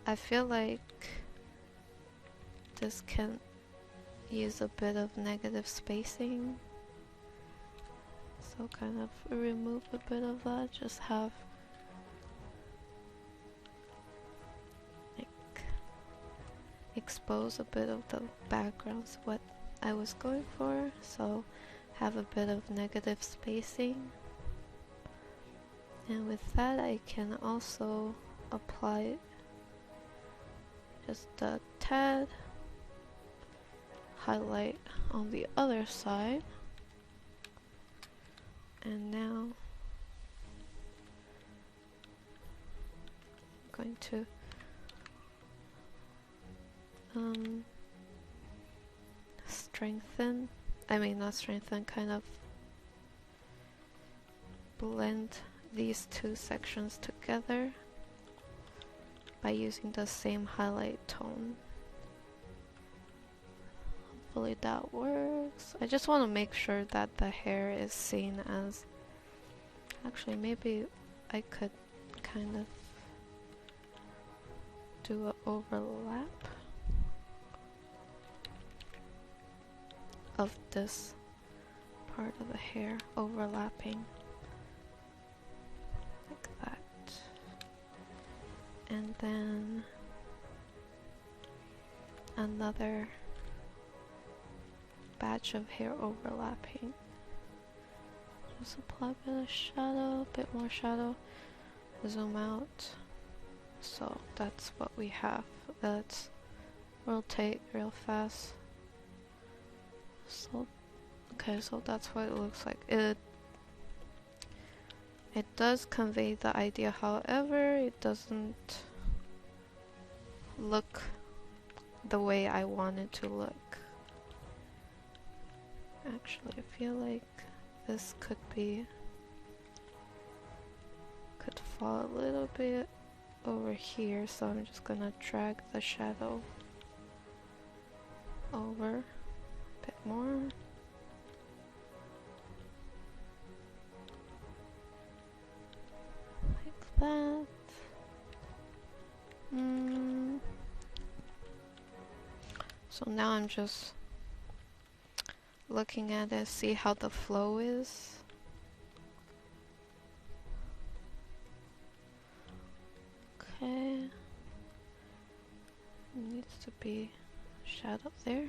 I feel like this can use a bit of negative spacing. So kind of remove a bit of that, just have like expose a bit of the backgrounds, what I was going for, so have a bit of negative spacing. And with that I can also apply just a tad highlight on the other side. And now I'm going to strengthen, not strengthen, kind of blend these two sections together by using the same highlight tone. Hopefully that works. I just want to make sure that the hair is seen as, actually maybe I could kind of do an overlap of this part of the hair, overlapping like that, and then another batch of hair overlapping. Just apply a bit of shadow, a bit more shadow, zoom out. So that's what we have. Let's rotate real fast. So okay, so that's what it looks like. It does convey the idea, however, it doesn't look the way I want it to look. Actually, I feel like this could fall a little bit over here, so I'm just gonna drag the shadow over a bit more. Like that. So now I'm just looking at it, see how the flow is. Okay. Needs to be shadow there.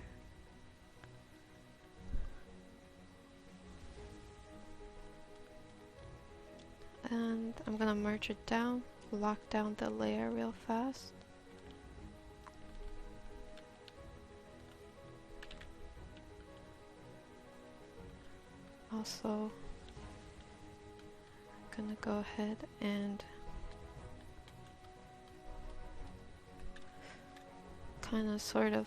And I'm gonna merge it down, lock down the layer real fast. Also, I'm gonna go ahead and kind of sort of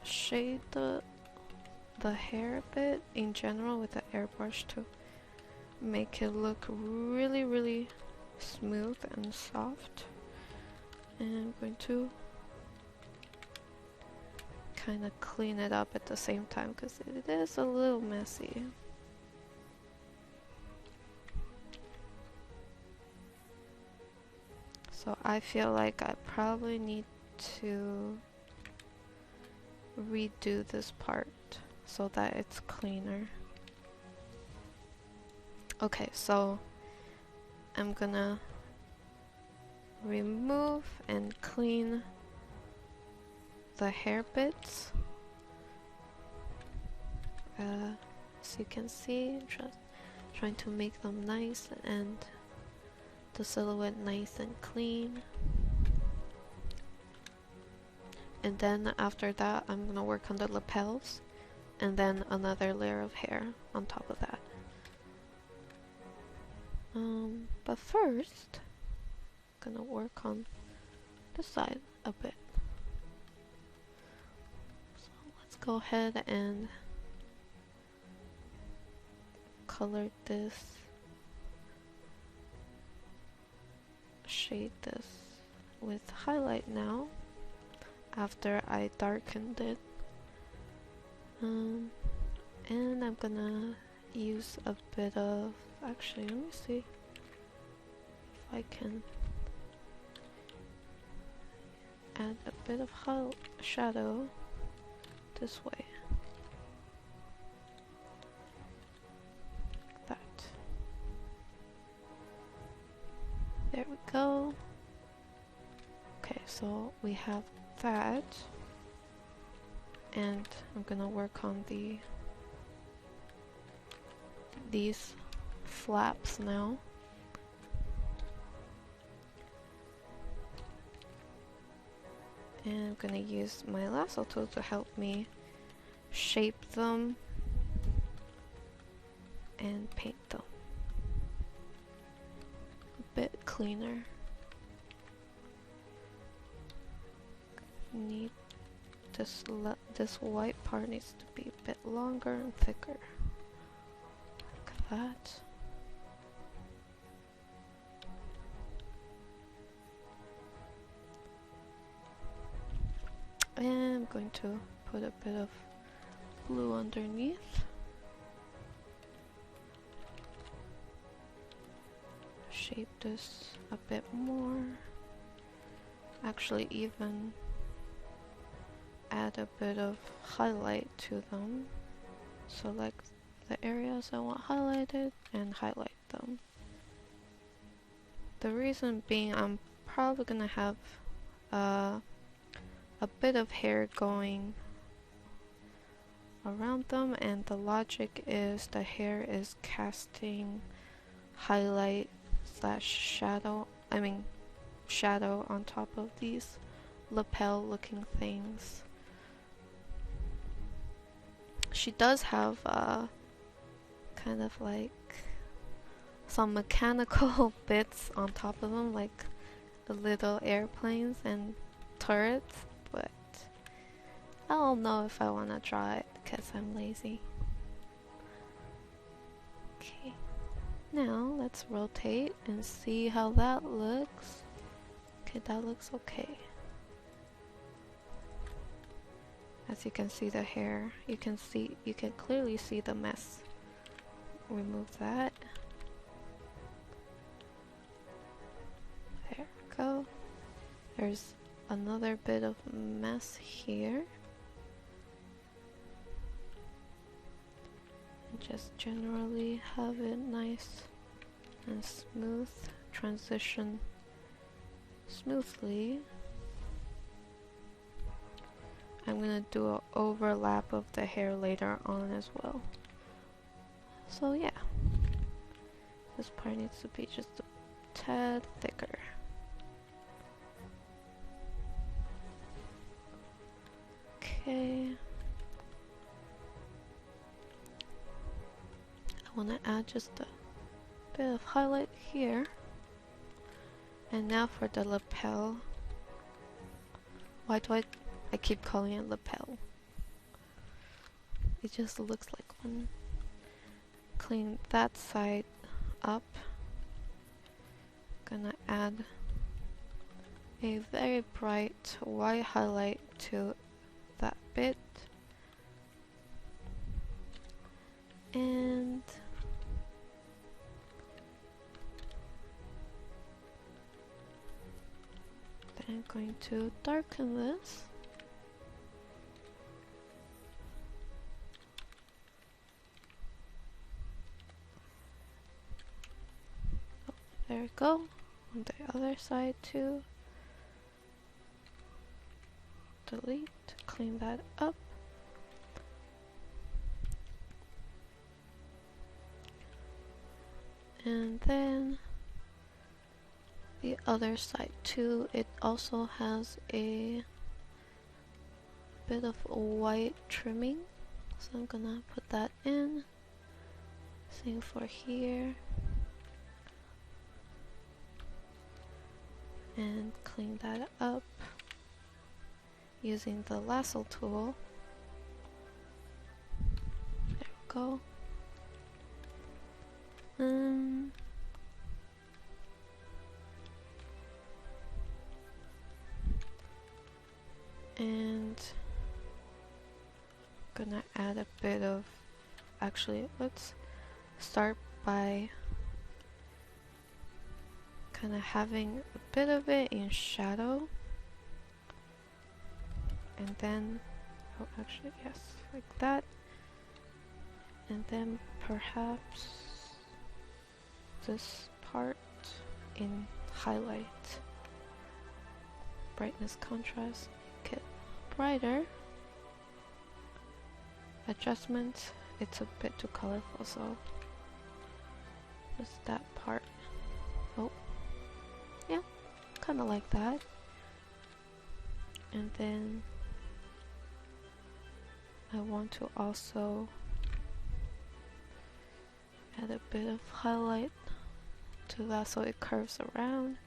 shade the hair a bit in general with the airbrush to make it look really, really smooth and soft. And I'm going to kind of clean it up at the same time because it is a little messy. So I feel like I probably need to redo this part so that it's cleaner. Okay, so I'm gonna remove and clean the hair bits. As you can see, just trying to make them nice and the silhouette nice and clean. And then after that, I'm gonna work on the lapels and then another layer of hair on top of that. But first, I'm gonna work on the side a bit. go ahead and color this, shade this with highlight now after I darkened it. And I'm gonna use a bit of, actually let me see if I can add a bit of shadow this way. Like that. There we go. Okay, so we have that. And I'm gonna work on these flaps now. And I'm gonna use my lasso tool to help me shape them and paint them a bit cleaner. Need this white part needs to be a bit longer and thicker. Like that. And I'm going to put a bit of blue underneath. Shape this a bit more. Actually, even add a bit of highlight to them. Select the areas I want highlighted and highlight them. The reason being, I'm probably gonna have a bit of hair going around them, and the logic is the hair is casting highlight slash shadow, shadow on top of these lapel looking things. She does have kind of like some mechanical bits on top of them, like the little airplanes and turrets, but I don't know if I want to draw it because I'm lazy. Okay, now let's rotate and see how that looks. Okay, that looks okay. As you can see the hair, you can clearly see the mess. Remove that. There we go. There's another bit of mess here. And just generally have it nice and smooth. Transition smoothly. I'm gonna do an overlap of the hair later on as well. So yeah, this part needs to be just a tad thicker. Okay. I want to add just a bit of highlight here. And now for the lapel. Why do I keep calling it lapel? It just looks like one. Clean that side up. Gonna add a very bright white highlight to that bit. And then I'm going to darken this. There we go. On the other side too. Delete, clean that up. And then the other side too, it also has a bit of white trimming. So I'm gonna put that in. Same for here. And clean that up using the lasso tool. go. And gonna add a bit of, actually let's start by kind of having a bit of it in shadow, and then, oh actually yes, like that, and then perhaps this part in highlight, brightness, contrast, make it brighter. Adjustment, it's a bit too colorful, so just that part. Oh, yeah, kind of like that. And then I want to also add a bit of highlight to that so it curves around.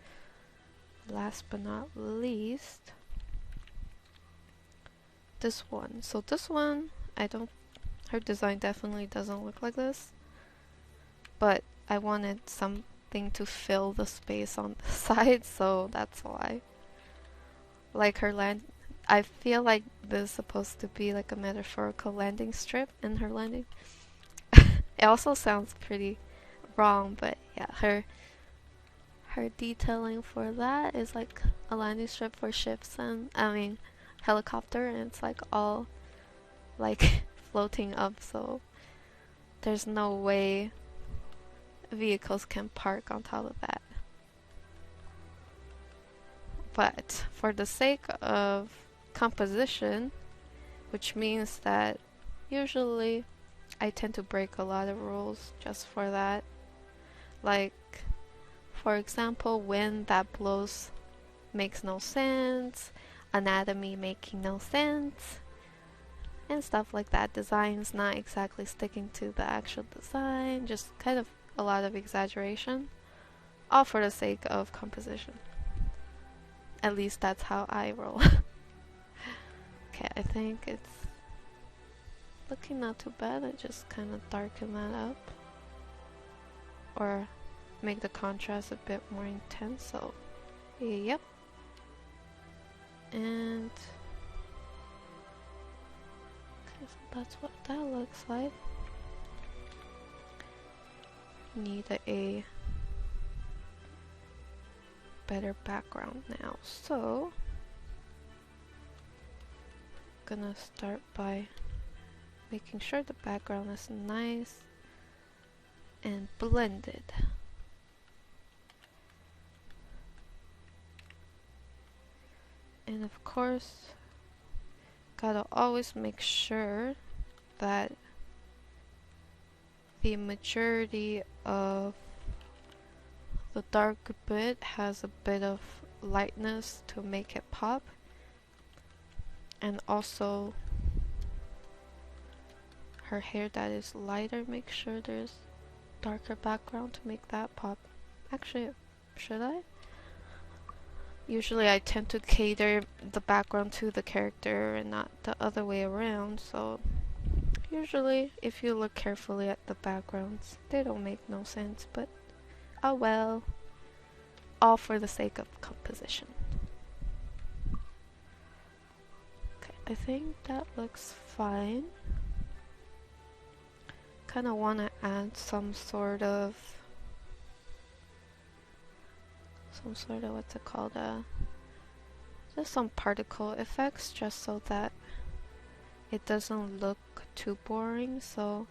Last but not least, this one. So this one, her design definitely doesn't look like this, but I wanted something to fill the space on the side, so that's why. Like her I feel like this is supposed to be like a metaphorical landing strip in her landing. It also sounds pretty wrong, but yeah, her detailing for that is like a landing strip for ships and, I mean, helicopter, and it's like all like floating up, so there's no way vehicles can park on top of that. But for the sake of composition, which means that usually I tend to break a lot of rules just for that. Like, for example, wind that blows makes no sense, anatomy making no sense, and stuff like that. Designs not exactly sticking to the actual design, just kind of a lot of exaggeration, all for the sake of composition. At least that's how I roll. Okay, I think it's looking not too bad. I just kind of darken that up, or make the contrast a bit more intense, so yep. And okay, so that's what that looks like. Need a better background now, so gonna start by making sure the background is nice and blended. And of course, gotta always make sure that the majority of the dark bit has a bit of lightness to make it pop, and also her hair that is lighter, make sure there's darker background to make that pop. Actually, should I? Usually I tend to cater the background to the character and not the other way around, so usually if you look carefully at the backgrounds, they don't make no sense, but oh well. All for the sake of composition. Okay, I think that looks fine. Kinda wanna add some sort of what's it called, just some particle effects, just so that it doesn't look too boring. So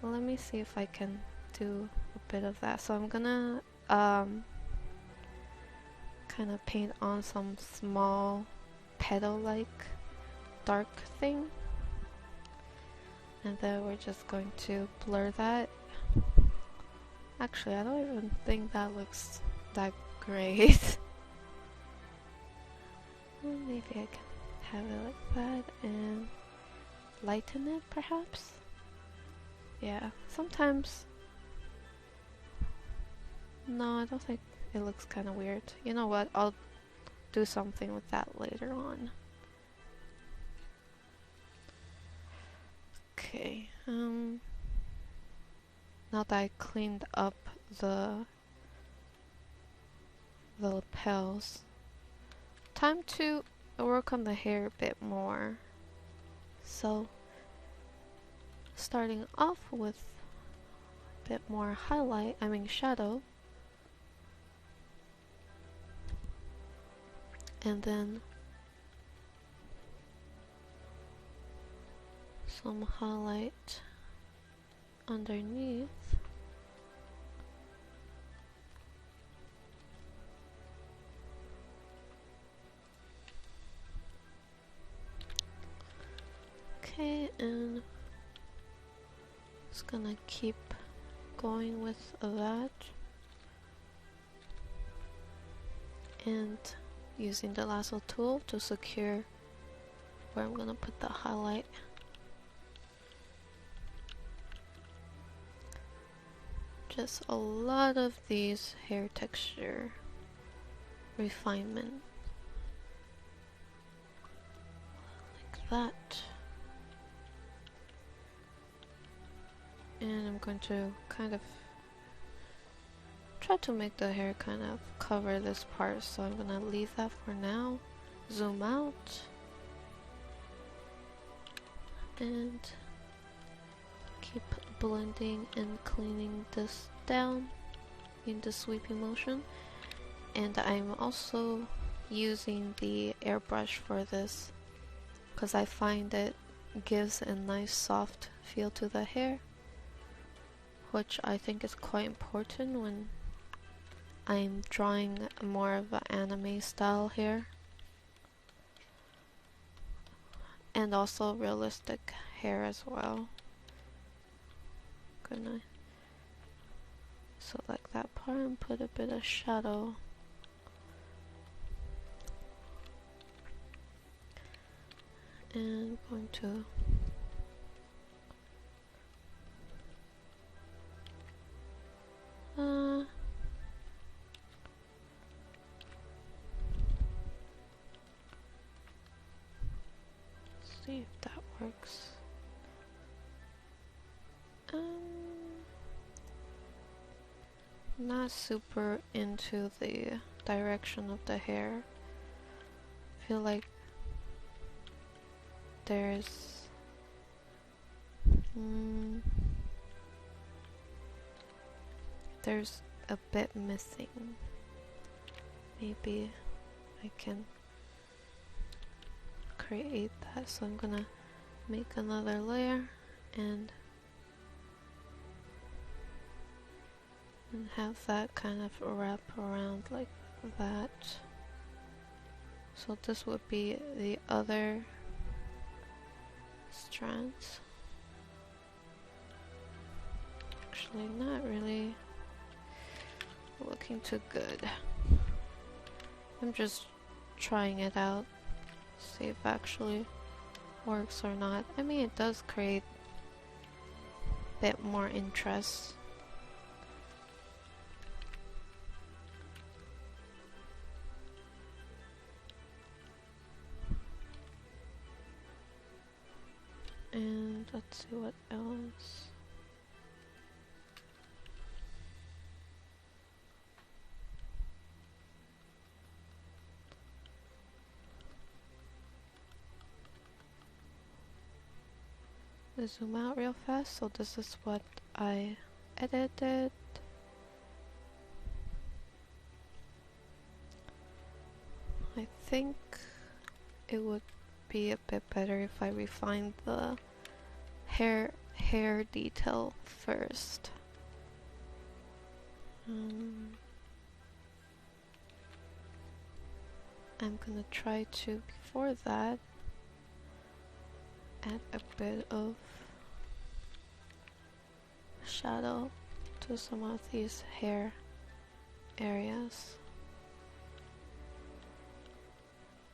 let me see if I can do a bit of that. So I'm gonna kind of paint on some small petal-like dark thing, and then we're just going to blur that. Actually, I don't even think that looks that great. Well, maybe I can have it like that and lighten it, perhaps? Yeah, sometimes... No, I don't think it looks kind of weird. You know what, I'll do something with that later on. Okay, now that I cleaned up the lapels, time to work on the hair a bit more. So, starting off with a bit more shadow, and then some highlight underneath. Okay, and just gonna keep going with that and using the lasso tool to secure where I'm gonna put the highlight. Just a lot of these hair texture refinement like that. And I'm going to kind of try to make the hair kind of cover this part, so I'm gonna leave that for now. Zoom out and keep blending and cleaning this down in the sweeping motion. And I'm also using the airbrush for this because I find it gives a nice soft feel to the hair, which I think is quite important when I'm drawing more of an anime style hair, and also realistic hair as well. Gonna select that part and put a bit of shadow. And going to see if that works. Not super into the direction of the hair. I feel like there's a bit missing. Maybe I can create that, so I'm gonna make another layer and have that kind of wrap around like that. So this would be the other strands. Actually, not really looking too good. I'm just trying it out, see if it actually works or not. I mean, it does create a bit more interest. And let's see what else. Let's zoom out real fast. So this is what I edited. I think it would be a bit better if I refined the hair detail first. I'm gonna try to, before that, add a bit of shadow to some of these hair areas.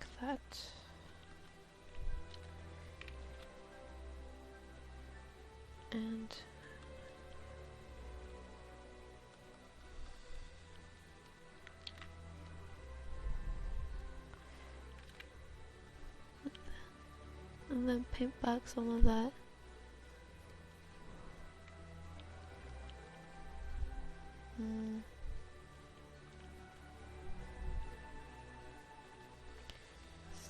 Like that. And then paint back some of that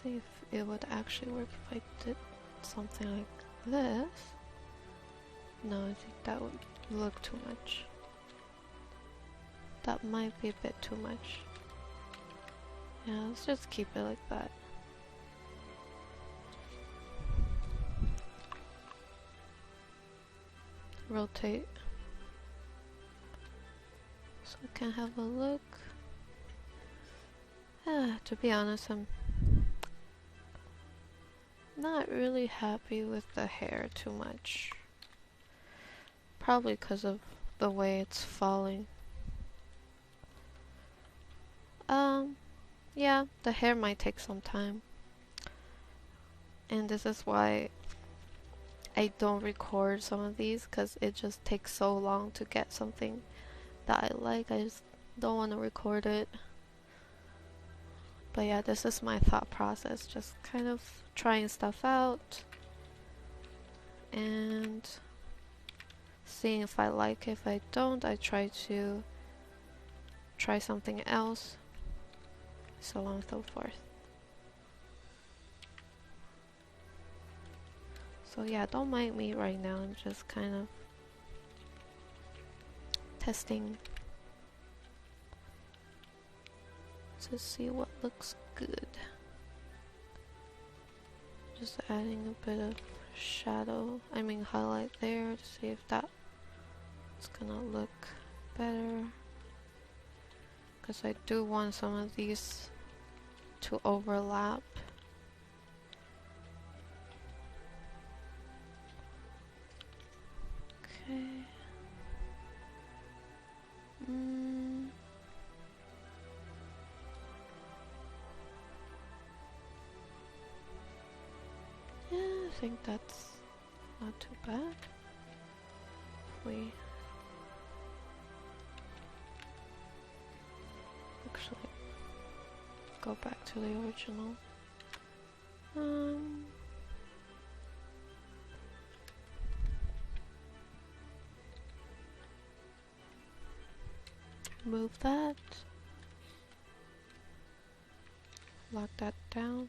See if it would actually work if I did something like this. No, I think that would look too much. That might be a bit too much. Yeah, let's just keep it like that. Rotate. So we can have a look. To be honest, I'm not really happy with the hair too much. Probably because of the way it's falling. Yeah, the hair might take some time. And this is why I don't record some of these, because it just takes so long to get something that I like. I just don't want to record it. But yeah, this is my thought process, just kind of trying stuff out and seeing if I like it. If I don't, I try to try something else, so on and so forth. So yeah, don't mind me right now, I'm just kind of testing to see what looks good. Just adding a bit of shadow, highlight there to see if that's gonna look better. Because I do want some of these to overlap. Okay. Yeah, I think that's not too bad. We actually go back to the original. Move that. Lock that down.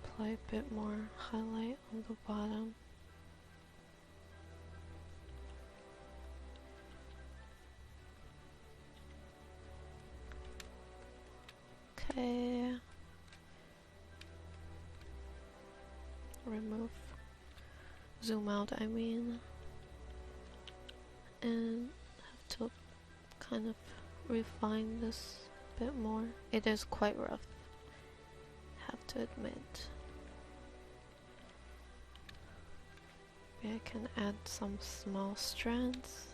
Apply a bit more highlight on the bottom. Okay. Remove. Zoom out, and have to kind of refine this a bit more. It is quite rough, have to admit. Maybe I can add some small strands,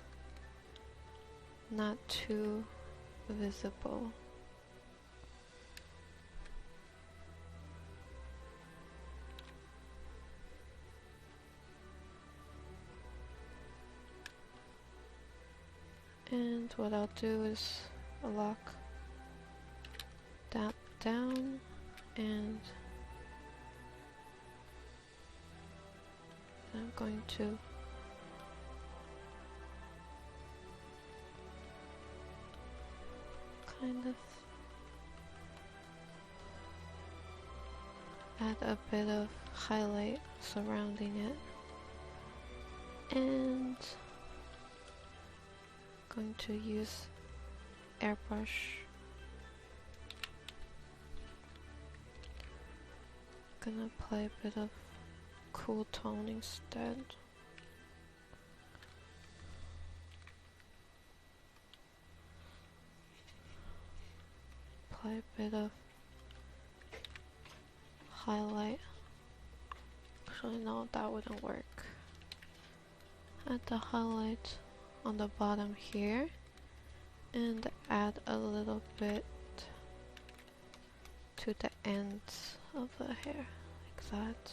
not too visible. And what I'll do is lock that down, and I'm going to kind of add a bit of highlight surrounding it, and going to use airbrush. Gonna apply a bit of cool tone instead. Apply a bit of highlight. Actually no, that wouldn't work. Add the highlight on the bottom here, and add a little bit to the ends of the hair, like that.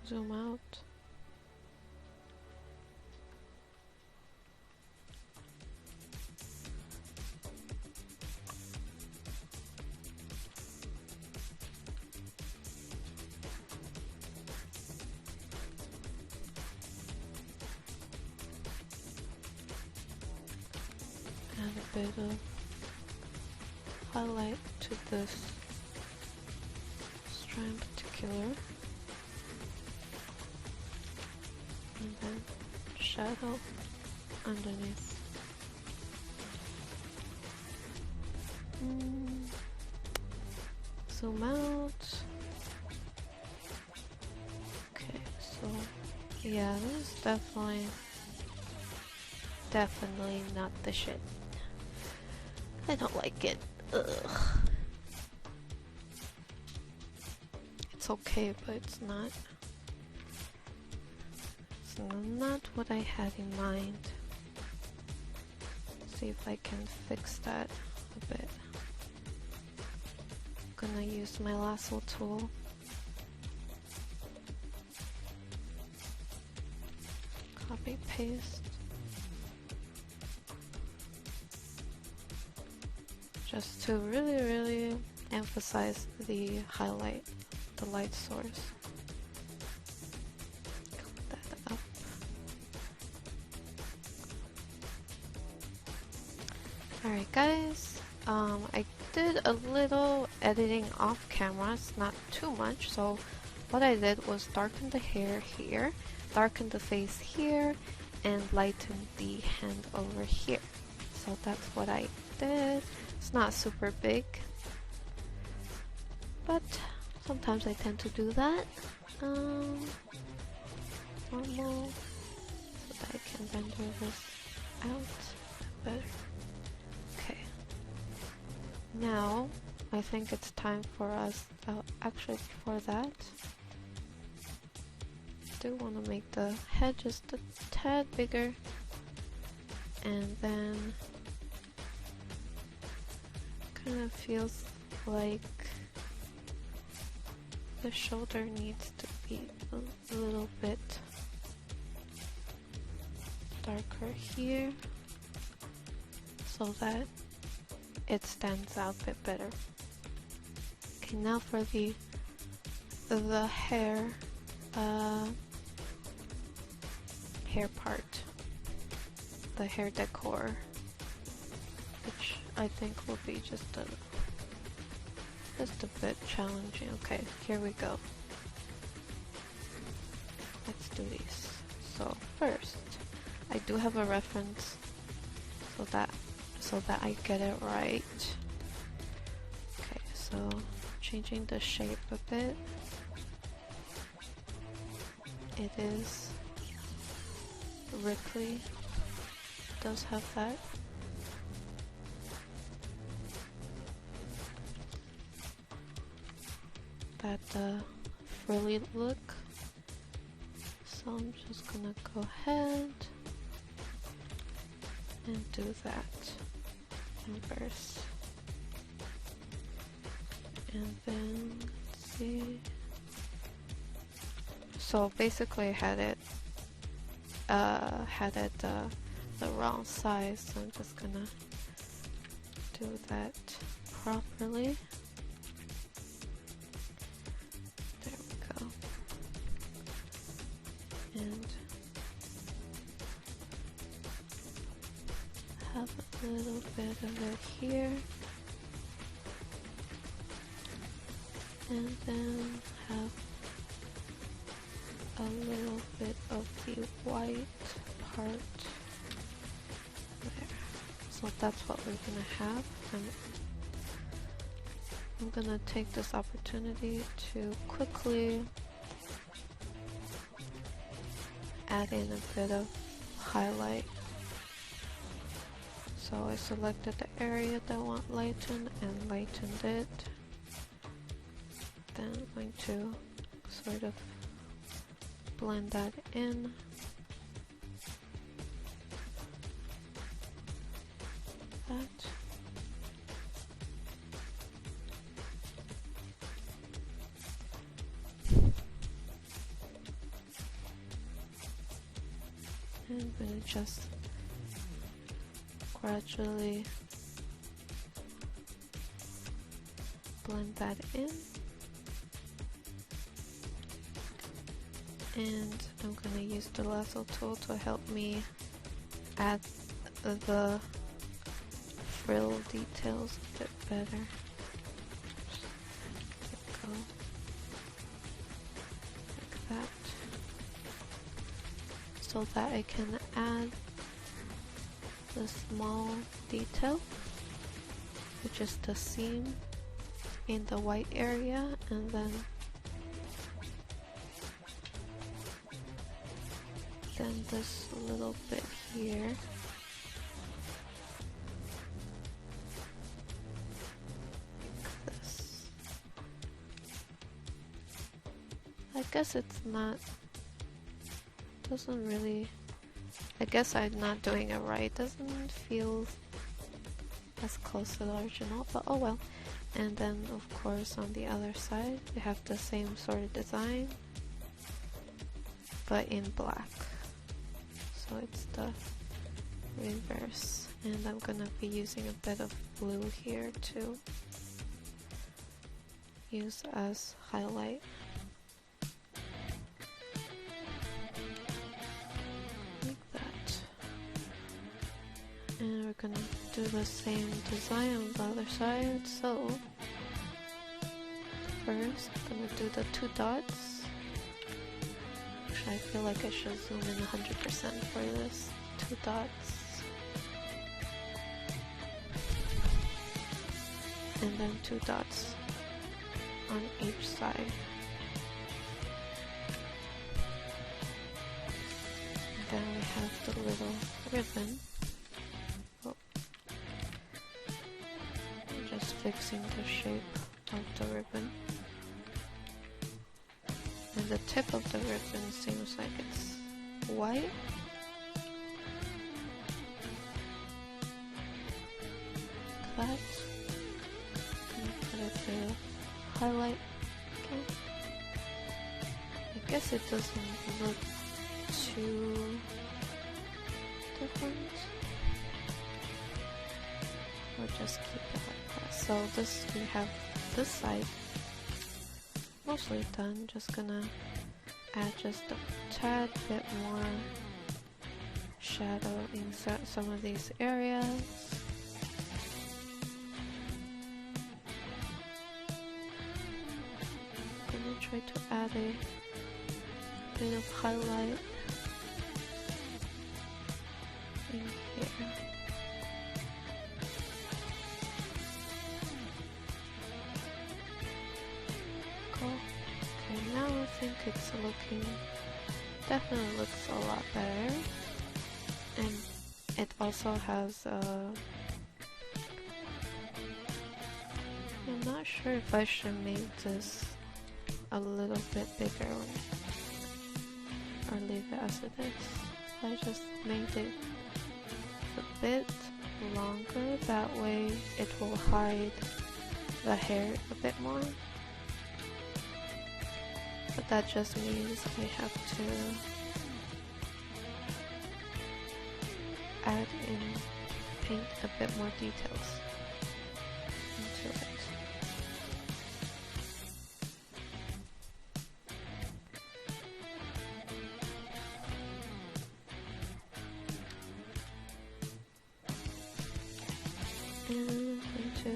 zoom out. Add a bit of highlight to this strand in particular. And then shadow underneath. Zoom out. Okay, so yeah, this is definitely not the shit. I don't like it. Ugh. It's okay, but it's not what I had in mind. See if I can fix that a bit. I'm gonna use my lasso tool. Copy paste. Just to really emphasize the highlight, the light source. Click that up. Alright guys, I did a little editing off camera, it's not too much, so what I did was darken the hair here, darken the face here, and lighten the hand over here. So that's what I did. It's not super big, but sometimes I tend to do that. Normal, so that I can render this out better. Okay. Now, I think it's time for us, actually before that, I do want to make the head just a tad bigger, and then kind of feels like the shoulder needs to be a little bit darker here so that it stands out a bit better. Okay, now for the hair part, the hair decor, which I think will be just a bit challenging. Okay, here we go. Let's do these. So first, I do have a reference so that I get it right. Okay, so changing the shape a bit. It is Ripley, does have that. Frilly look, so I'm just gonna go ahead and do that inverse, and then let's see. So basically I had it the wrong size, so I'm just gonna do that properly. And have a little bit of it here, and then have a little bit of the white part there. So that's what we're gonna have. I'm gonna take this opportunity to quickly add in a bit of highlight. So I selected the area that I want lightened and lightened it. Then I'm going to sort of blend that in. That. And I'm gonna just gradually blend that in. And I'm gonna use the lasso tool to help me add the frill details a bit better. Go like that, so that I can add the small detail, which is the seam in the white area, and then this little bit here. Like this. I guess it's not, doesn't really, I guess I'm not doing it right. Doesn't feel as close to the original, but oh well. And then of course on the other side we have the same sort of design, but in black. So it's the reverse, and I'm gonna be using a bit of blue here to use as highlight. Like that. And we're gonna do the same design on the other side. So first I'm gonna do the 2 dots. I feel like I should zoom in 100% for this. 2 dots. And then 2 dots on each side. And then we have the little ribbon. Oh. I'm just fixing the shape of the ribbon. And the tip of the ribbon seems like it's white. That. And put a bit of highlight again. I guess it doesn't look too different. Or just keep it like that. So this, we have this side mostly done. Just gonna add just a tad bit more shadow in some of these areas. Gonna try to add a bit of highlight in here. Okay, now I think it's looking, definitely looks a lot better, and it also has I'm not sure if I should make this a little bit bigger or leave it as it is. I just made it a bit longer, that way it will hide the hair a bit more. But that just means I have to add in, paint a bit more details into it. And into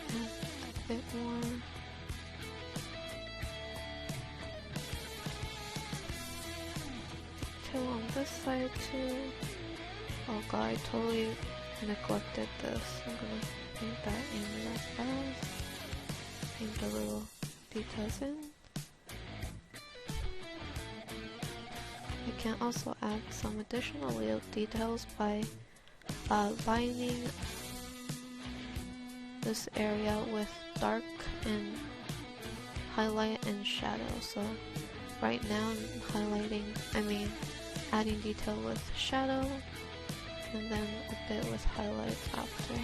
a bit more detail on this side too. Oh god, I totally neglected this. I'm gonna paint that in real fast. Paint the little details in. I can also add some additional little details by lining this area with dark and highlight and shadow. So right now I'm adding detail with shadow and then a bit with highlight after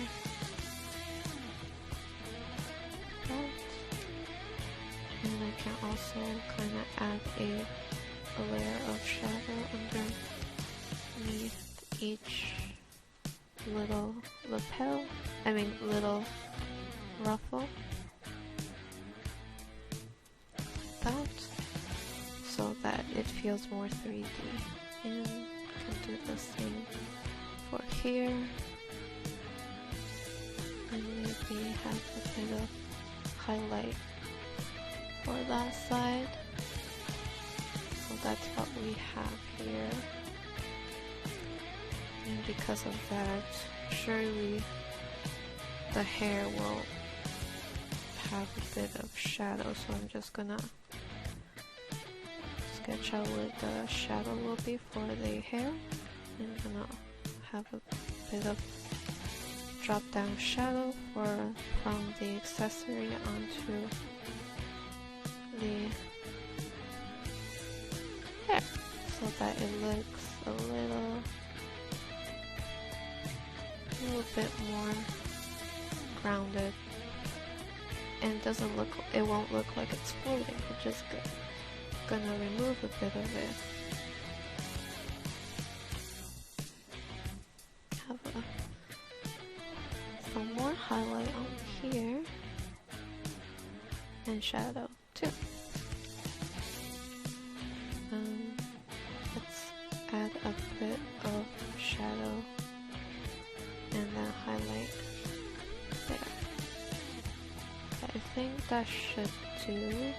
that. add a layer of shadow underneath each little little ruffle. That, so that it feels more 3D. And can do the same for here. And maybe have a bit of highlight for that side. So that's what we have here. And because of that, surely the hair will have a bit of shadow, so I'm just gonna sketch out where the shadow will be for the hair. I'm gonna have a bit of drop down shadow from the accessory onto the hair, so that it looks a little bit more grounded and it won't look like it's floating. It's just gonna remove a bit of it. Have some more highlight on here and shadow too. Let's add a bit of shadow and then highlight there. I think that should do.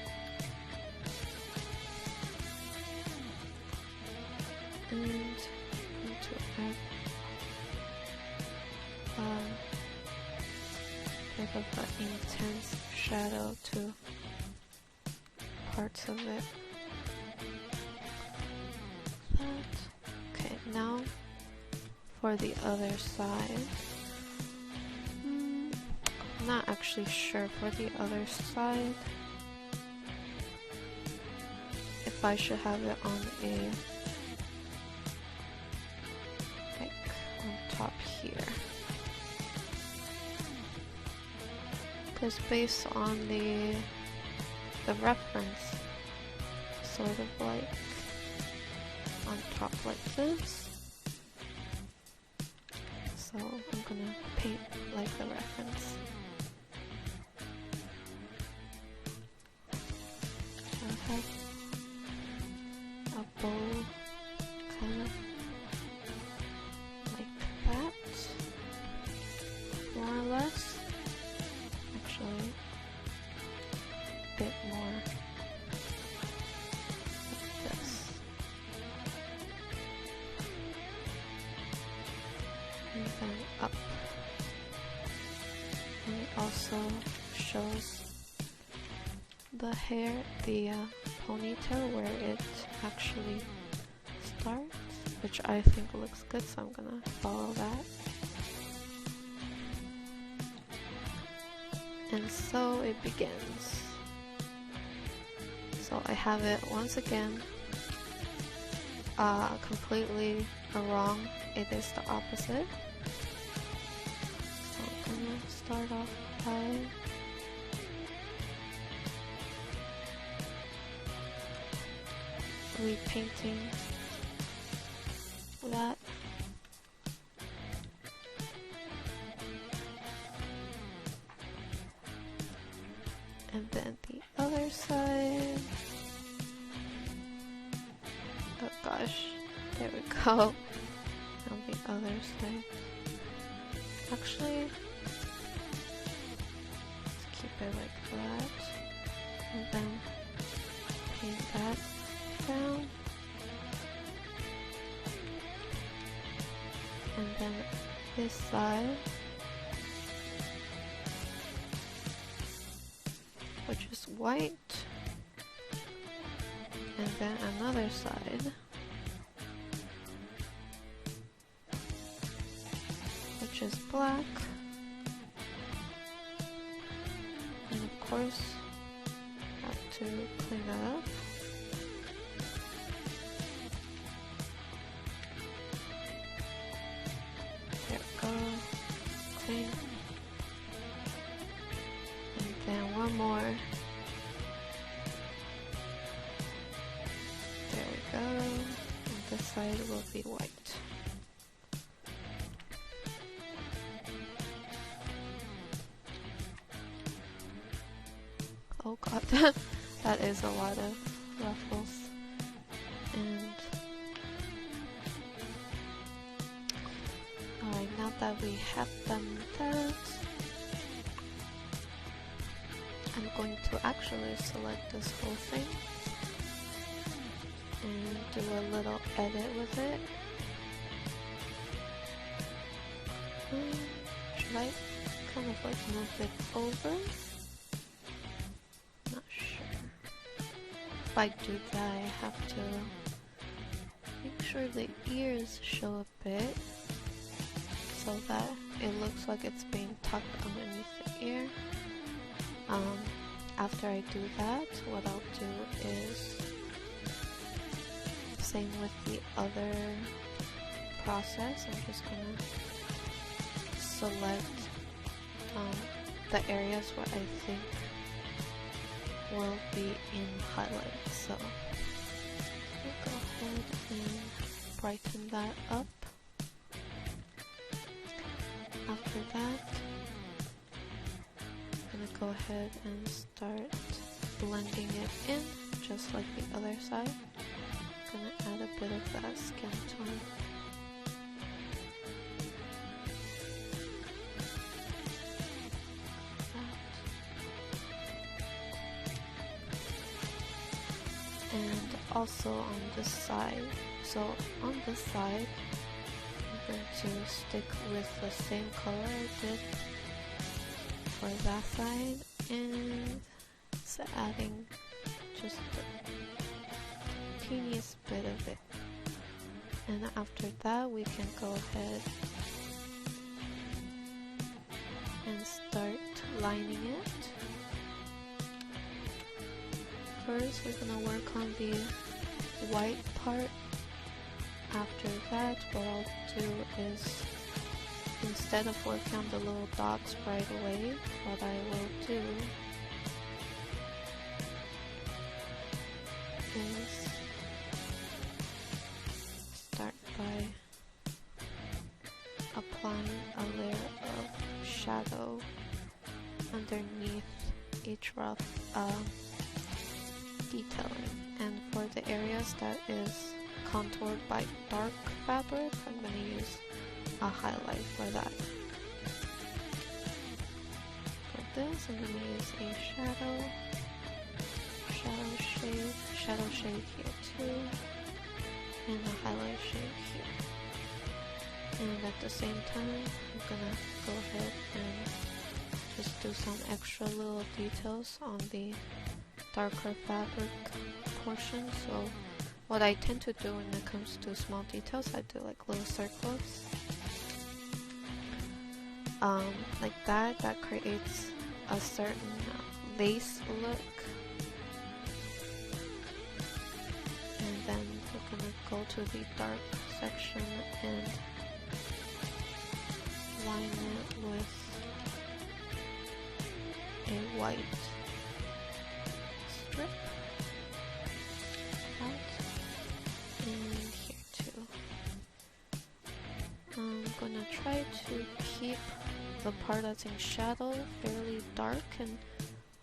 And I'm going to add a bit of an intense shadow to parts of it. Okay, now for the other side. I'm not actually sure for the other side if I should have it on top here, because based on the reference, sort of like on top like this. So I'm gonna paint like the reference. I have a bow kind of like that, more or less. Actually, a bit more like this. And then up. And it also shows the hair, the ponytail where it actually starts, which I think looks good, so I'm gonna follow that. And so it begins. So I have it once again completely wrong. It is the opposite. So I'm gonna start off by repainting that. And then the other side. Oh gosh, there we go. On the other side. Actually, let's keep it like that. And then paint that down. And then this side, which is white, and then another side, which is black, and of course have to clean that up. There we go, clean. And then one more. side will be white. Oh god, that is a lot of ruffles. And alright, now that we have done that, I'm going to actually select this whole thing and do a little edit with it. Should I kind of like move it over? Not sure. If I do that, I have to make sure the ears show a bit so that it looks like it's being tucked underneath the ear. After I do that, what I'll do is same with the other process. I'm just gonna select the areas where I think will be in highlight. So I'll go ahead and brighten that up. After that, I'm gonna go ahead and start blending it in, just like the other side. I'm gonna add a bit of that skin tone. And also on this side, so on this side, I'm going to stick with the same color I did for that side, and it's adding just the teeniest bit of it. And after that, we can go ahead and start lining it. First, we're gonna work on the white part. After that, what I'll do is, instead of working on the little dots right away, what I will do is start by applying a layer of shadow underneath each rough detailing. And for the areas that is contoured by dark fabric, I'm going to use a highlight for that. For this, I'm going to use a shadow shade here too, and a highlight shade here. And at the same time, I'm going to go ahead and just do some extra little details on the darker fabric portion. So what I tend to do when it comes to small details, I do like little circles. Like that creates a certain lace look. And then we're gonna go to the dark section and line it with a white strip. And here too. I'm gonna try to keep the part that's in shadow fairly dark, and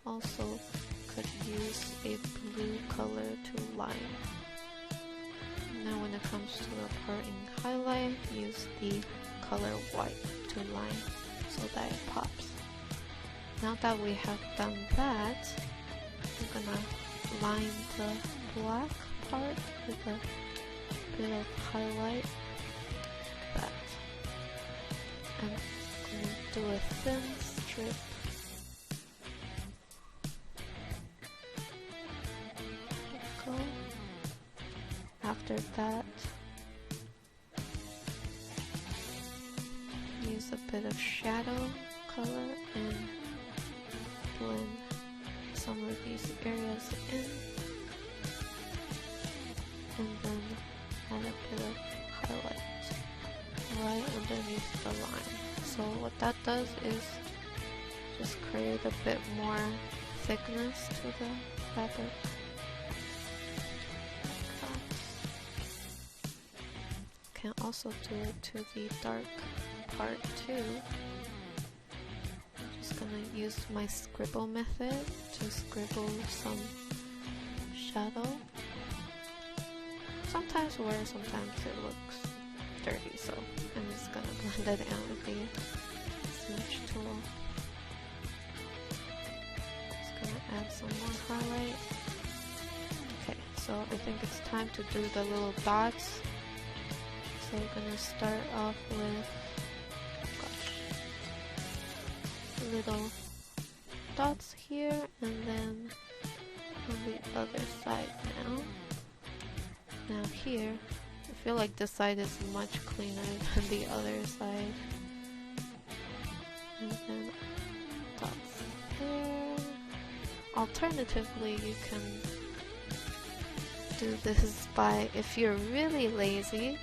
also could use a blue color to line. Now when it comes to the part in highlight, use the color white to line so that it pops. Now that we have done that, I'm gonna line the black part with a bit of highlight, like that. I'm gonna do a thin strip. There we go. After that, use a bit of shadow color and blend some of these areas in, and then add a bit of highlight right underneath the line. So what that does is just create a bit more thickness to the fabric. can also do it to the dark part too. I'm just gonna use my scribble method to scribble some shadow. Sometimes worse, sometimes it looks dirty, so I'm just gonna blend it out with the smudge tool. Just gonna add some more highlight. Okay, so I think it's time to do the little dots. So we're gonna start off with little dots here, and then on the other side now. Now here, I feel like this side is much cleaner than the other side. And then dots there. Alternatively, you can do this by, if you're really lazy,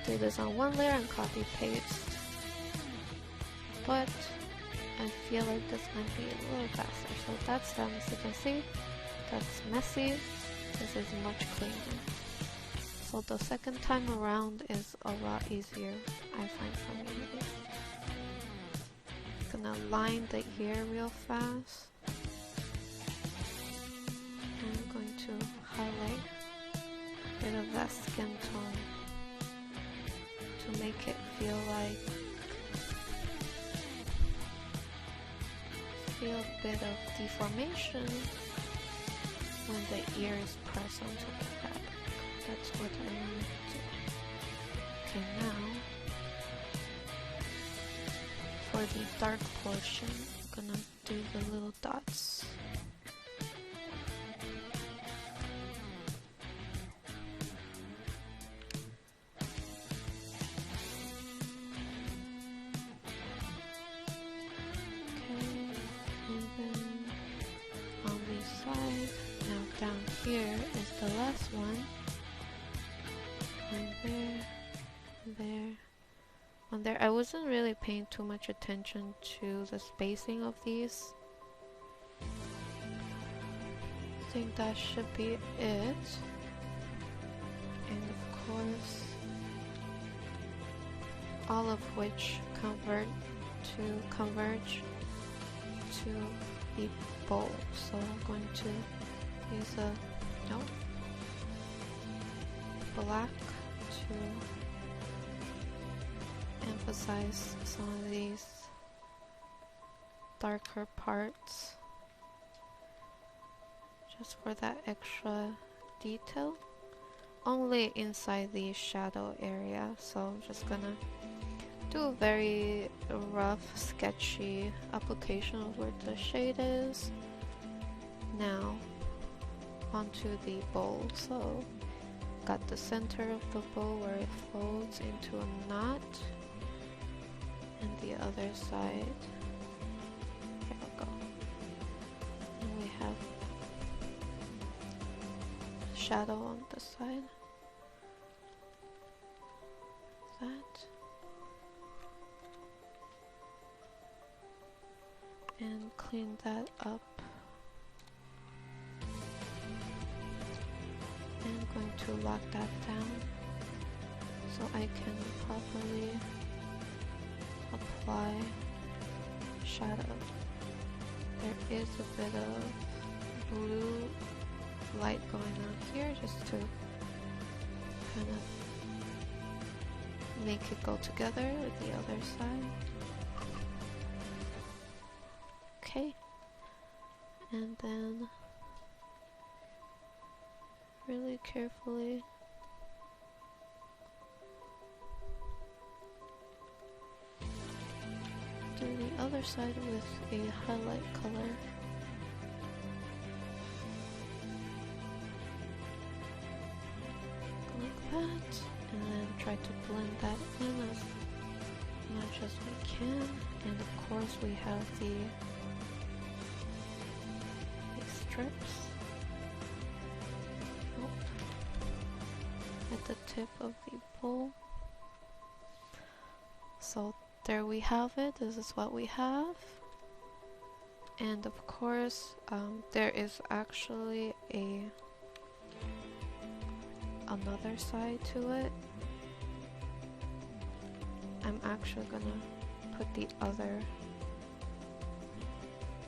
do this on one layer and copy paste. But I feel like this might be a little faster. So that's done, as you can see. That's messy. This is much cleaner. So the second time around is a lot easier, I find, for me at least. Gonna line the ear real fast. And I'm going to highlight a bit of that skin tone to make it feel a bit of deformation when the ear is pressed onto the fabric. That's what I want to do. Okay, now for the dark portion, I'm gonna do the little dots. Okay, and then on the side, now down here is the last one. And there, I wasn't really paying too much attention to the spacing of these. I think that should be it. And of course, all of which converge to the bowl. So I'm going to use a black to emphasize some of these darker parts, just for that extra detail, only inside the shadow area. So I'm just gonna do a very rough, sketchy application of where the shade is. Now onto the bowl. So got the center of the bowl where it folds into a knot, and the other side, there we go, and we have shadow on the side, that, and clean that up. I'm going to lock that down so I can properly apply shadow. There is a bit of blue light going on here just to kind of make it go together with the other side. Okay, and then really carefully do the other side with a highlight color. Like that, and then try to blend that in as much as we can. And of course we have the strips at the tip of the bowl. So there we have it. This is what we have. And of course there is actually another side to it. I'm actually gonna put the other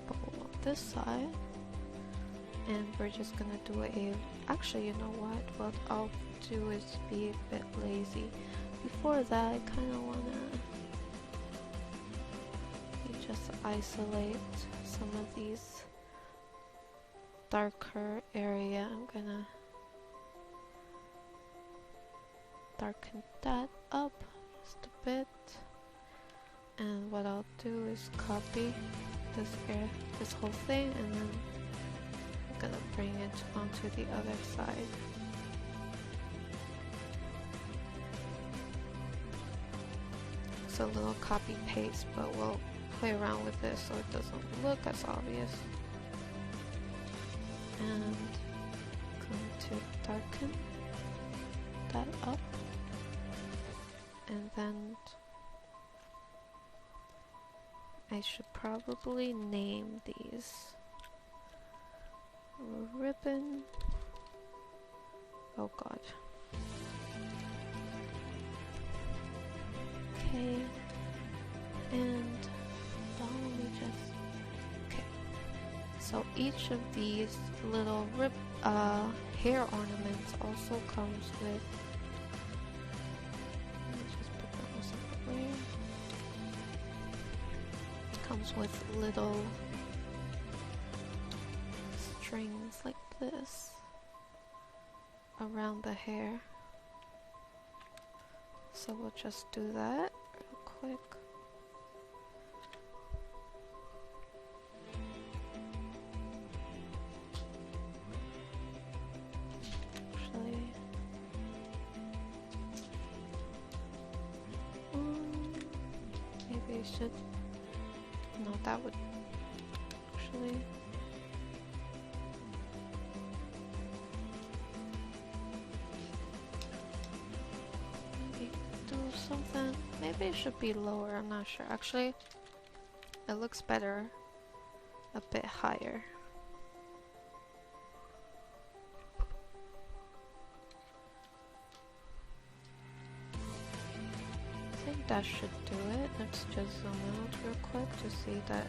bowl on this side, and we're just gonna do a, actually, you know what I'll do is be a bit lazy. Before that, I kind of wanna just isolate some of these darker area. I'm gonna darken that up just a bit, and what I'll do is copy this whole thing, and then I'm gonna bring it onto the other side. It's a little copy paste, but we'll play around with this so it doesn't look as obvious. And going to darken that up, and then I should probably name these ribbon. Oh god. Okay, and let me just, okay. So each of these little hair ornaments also comes with, let me just put that one separately. Comes with little strings like this around the hair. So we'll just do that real quick. Maybe I should, no, that would actually, maybe do something, maybe it should be lower, I'm not sure. Actually, it looks better a bit higher. I think that should do it. Let's just zoom out real quick to see that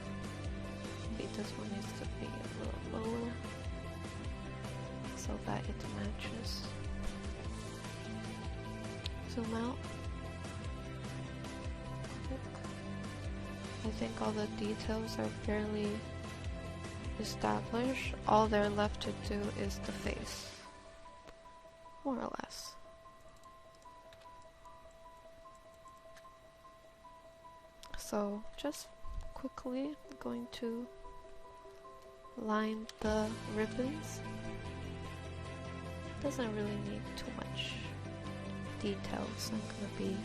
maybe this one needs to be a little lower so that it matches. Zoom out. Quick. I think all the details are fairly established. All they're left to do is the face, more or less. So just quickly going to line the ribbons. Doesn't really need too much detail, so I'm gonna be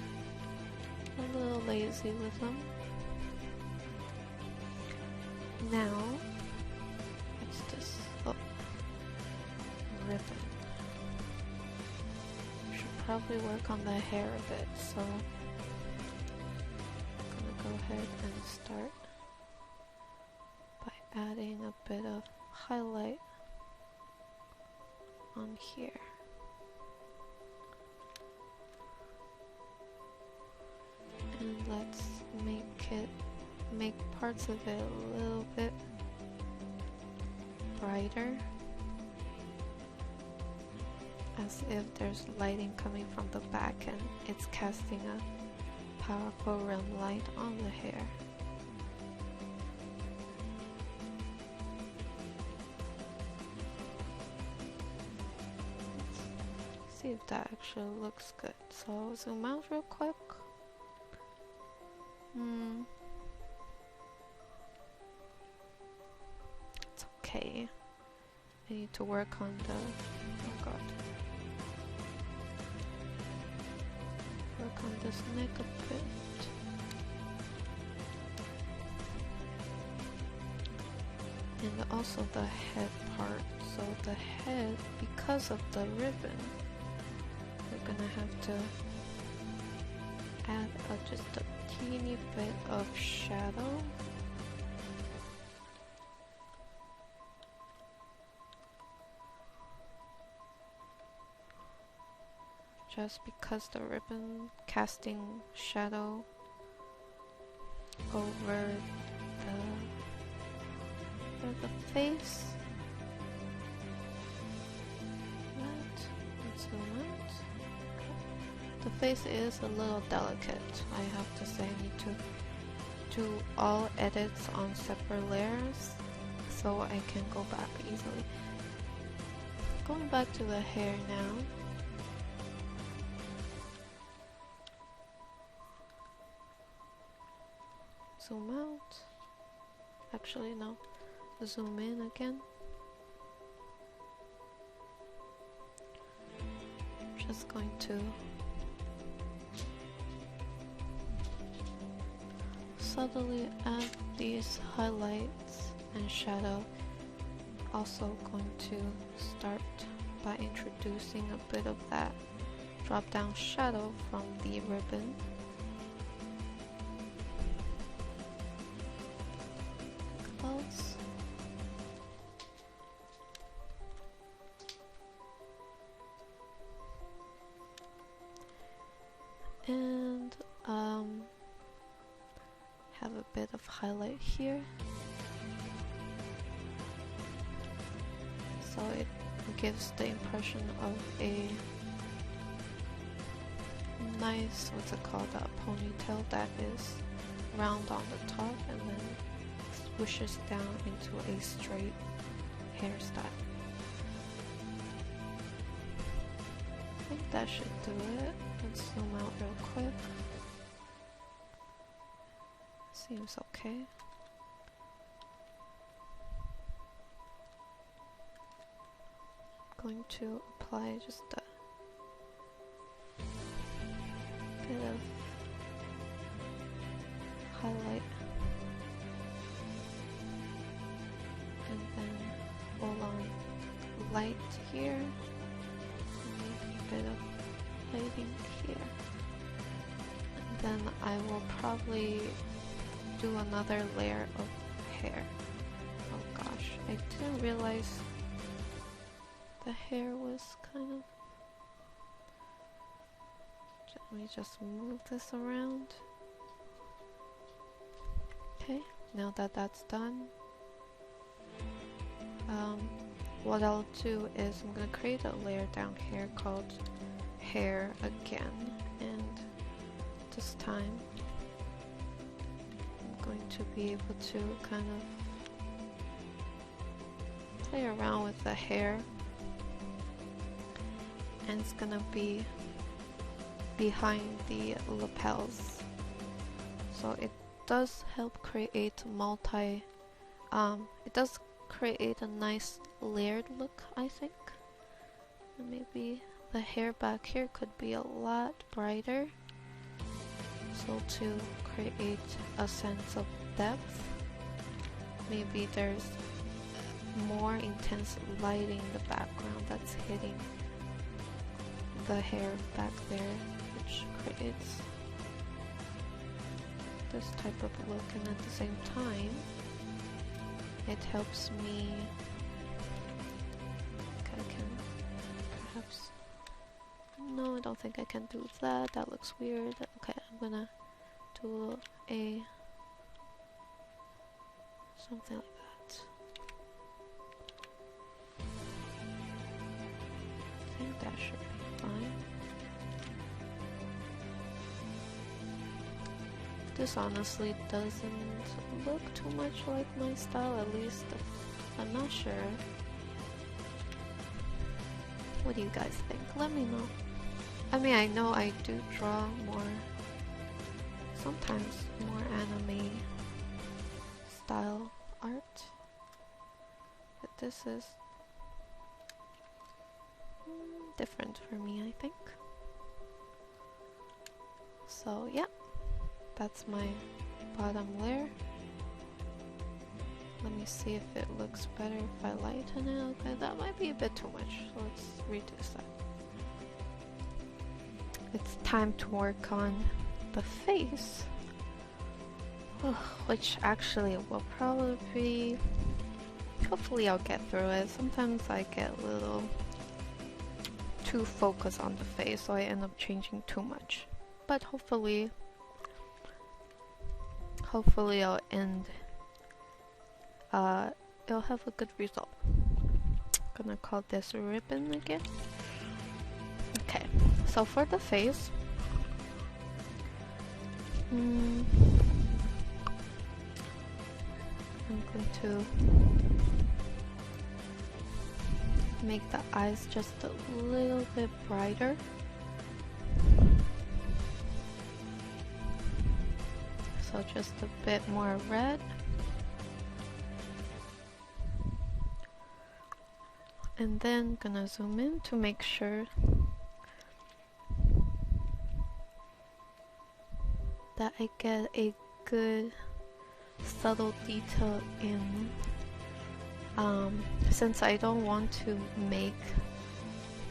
a little lazy with them. Now, what's this? Oh, ribbon. Should probably work on the hair a bit, so go ahead and start by adding a bit of highlight on here. And let's make parts of it a little bit brighter, as if there's lighting coming from the back and it's casting a powerful rim light on the hair. Let's see if that actually looks good. So zoom out real quick. It's okay. I need to work on the, oh god. Work on this neck a bit. And also the head part. So the head, because of the ribbon, we're gonna have to add just a teeny bit of shadow. just because the ribbon casting shadow over the face. Let's zoom out. Okay. The face is a little delicate, I have to say. I need to do all edits on separate layers so I can go back easily. Going back to the hair now. Zoom out. Actually, no. Zoom in again. Just going to subtly add these highlights and shadow. Also going to start by introducing a bit of that drop down shadow from the ribbon. Close. And have a bit of highlight here, so it gives the impression of a nice, what's it called, a ponytail that is round on the top and then swishes down into a straight hairstyle. I think that should do it. Let's zoom out real quick. Seems okay. Going to apply just a bit of highlight and then full on light here and maybe a bit of lighting here, and then I will probably do another layer of hair. Oh gosh, I didn't realize the hair was kind of... Let me just move this around. Okay, now that that's done, what I'll do is I'm gonna create a layer down here called hair again, and this time I'm going to be able to kind of play around with the hair, and it's gonna be behind the lapels, so it does help create it does create a nice layered look, I think. And maybe the hair back here could be a lot brighter, so to create a sense of depth, maybe there's more intense lighting in the background that's hitting the hair back there, which creates this type of look, and at the same time it helps me... I can perhaps... No, I don't think I can do that. That looks weird. Okay, I'm gonna do a... something like that. I think that should be fine. This honestly doesn't look too much like my style, at least I'm not sure. What do you guys think? Let me know. I mean, I know I do draw more, sometimes more anime style art, but this is different for me, I think. So yeah, that's my bottom layer. Let me see if it looks better if I lighten it. Okay, that might be a bit too much, so let's reduce that. It's time to work on the face, which actually will probably, hopefully I'll get through it. Sometimes I get a little too focused on the face, so I end up changing too much. But hopefully I'll it'll have a good result. Gonna call this ribbon again. Okay, so for the face, I'm going to make the eyes just a little bit brighter. So just a bit more red. And then gonna zoom in to make sure that I get a good subtle detail in, since I don't want to make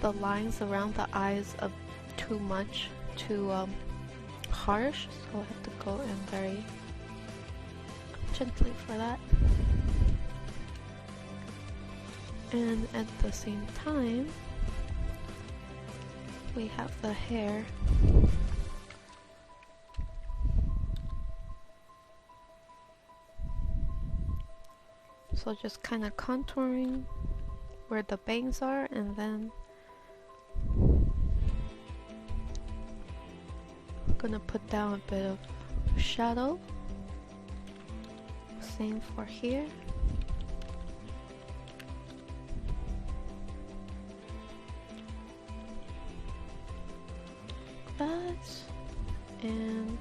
the lines around the eyes too much, too harsh, so I have to go in very gently for that. And at the same time, we have the hair. So just kind of contouring where the bangs are, and then I'm gonna put down a bit of shadow. Same for here. That, and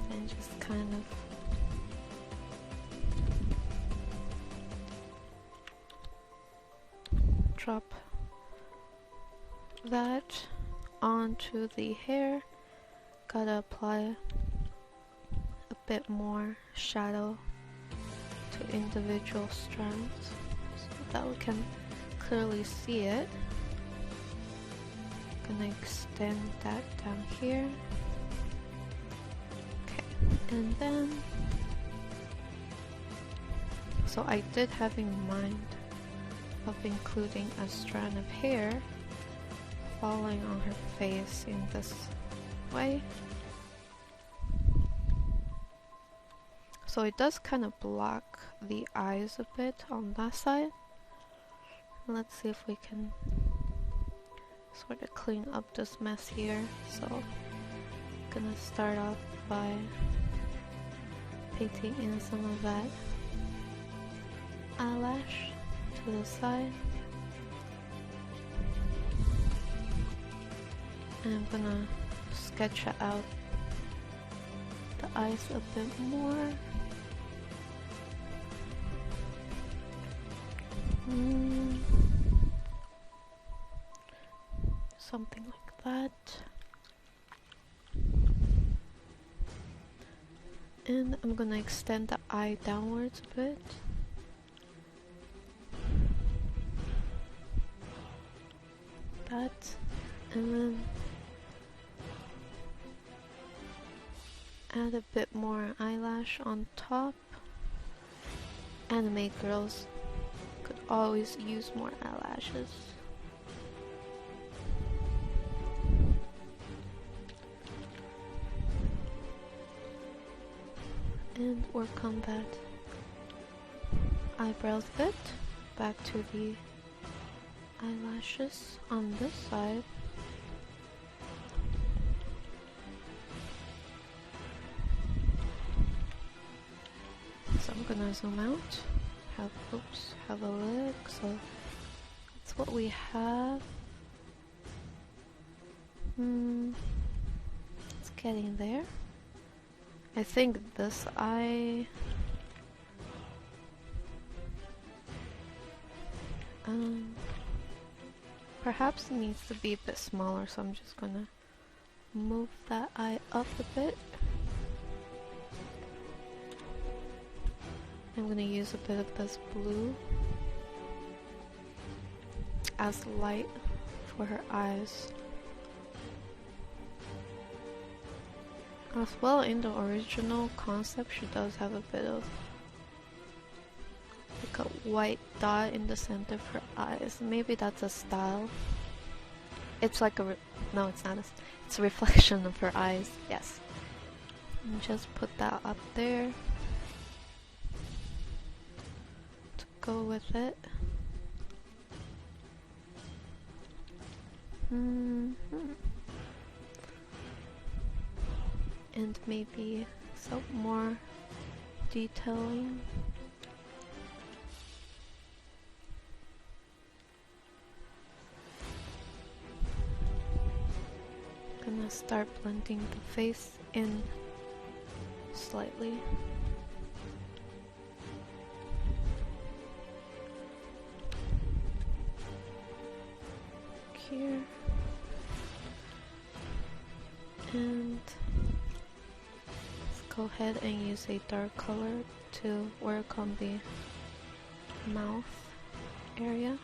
then just kind of drop that onto the hair. Gotta apply a bit more shadow to individual strands so that we can clearly see it. Gonna extend that down here. Okay, and then, so I did have in mind of including a strand of hair falling on her face in this way. So it does kind of block the eyes a bit on that side. Let's see if we can sort of clean up this mess here. So I'm gonna start off by painting in some of that eyelash to the side, and I'm gonna sketch out the eyes a bit more. Something like that. And I'm gonna extend the eye downwards a bit. That, and then add a bit more eyelash on top. Anime girls could always use more eyelashes. And work on that eyebrows bit. Back to the eyelashes on this side. So I'm gonna zoom out. Have a look. So that's what we have. It's getting there. I think this eye perhaps needs to be a bit smaller, so I'm just gonna move that eye up a bit. I'm gonna use a bit of this blue as light for her eyes. As well, in the original concept, she does have a bit of like a white dot in the center of her eyes. Maybe that's a style. It's like a no, it's not. It's a reflection of her eyes. Yes. And just put that up there to go with it. And maybe some more detailing. Gonna start blending the face in slightly. Here. And let's go ahead and use a dark color to work on the mouth area.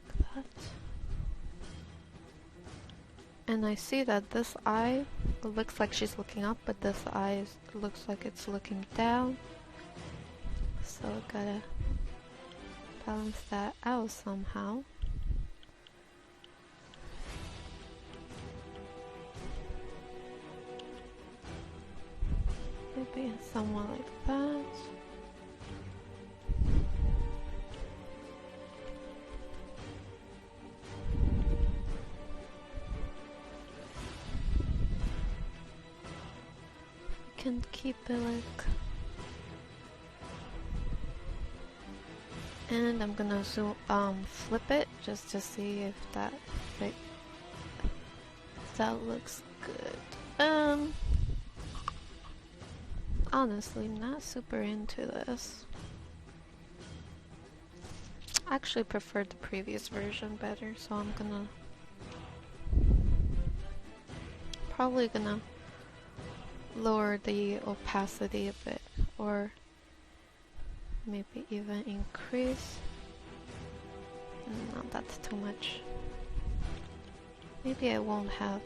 Like that. And I see that this eye looks like she's looking up, but this eye looks like it's looking down. So gotta balance that out somehow. Maybe somewhat like that. We can keep it like. And I'm gonna flip it just to see if that looks good. Honestly, not super into this. I actually preferred the previous version better, so I'm probably gonna lower the opacity a bit, or maybe even increase. No, that's too much. Maybe I won't have.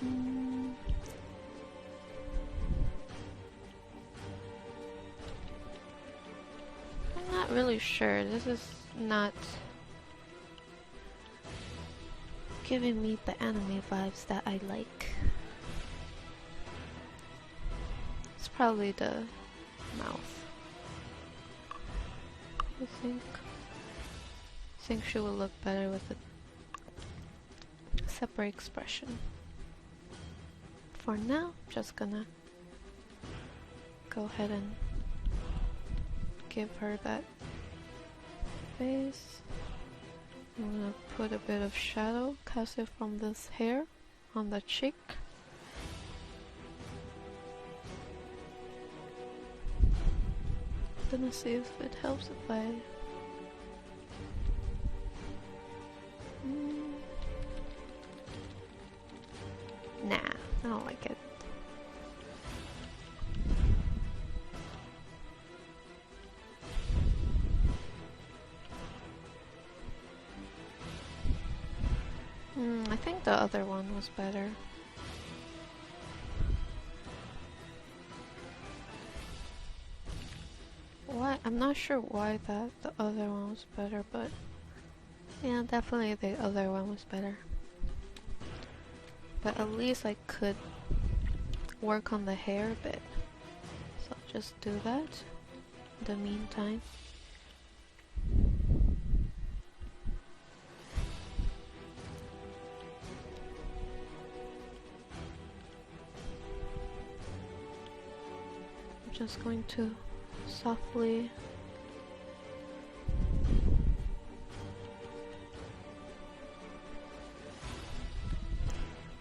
I'm not really sure. This is not giving me the anime vibes that I like. It's probably the mouth. I think she will look better with a separate expression. For now, just gonna go ahead and give her that face. I'm gonna put a bit of shadow, cast it from this hair on the cheek. Gonna see if it helps if I nah, I don't like it. I think the other one was better. Why? I'm not sure why the other one was better, but yeah, definitely the other one was better. But at least I could work on the hair a bit. So I'll just do that in the meantime. I'm just going to softly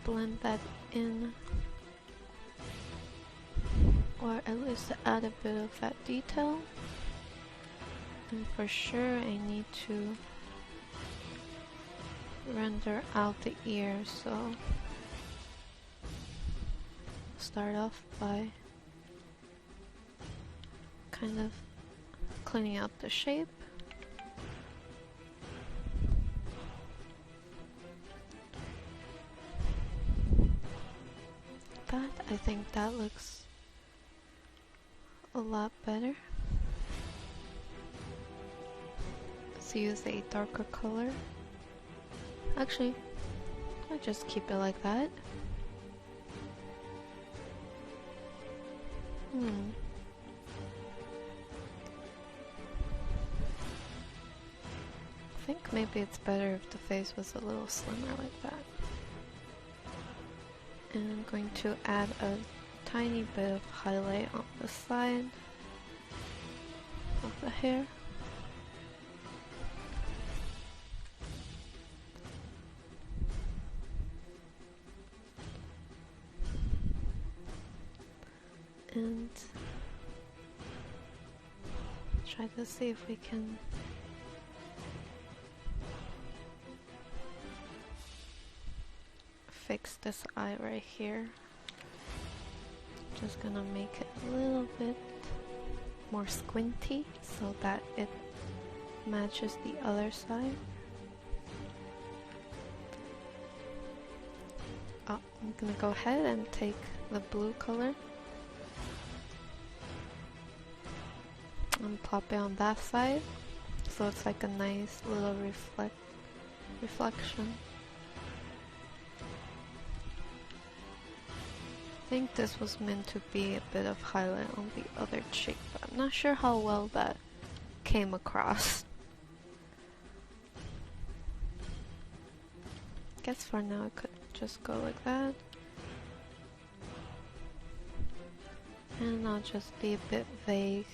blend that in, or at least add a bit of that detail. And for sure I need to render out the ear, so start off by kind of cleaning up the shape. I think that looks a lot better. Let's use a darker color. Actually, I'll just keep it like that. I think maybe it's better if the face was a little slimmer like that. And I'm going to add a tiny bit of highlight on the side of the hair. And try to see if we can fix this eye right here. Just gonna make it a little bit more squinty so that it matches the other side. Oh, I'm gonna go ahead and take the blue color and pop it on that side so it's like a nice little reflection. I think this was meant to be a bit of highlight on the other cheek, but I'm not sure how well that came across. I guess for now I could just go like that. And I'll just be a bit vague.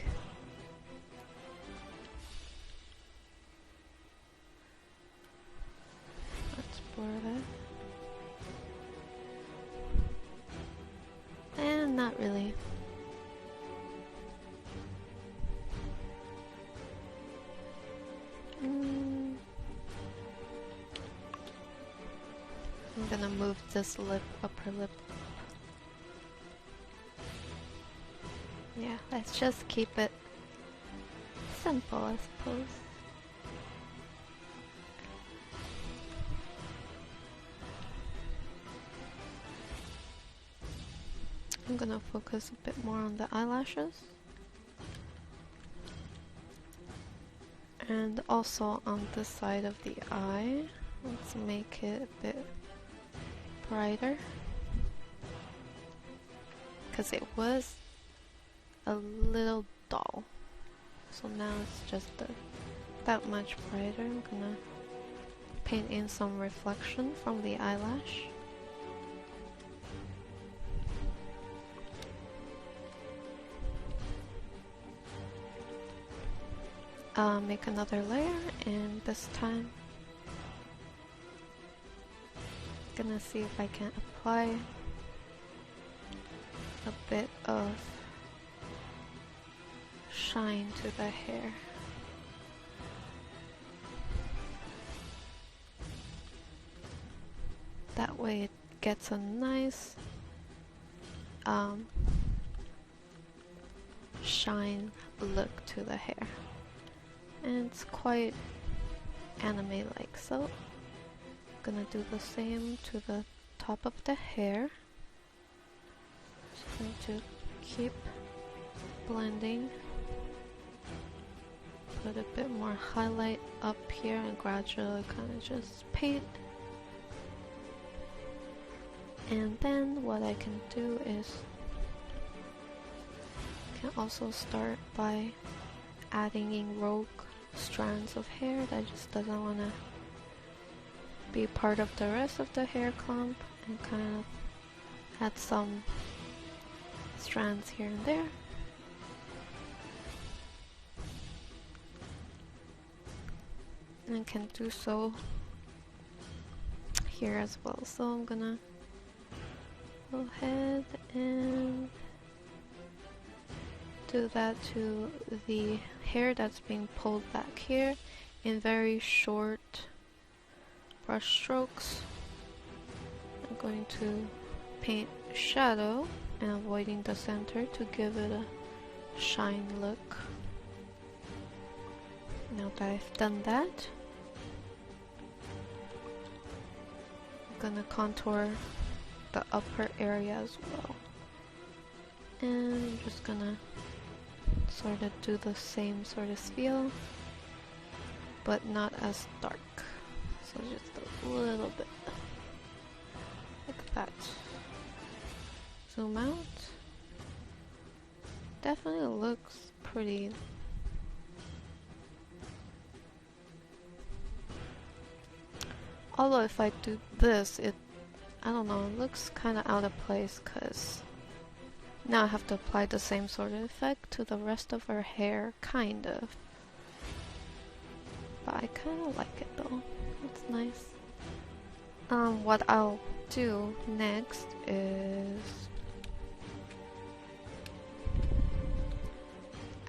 Let's blur that. And not really. I'm gonna move this upper lip. Yeah, let's just keep it simple, I suppose. I'm gonna focus a bit more on the eyelashes. And also on this side of the eye, let's make it a bit brighter. Because it was a little dull. So now it's just that much brighter. I'm gonna paint in some reflection from the eyelash. Make another layer, and this time I'm gonna see if I can apply a bit of shine to the hair. That way it gets a nice shine look to the hair. And it's quite anime-like, so I'm gonna do the same to the top of the hair. Just going to keep blending. Put a bit more highlight up here and gradually kind of just paint. And then what I can do is I can also start by adding in rogue strands of hair that just doesn't want to be part of the rest of the hair clump, and kind of add some strands here and there. And can do so here as well. So I'm gonna go ahead and do that to the hair that's being pulled back here in very short brush strokes. I'm going to paint shadow and avoiding the center to give it a shine look. Now that I've done that, I'm gonna contour the upper area as well. And I'm just gonna sort of do the same sort of feel, but not as dark. So just a little bit like that. Zoom out. Definitely looks pretty. Although if I do this, I don't know, it looks kind of out of place because now I have to apply the same sort of effect to the rest of her hair, kind of. But I kind of like it though. It's nice. What I'll do next is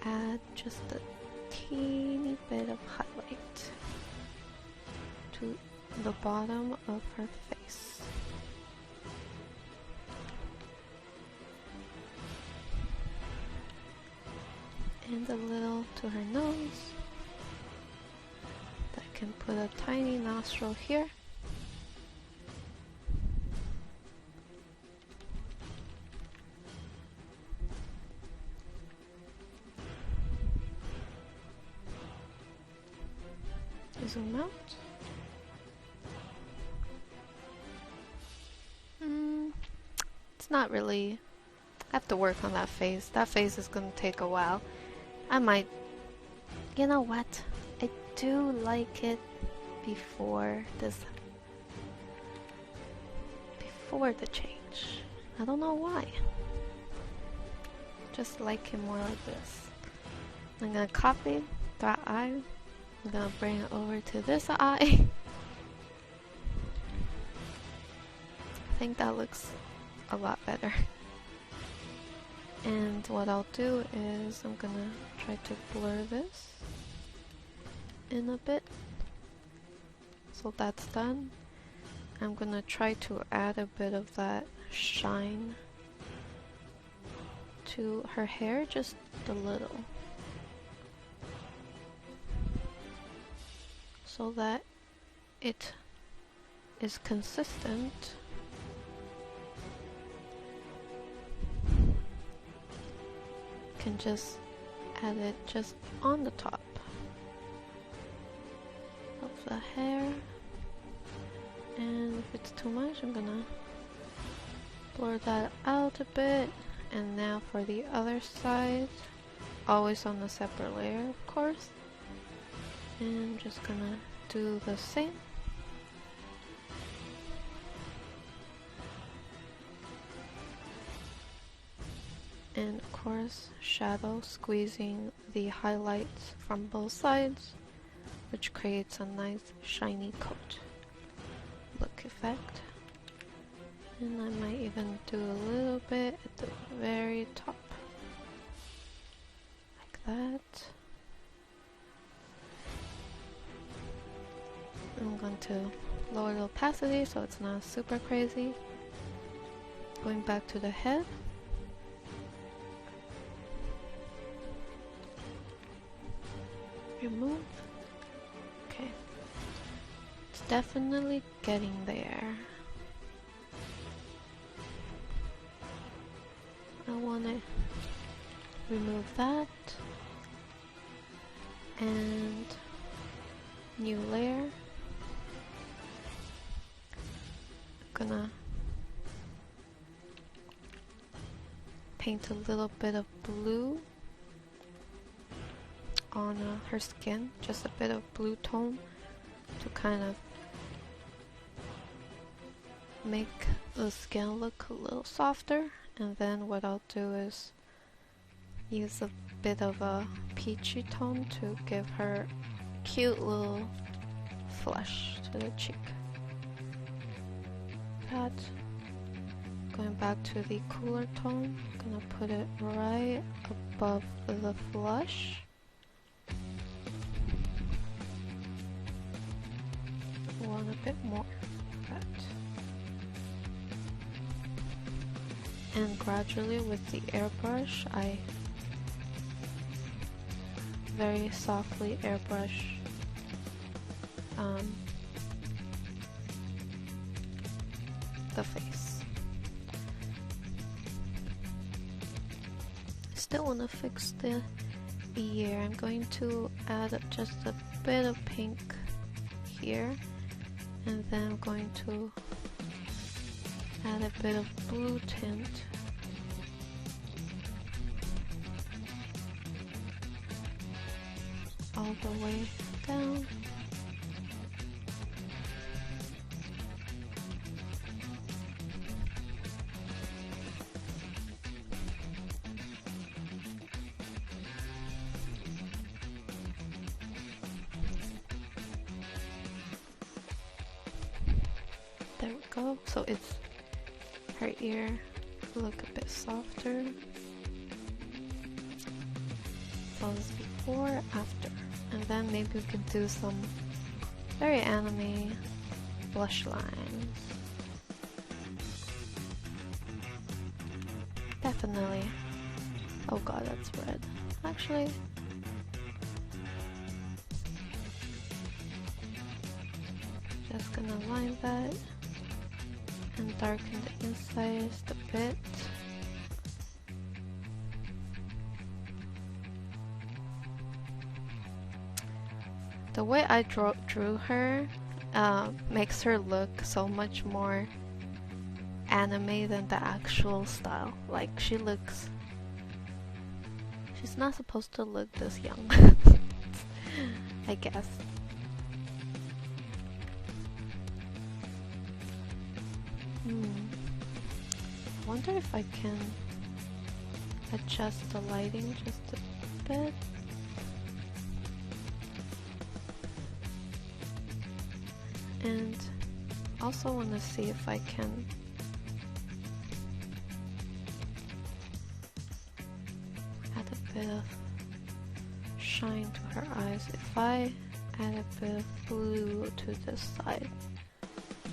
add just a teeny bit of highlight to the bottom of her face. And a little to her nose. I can put a tiny nostril here. Zoom out. It's not really. I have to work on that face. That face is gonna take a while. I might. You know what? I do like it before this. Before the change. I don't know why. Just like it more like this. I'm gonna copy that eye. I'm gonna bring it over to this eye. I think that looks a lot better. And what I'll do is I'm gonna try to blur this in a bit. So that's done. I'm gonna try to add a bit of that shine to her hair, just a little. So that it is consistent. Can just add it just on the top of the hair, and if it's too much I'm gonna blur that out a bit. And now for the other side, always on a separate layer of course, and I'm just gonna do the same. And of course, shadow, squeezing the highlights from both sides, which creates a nice shiny coat look effect. And I might even do a little bit at the very top, like that. I'm going to lower the opacity so it's not super crazy. Going back to the head. Remove. Okay. It's definitely getting there. I want to remove that. And new layer. I'm gonna paint a little bit of blue on her skin, just a bit of blue tone to kind of make the skin look a little softer. And then what I'll do is use a bit of a peachy tone to give her cute little flush to the cheek. That. Going back to the cooler tone, I'm gonna put it right above the flush. Want a bit more of that. And gradually with the airbrush, I very softly airbrush the face. still want to fix the ear. I'm going to add just a bit of pink here, and then I'm going to add a bit of blue tint. All the way down. There we go. So it's her ear look a bit softer. So this before, after. And then maybe we can do some very anime blush lines. Definitely. Oh god, that's red. Actually, just gonna line that and darken the inside just a bit. The way I drew her makes her look so much more anime than the actual style. Like, she's not supposed to look this young. I guess. I wonder if I can adjust the lighting just a bit. And also want to see if I can add a bit of shine to her eyes. If I add a bit of blue to this side,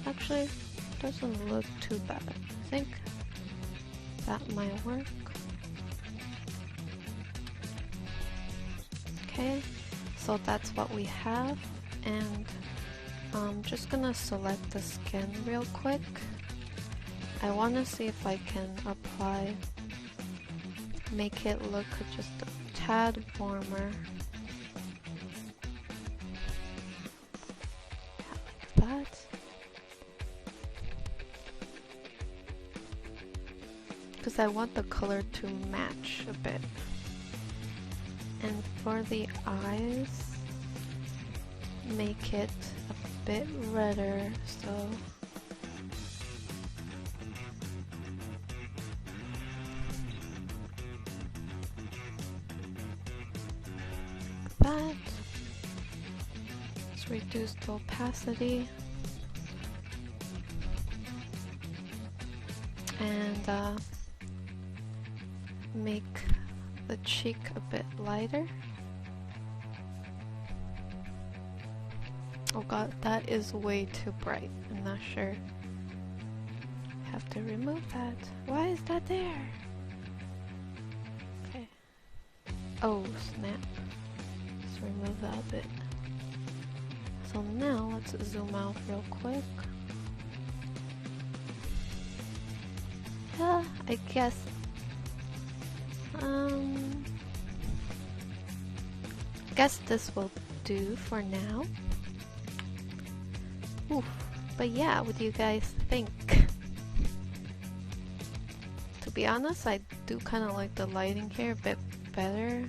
actually doesn't look too bad. I think that might work. Okay, so that's what we have, and I'm just gonna select the skin real quick. I want to see if I can make it look just a tad warmer. Yeah, like that. Because I want the color to match a bit. And for the eyes, make it a bit redder, so like that. Let's reduce the opacity and make the cheek a bit lighter. Oh god, that is way too bright. I'm not sure. Have to remove that. Why is that there? Okay. Oh snap. Let's remove that bit. So now let's zoom out real quick. Yeah, I guess. Guess this will do for now. Oof. But yeah, what do you guys think? To be honest, I do kind of like the lighting here a bit better.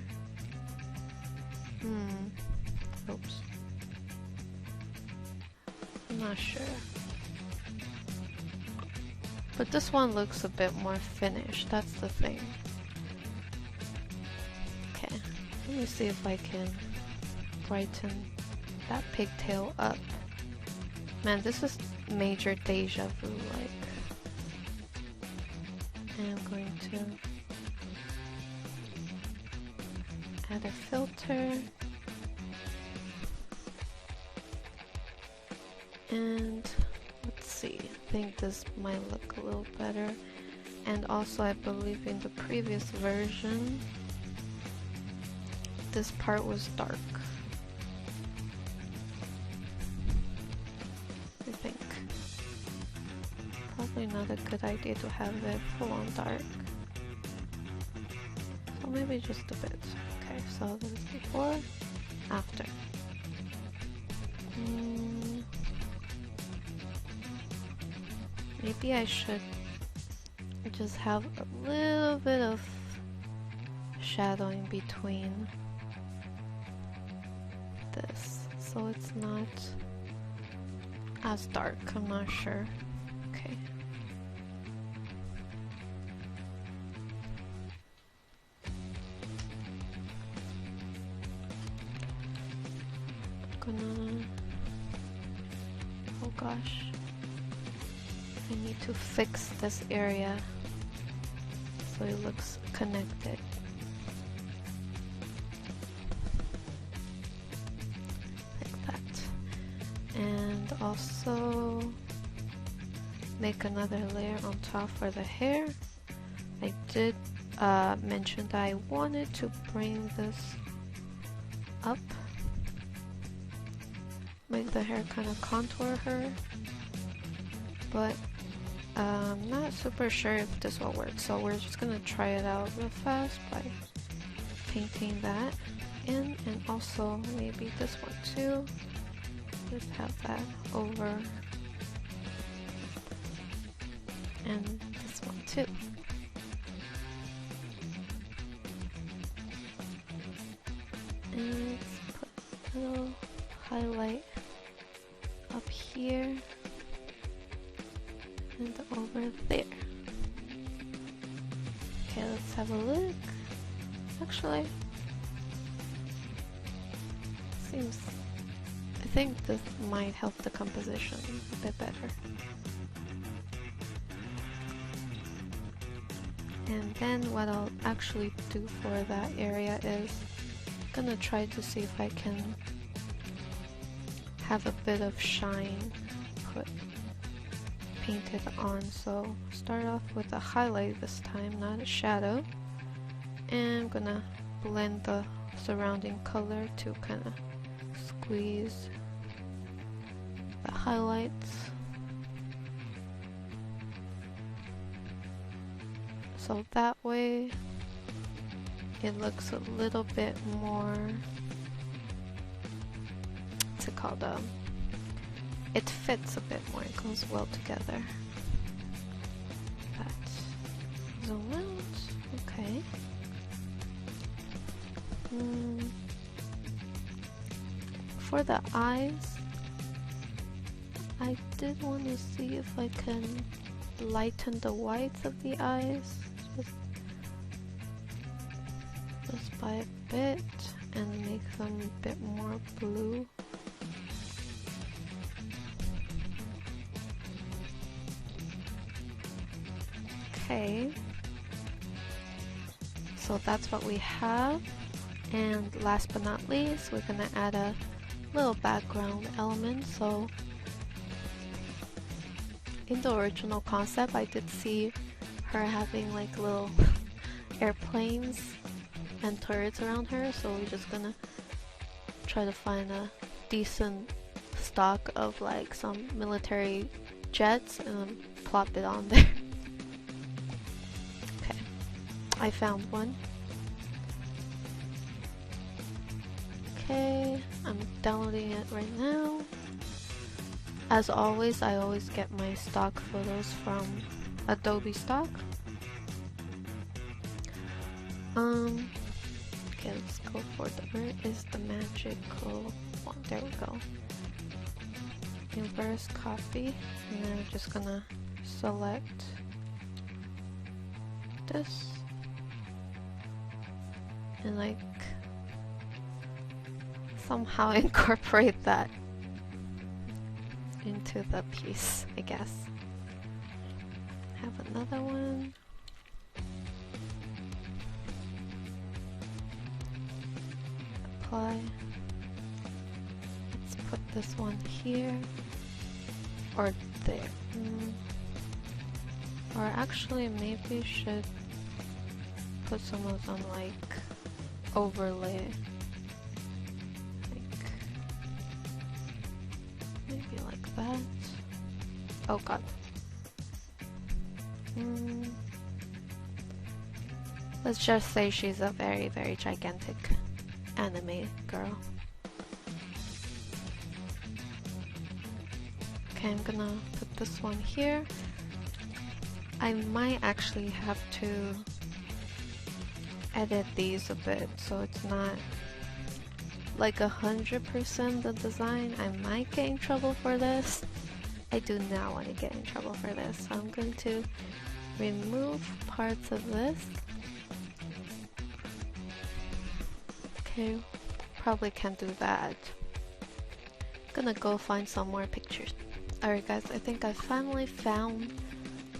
Oops. I'm not sure. But this one looks a bit more finished, that's the thing. Okay, let me see if I can brighten that pigtail up. Man, this is major deja vu, like. And I'm going to add a filter. And let's see, I think this might look a little better. And also I believe in the previous version, this part was dark. I think. Probably not a good idea to have it full on dark. So Or maybe just a bit. Okay, so this is before, after. Maybe I should just have a little bit of shadowing between this, so it's not as dark. I'm not sure. Okay. Oh gosh, I need to fix this area so it looks connected. Like that. And also make another layer on top for the hair. I did mention that I wanted to bring this up, make the hair kind of contour her, but I'm not super sure if this will work, so we're just gonna try it out real fast by painting that in, and also maybe this one too. Just have that over, and this one too. And let's put a little highlight up here and over there. Okay, let's have a look. Actually, I think this might help the composition a bit better. And then what I'll actually do for that area is gonna try to see if I can have a bit of shine painted on. So start off with a highlight this time, not a shadow, and I'm gonna blend the surrounding color to kind of squeeze the highlights. So that way it looks a little bit more, what's it called, it fits a bit more, it goes well together. But zoom out, okay. For the eyes, I did want to see if I can lighten the whites of the eyes, just by a bit, and make them a bit more blue. Okay, so that's what we have, and last but not least, we're gonna add a little background element. So in the original concept, I did see her having like little airplanes and turrets around her, so we're just gonna try to find a decent stock of like some military jets and plop it on there. Okay, I found one. Okay, I'm downloading it right now. As always, I always get my stock photos from Adobe Stock. Okay, let's go for where is the magical one? There we go. Inverse copy, and then I'm just gonna select this and like somehow incorporate that into the piece, I guess. Have another one. Apply. Let's put this one here or there. Or actually maybe should put some of them like overlay. Maybe like that. Oh god. Let's just say she's a very, very gigantic anime girl. Okay, I'm gonna put this one here. I might actually have to edit these a bit so it's not like 100% the design. I might get in trouble for this. I do not want to get in trouble for this, so I'm going to remove parts of this. Okay, probably can't do that. Gonna go find some more pictures. Alright guys, I think I finally found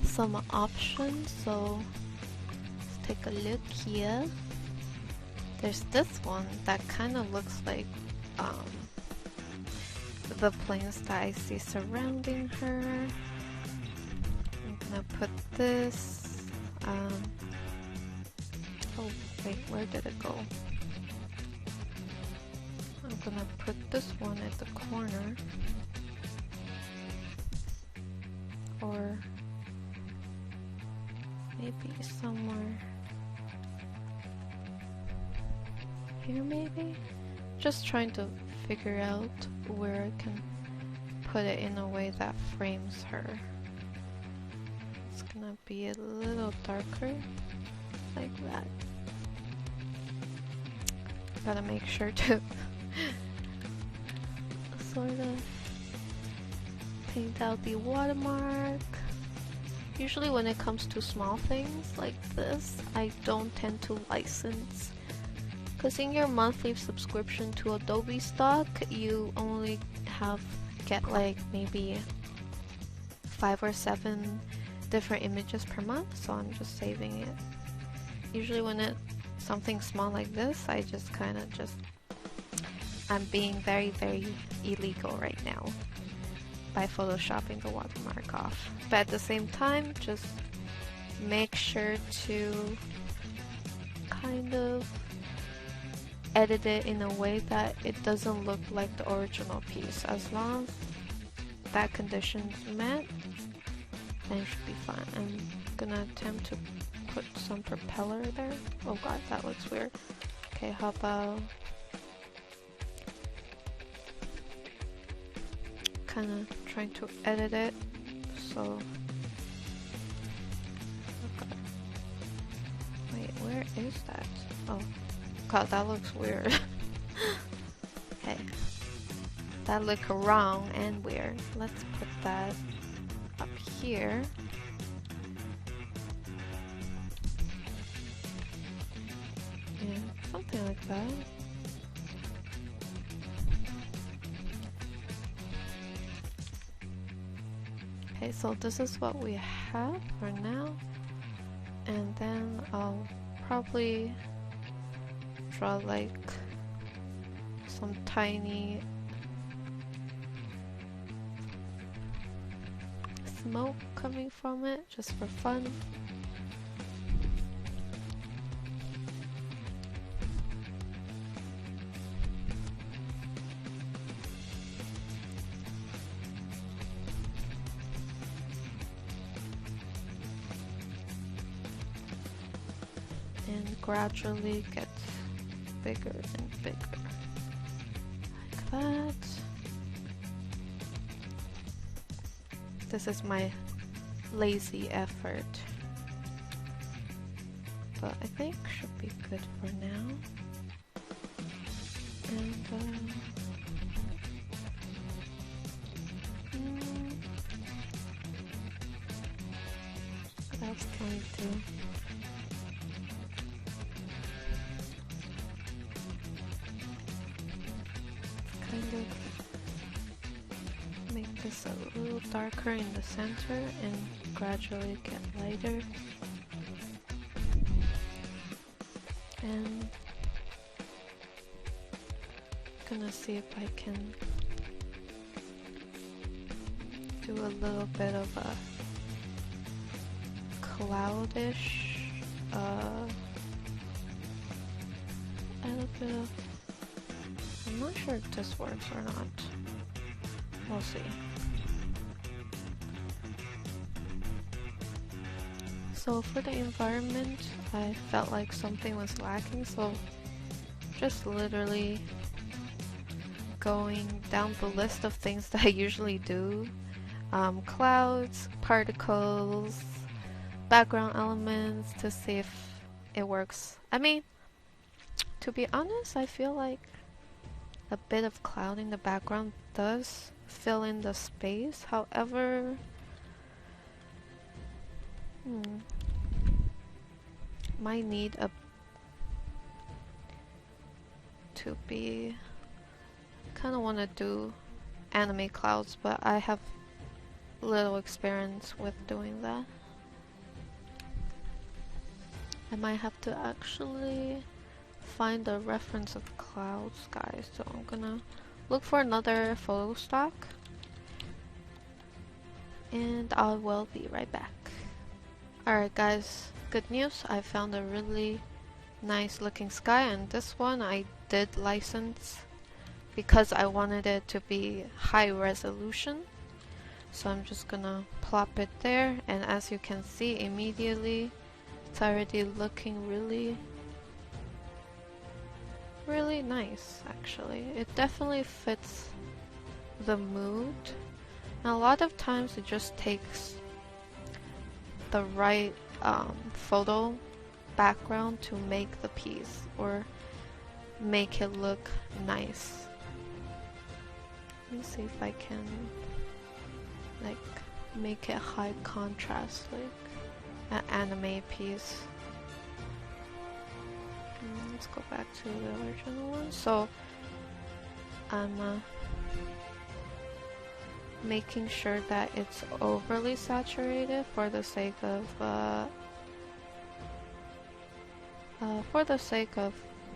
some options, so let's take a look here. There's this one that kind of looks like the planes that I see surrounding her. I'm gonna put this, oh wait, where did it go? I'm gonna put this one at the corner, or maybe somewhere here maybe? Just trying to figure out where I can put it in a way that frames her. It's gonna be a little darker, like that. Gotta make sure to sort of paint out the watermark. Usually when it comes to small things like this, I don't tend to license. Because in your monthly subscription to Adobe stock, you only get like maybe 5 or 7 different images per month, so I'm just saving it. Usually when it's something small like this, I just kind of I'm being very, very illegal right now by photoshopping the watermark off. But at the same time, just make sure to kind of edit it in a way that it doesn't look like the original piece. As long as that condition's met, then it should be fine. I'm gonna attempt to put some propeller there. Oh god, that looks weird. Okay, how about kind of trying to edit it so. Okay. Wait, where is that? Oh. God, that looks weird. Okay. That looked wrong and weird. Let's put that up here. Yeah, something like that. Okay, so this is what we have for now. And then I'll probably draw like some tiny smoke coming from it just for fun. And gradually get bigger and bigger, like that. This is my lazy effort, but I think should be good for now. And what else can we do? Make this a little darker in the center and gradually get lighter. And I'm gonna see if I can do a little bit of a cloudish, a little bit of, I'm not sure if this works or not. We'll see. So for the environment, I felt like something was lacking, so just literally going down the list of things that I usually do. Clouds, particles, background elements to see if it works. I mean, to be honest, I feel like a bit of cloud in the background does fill in the space. However, might need a to be kind of want to do anime clouds, but I have little experience with doing that. I might have to actually find a reference of clouds, guys, so I'm gonna look for another photo stock and I will be right back. Alright guys, good news, I found a really nice looking sky, and this one I did license because I wanted it to be high resolution. So I'm just gonna plop it there, and as you can see immediately, it's already looking really nice actually. It definitely fits the mood. And a lot of times it just takes the right photo background to make the piece or make it look nice. Let me see if I can like make it high contrast, like an anime piece. Let's go back to the original one. So I'm making sure that it's overly saturated for the sake of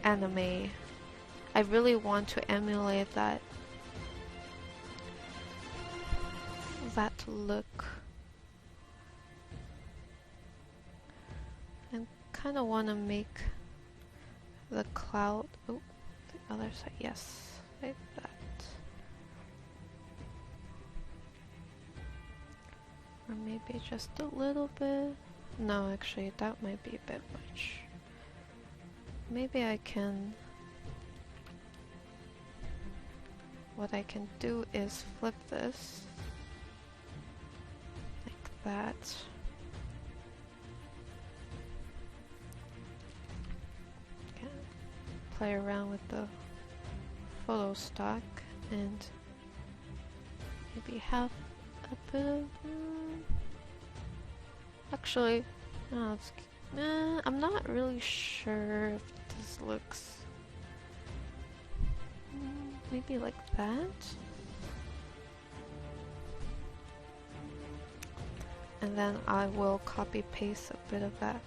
anime. I really want to emulate that look, and kind of want to make the cloud, oh, the other side, yes, like that. Or maybe just a little bit. No, actually, that might be a bit much. Maybe I can... What I can do is flip this like that. Okay. Play around with the photo stock and maybe have a bit of... Actually, no, it's, I'm not really sure if this looks... maybe like that? And then I will copy paste a bit of that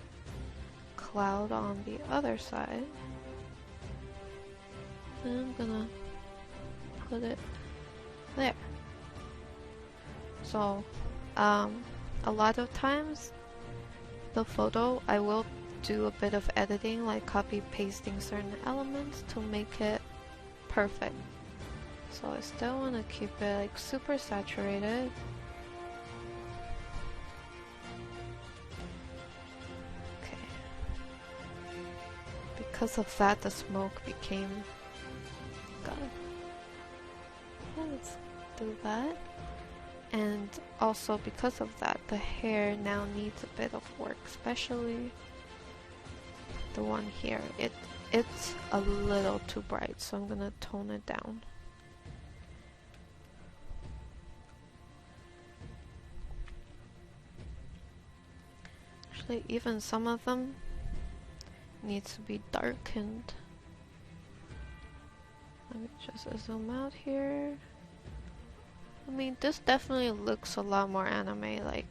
cloud on the other side. And I'm gonna put it there. So, a lot of times the photo I will do a bit of editing, like copy pasting certain elements to make it perfect. So I still want to keep it like super saturated. Okay. Because of that, the smoke became... Yeah, let's do that. And also because of that, the hair now needs a bit of work, especially the one here. It's a little too bright, so I'm gonna tone it down. Actually, even some of them needs to be darkened. Let me just zoom out here. I mean, this definitely looks a lot more anime. Like,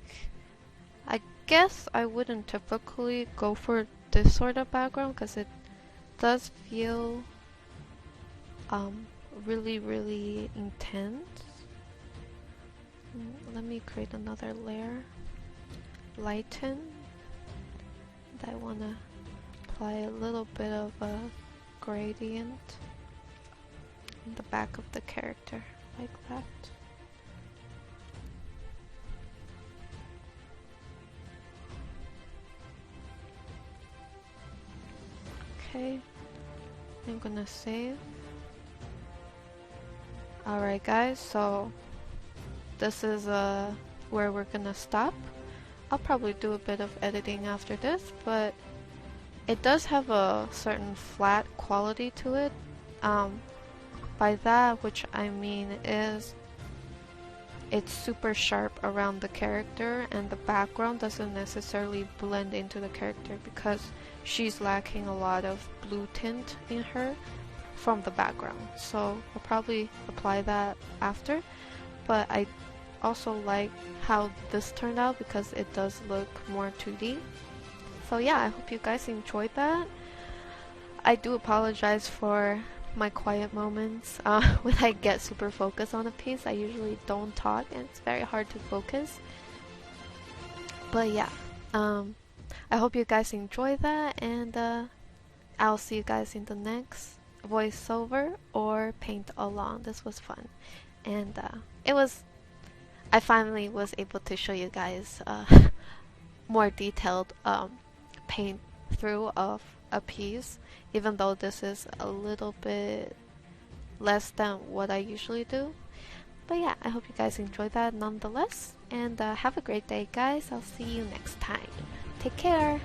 I guess I wouldn't typically go for this sort of background because it does feel really intense. Let me create another layer. Lighten. And I want to apply a little bit of a gradient in the back of the character, like that. Okay, I'm gonna save. Alright guys, so this is where we're gonna stop. I'll probably do a bit of editing after this, but it does have a certain flat quality to it. By that, which I mean is it's super sharp around the character and the background doesn't necessarily blend into the character because she's lacking a lot of blue tint in her from the background. So I'll probably apply that after, but I also like how this turned out because it does look more 2D. So yeah, I hope you guys enjoyed that. I do apologize for my quiet moments. When I get super focused on a piece, I usually don't talk and it's very hard to focus. But yeah, I hope you guys enjoy that, and I'll see you guys in the next voiceover or paint along. This was fun, and I finally was able to show you guys more detailed paint through of a piece, even though this is a little bit less than what I usually do. But yeah, I hope you guys enjoyed that nonetheless, and have a great day guys. I'll see you next time. Take care!